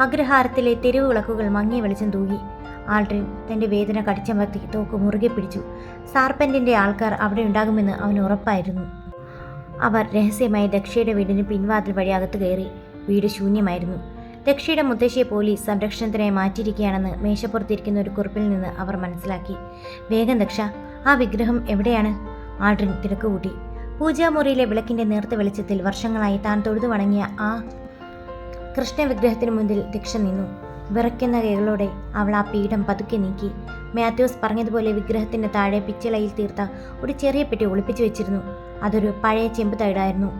[SPEAKER 1] അഗ്രഹാരത്തിലെ തെരുവ് വിളക്കുകൾ മങ്ങിയ വെളിച്ചം തൂകി. ആൾഡ്രിൻ തൻ്റെ വേദന കടിച്ചമർത്തി തോക്ക് മുറുകെ പിടിച്ചു. സാർപെന്റിൻ്റെ ആൾക്കാർ അവിടെ ഉണ്ടാകുമെന്ന് അവന് ഉറപ്പായിരുന്നു. അവർ രഹസ്യമായി ദക്ഷയുടെ വീടിന് പിൻവാതിൽ വഴി അകത്ത് കയറി. വീട് ശൂന്യമായിരുന്നു. ദക്ഷയുടെ മുത്തശ്ശിയെ പോലീസ് സംരക്ഷണത്തിനായി മാറ്റിയിരിക്കുകയാണെന്ന് മേശപ്പുറത്തിരിക്കുന്ന ഒരു കുറിപ്പിൽ നിന്ന് അവർ മനസ്സിലാക്കി. വേഗം ദക്ഷ, ആ വിഗ്രഹം എവിടെയാണ്? ആഡ്രിൻ തിരക്കുകൂട്ടി. പൂജാമുറിയിലെ വിളക്കിന്റെ നേർത്ത വെളിച്ചത്തിൽ വർഷങ്ങളായി താൻ തൊഴുതു വണങ്ങിയ ആ കൃഷ്ണവിഗ്രഹത്തിനു മുന്നിൽ ദക്ഷ നിന്നു. വിറയ്ക്കുന്ന കൈകളോടെ അവൾ ആ പീഠം പതുക്കെ നീക്കി. മാത്യൂസ് പറഞ്ഞതുപോലെ വിഗ്രഹത്തിന്റെ താഴെ പിച്ചളയിൽ തീർത്ത ഒരു ചെറിയ പെട്ടി ഒളിപ്പിച്ചു വെച്ചിരുന്നു. അതൊരു പഴയ ചെമ്പ് തൈടായിരുന്നു.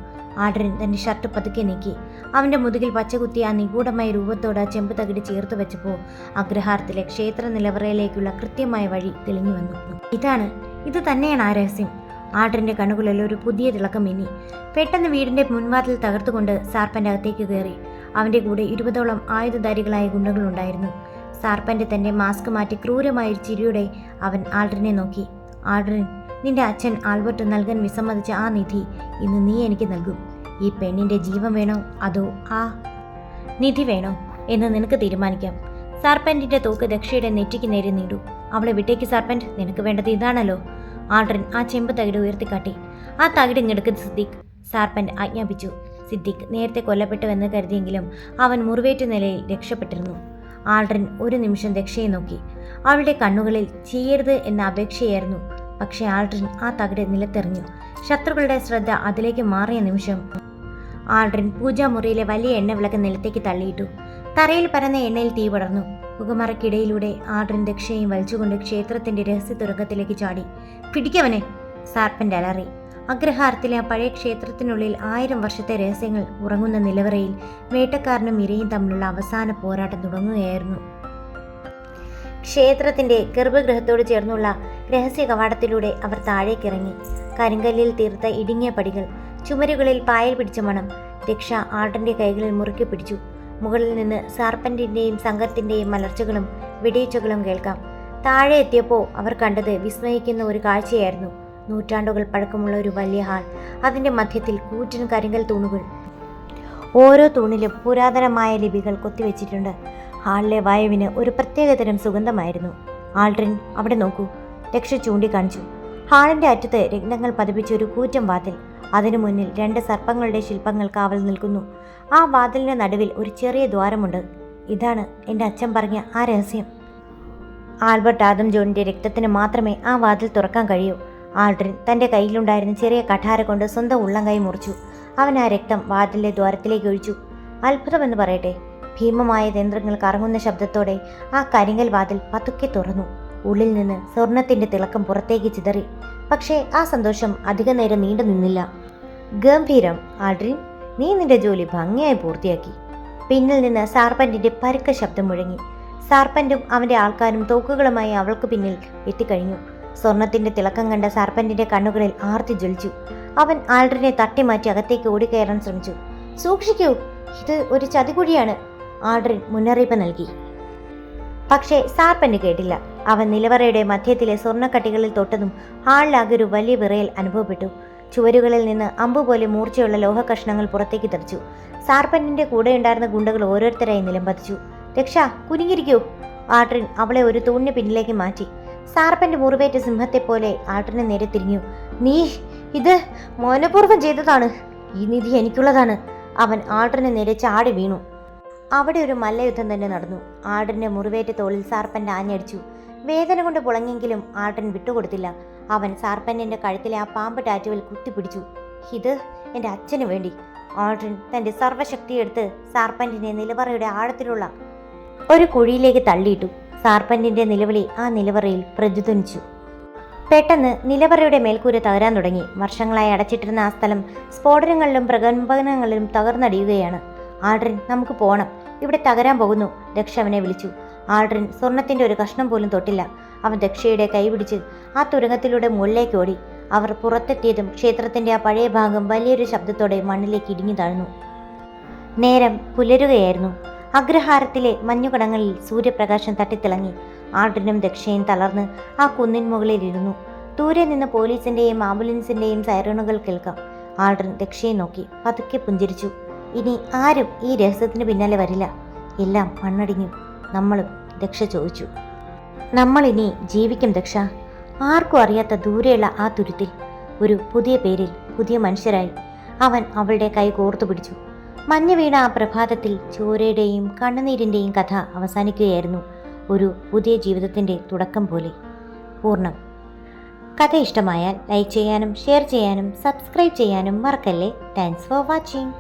[SPEAKER 1] ആഡ്രിൻ തന്റെ ഷർട്ട് പതുക്കെ നീക്കി. അവന്റെ മുതുകിൽ പച്ചകുത്തിയ ആ നിഗൂഢമായ രൂപത്തോട് ആ ചെമ്പ് തകിട് ചേർത്ത് വെച്ചപ്പോൾ അഗ്രഹാരത്തിലെ ക്ഷേത്ര നിലവറയിലേക്കുള്ള കൃത്യമായ വഴി തെളിഞ്ഞു വന്നു. ഇത് തന്നെയാണ് ആ രഹസ്യം. ആഡ്രിന്റെ കണ്ണുകളിൽ ഒരു പുതിയ തിളക്കം മിന്നി. പെട്ടെന്ന് വീടിന്റെ മുൻവാതിൽ തകർത്തുകൊണ്ട് സാർപ്പന്റ് അകത്തേക്ക് കയറി. അവന്റെ കൂടെ 20ഓളം ആയുധധാരികളായ ഗുണ്ടകളുണ്ടായിരുന്നു. സാർപ്പന്റ് തന്റെ മാസ്ക് മാറ്റി ക്രൂരമായ ഒരു ചിരിയോടെ അവൻ ആഡ്രിനെ നോക്കി. ആഡ്രിൻ, നിന്റെ അച്ഛൻ ആൽബർട്ട് നൽകാൻ വിസമ്മതിച്ച ആ നിധി ഇന്ന് നീ എനിക്ക് നൽകും. ഈ പെണ്ണിന്റെ ജീവൻ വേണോ അതോ ആ നിധി വേണോ എന്ന് നിനക്ക് തീരുമാനിക്കാം. സാർപ്പന്റിന്റെ തോക്ക് ദക്ഷയുടെ നെറ്റിക്ക് നേരെ നീണ്ടു. അവളെ വിട്ടേക്ക് സാർപ്പന്റ്, നിനക്ക് വേണ്ടത് ഇതാണല്ലോ. ആഡ്രിൻ ആ ചെമ്പ് തകിട് ഉയർത്തിക്കാട്ടി. ആ തകിട് ഇങ്ങെടുക്കുന്ന സിദ്ദീഖ്, സാർപ്പന്റ് ആജ്ഞാപിച്ചു. സിദ്ദീഖ് നേരത്തെ കൊല്ലപ്പെട്ടുവെന്ന് കരുതിയെങ്കിലും അവൻ മുറിവേറ്റ നിലയിൽ രക്ഷപ്പെട്ടിരുന്നു. ആഡ്രിൻ ഒരു നിമിഷം ദക്ഷയെ നോക്കി. അവളുടെ കണ്ണുകളിൽ ചെയ്യരുത് എന്ന അപേക്ഷയായിരുന്നു. പക്ഷേ ആഡ്രിൻ ആ തകിട് നിലത്തെറിഞ്ഞു. ശത്രുക്കളുടെ ശ്രദ്ധ അതിലേക്ക് മാറിയ നിമിഷം ആഡ്രിൻ പൂജാമുറിയിലെ വലിയ എണ്ണവിളക്ക് നിലത്തേക്ക് തള്ളിയിട്ടു. തറയിൽ പരന്ന എണ്ണയിൽ തീ പടർന്നു. പുകമറയ്ക്കിടയിലൂടെ ആഡ്രിൻ ദക്ഷയും വലിച്ചുകൊണ്ട് ക്ഷേത്രത്തിന്റെ രഹസ്യ തുരങ്കത്തിലേക്ക് ചാടി. പിടിക്കവനെ! സാർപ്പന്റ് അലറി. അഗ്രഹാരത്തിലെ ആ പഴയ ക്ഷേത്രത്തിനുള്ളിൽ 1000 വർഷത്തെ രഹസ്യങ്ങൾ ഉറങ്ങുന്ന നിലവറയിൽ വേട്ടക്കാരനും ഇരയും തമ്മിലുള്ള അവസാന പോരാട്ടം തുടങ്ങുകയായിരുന്നു. ക്ഷേത്രത്തിന്റെ ഗർഭഗൃഹത്തോട് ചേർന്നുള്ള രഹസ്യ കവാടത്തിലൂടെ അവർ താഴേക്കിറങ്ങി. കരിങ്കല്ലിൽ തീർത്ത ഇടുങ്ങിയ പടികൾ, ചുമരുകളിൽ പായൽ പിടിച്ച മണം. ദക്ഷ ആഡ്രിന്റെ കൈകളിൽ മുറുക്കി പിടിച്ചു. മുകളിൽ നിന്ന് സാർപ്പന്റിന്റെയും സംഘത്തിന്റെയും മലർച്ചകളും വെടിയുച്ചകളും കേൾക്കാം. താഴെ എത്തിയപ്പോൾ അവർ കണ്ടത് വിസ്മയിക്കുന്ന ഒരു കാഴ്ചയായിരുന്നു. നൂറ്റാണ്ടുകൾ പഴക്കമുള്ള ഒരു വലിയ ഹാൾ. അതിന്റെ മധ്യത്തിൽ കൂറ്റൻ കരിങ്കൽ തൂണുകൾ. ഓരോ തൂണിലും പുരാതനമായ ലിപികൾ കൊത്തിവെച്ചിട്ടുണ്ട്. ഹാളിലെ വായുവിന് ഒരു പ്രത്യേകതരം സുഗന്ധമായിരുന്നു. ആഡ്രിൻ, അവിടെ നോക്കൂ, ദക്ഷ ചൂണ്ടിക്കാണിച്ചു. ഹാളിന്റെ അറ്റത്ത് രത്നങ്ങൾ പതിപ്പിച്ച ഒരു കൂറ്റൻ വാതിൽ. അതിനു മുന്നിൽ 2 സർപ്പങ്ങളുടെ ശില്പങ്ങൾ കാവൽ നിൽക്കുന്നു. ആ വാതിലിന്റെ നടുവിൽ ഒരു ചെറിയ ദ്വാരമുണ്ട്. ഇതാണ് എൻ്റെ അച്ഛൻ പറഞ്ഞ ആ രഹസ്യം. ആൽബർട്ട് ആദം ജോണിന്റെ രക്തത്തിന് മാത്രമേ ആ വാതിൽ തുറക്കാൻ കഴിയൂ. ആഡ്രിൻ തന്റെ കയ്യിലുണ്ടായിരുന്ന ചെറിയ കഠാര കൊണ്ട് സ്വന്തം ഉള്ളംകൈ മുറിച്ചു. അവൻ ആ രക്തം വാതിലിന്റെ ദ്വാരത്തിലേക്ക് ഒഴിച്ചു. അത്ഭുതമെന്ന് പറയട്ടെ, ഭീമമായ യന്ത്രങ്ങൾ കറങ്ങുന്ന ശബ്ദത്തോടെ ആ കരിങ്കൽ വാതിൽ പതുക്കെ തുറന്നു. ഉള്ളിൽ നിന്ന് സ്വർണത്തിന്റെ തിളക്കം പുറത്തേക്ക് ചിതറി. പക്ഷേ ആ സന്തോഷം അധിക നേരം നീണ്ടു നിന്നില്ല. ഗംഭീരം ആഡ്രിൻ, നീ നിന്റെ ജോലി ഭംഗിയായി പൂർത്തിയാക്കി. പിന്നിൽ നിന്ന് സാർപ്പന്റിന്റെ പരുക്ക ശബ്ദം മുഴങ്ങി. സാർപ്പന്റും അവന്റെ ആൾക്കാരും തോക്കുകളുമായി അവൾക്ക് പിന്നിൽ എത്തിക്കഴിഞ്ഞു. സ്വർണത്തിന്റെ തിളക്കം കണ്ട സാർപ്പന്റിന്റെ കണ്ണുകളിൽ ആർത്തി ജ്വലിച്ചു. അവൻ ആഡ്രിനെ തട്ടിമാറ്റി അകത്തേക്ക് ഓടിക്കയറാൻ ശ്രമിച്ചു. സൂക്ഷിക്കൂ, ഇത് ഒരു ചതികുഴിയാണ്, ആഡ്രിൻ മുന്നറിയിപ്പ് നൽകി. പക്ഷേ സാർപ്പന്റ് കേട്ടില്ല. അവൻ നിലവറയുടെ മധ്യത്തിലെ സ്വർണ്ണക്കട്ടികളിൽ തൊട്ടതും ഹാളിലാകെ ഒരു വലിയ വിറയൽ അനുഭവപ്പെട്ടു. ചുവരുകളിൽ നിന്ന് അമ്പുപോലെ മൂർച്ചയുള്ള ലോഹ കഷ്ണങ്ങൾ പുറത്തേക്ക് തെറിച്ചു. സാർപ്പന്റിന്റെ കൂടെയുണ്ടായിരുന്ന ഗുണ്ടകൾ ഓരോരുത്തരായി നിലംപതിച്ചു. രക്ഷ, കുനിഞ്ഞിരിക്കൂ! ആഡ്രിൻ അവളെ ഒരു തൂണിന് പിന്നിലേക്ക് മാറ്റി. സാർപ്പന്റ് മുറിവേറ്റ സിംഹത്തെപ്പോലെ ആഡ്രിനെ നേരെ തിരിഞ്ഞു. നീ ഇത് മനഃപൂർവ്വം ചെയ്തതാണ്. ഈ നിധി എനിക്കുള്ളതാണ്. അവൻ ആഡ്രിനെ നേരെ ചാടി വീണു. അവിടെ ഒരു മല്ലയുദ്ധം തന്നെ നടന്നു. ആഡ്രിന്റെ മുറിവേറ്റ തോളിൽ സാർപ്പന്റ് ആഞ്ഞടിച്ചു. വേദന കൊണ്ട് പുളഞ്ഞെങ്കിലും ആഡ്രിൻ വിട്ടുകൊടുത്തില്ല. അവൻ സാർപ്പന്റിന്റെ കഴുത്തിലെ ആ പാമ്പ് ടാറ്റുവിൽ കുത്തിപ്പിടിച്ചു. ഇത് എൻ്റെ അച്ഛന് വേണ്ടി. ആഡ്രിൻ തന്റെ സർവ്വശക്തിയെടുത്ത് സാർപ്പന്റിനെ നിലവറയുടെ ആഴത്തിലുള്ള ഒരു കുഴിയിലേക്ക് തള്ളിയിട്ടു. സാർപ്പന്റിന്റെ നിലവിളി ആ നിലവറയിൽ പ്രതിധ്വനിച്ചു. പെട്ടെന്ന് നിലവറയുടെ മേൽക്കൂര തകരാൻ തുടങ്ങി. വർഷങ്ങളായി അടച്ചിട്ടിരുന്ന ആ സ്ഥലം സ്ഫോടനങ്ങളിലും പ്രകമ്പനങ്ങളിലും തകർന്നടിയുകയാണ്. ആഡ്രിൻ, നമുക്ക് പോണം, ഇവിടെ തകരാൻ പോകുന്നു, ദക്ഷ അവനെ വിളിച്ചു. ആഡ്രിൻ സ്വർണത്തിന്റെ ഒരു കഷ്ണം പോലും തൊട്ടില്ല. അവൻ ദക്ഷയുടെ കൈ പിടിച്ച് ആ തുരങ്കത്തിലൂടെ മുകളിലേക്ക് ഓടി. അവർ പുറത്തെത്തിയതും ക്ഷേത്രത്തിന്റെ ആ പഴയ ഭാഗം വലിയൊരു ശബ്ദത്തോടെ മണ്ണിലേക്ക് ഇടിഞ്ഞു താഴ്ന്നു. നേരം പുലരുകയായിരുന്നു. അഗ്രഹാരത്തിലെ മഞ്ഞുകണങ്ങളിൽ സൂര്യപ്രകാശം തട്ടിത്തിളങ്ങി. ആഡ്രിനും ദക്ഷയും തളർന്ന് ആ കുന്നിൻ മുകളിലിരുന്നു. ദൂരെ നിന്ന് പോലീസിന്റെയും ആംബുലൻസിന്റെയും സൈറണുകൾ കേൾക്കാം. ആഡ്രിൻ ദക്ഷയെ നോക്കി പതുക്കെ പുഞ്ചിരിച്ചു. ഇനി ആരും ഈ രഹസ്യത്തിന് പിന്നാലെ വരില്ല. എല്ലാം മണ്ണടിഞ്ഞു. നമ്മളും, ദക്ഷ ചോദിച്ചു. നമ്മളിനി ജീവിക്കും ദക്ഷ. ആർക്കും അറിയാത്ത ദൂരെയുള്ള ആ തുരുത്തിൽ ഒരു പുതിയ പേരിൽ പുതിയ മനുഷ്യരായി. അവൻ അവളുടെ കൈ കോർത്തു പിടിച്ചു. മഞ്ഞ് വീണ ആ പ്രഭാതത്തിൽ ചോരയുടെയും കണ്ണുനീരിൻ്റെയും കഥ അവസാനിക്കുകയായിരുന്നു. ഒരു പുതിയ ജീവിതത്തിൻ്റെ തുടക്കം പോലെ. പൂർണ്ണം. കഥ ഇഷ്ടമായാൽ ലൈക്ക് ചെയ്യാനും ഷെയർ ചെയ്യാനും സബ്സ്ക്രൈബ് ചെയ്യാനും മറക്കല്ലേ. Thanks for watching.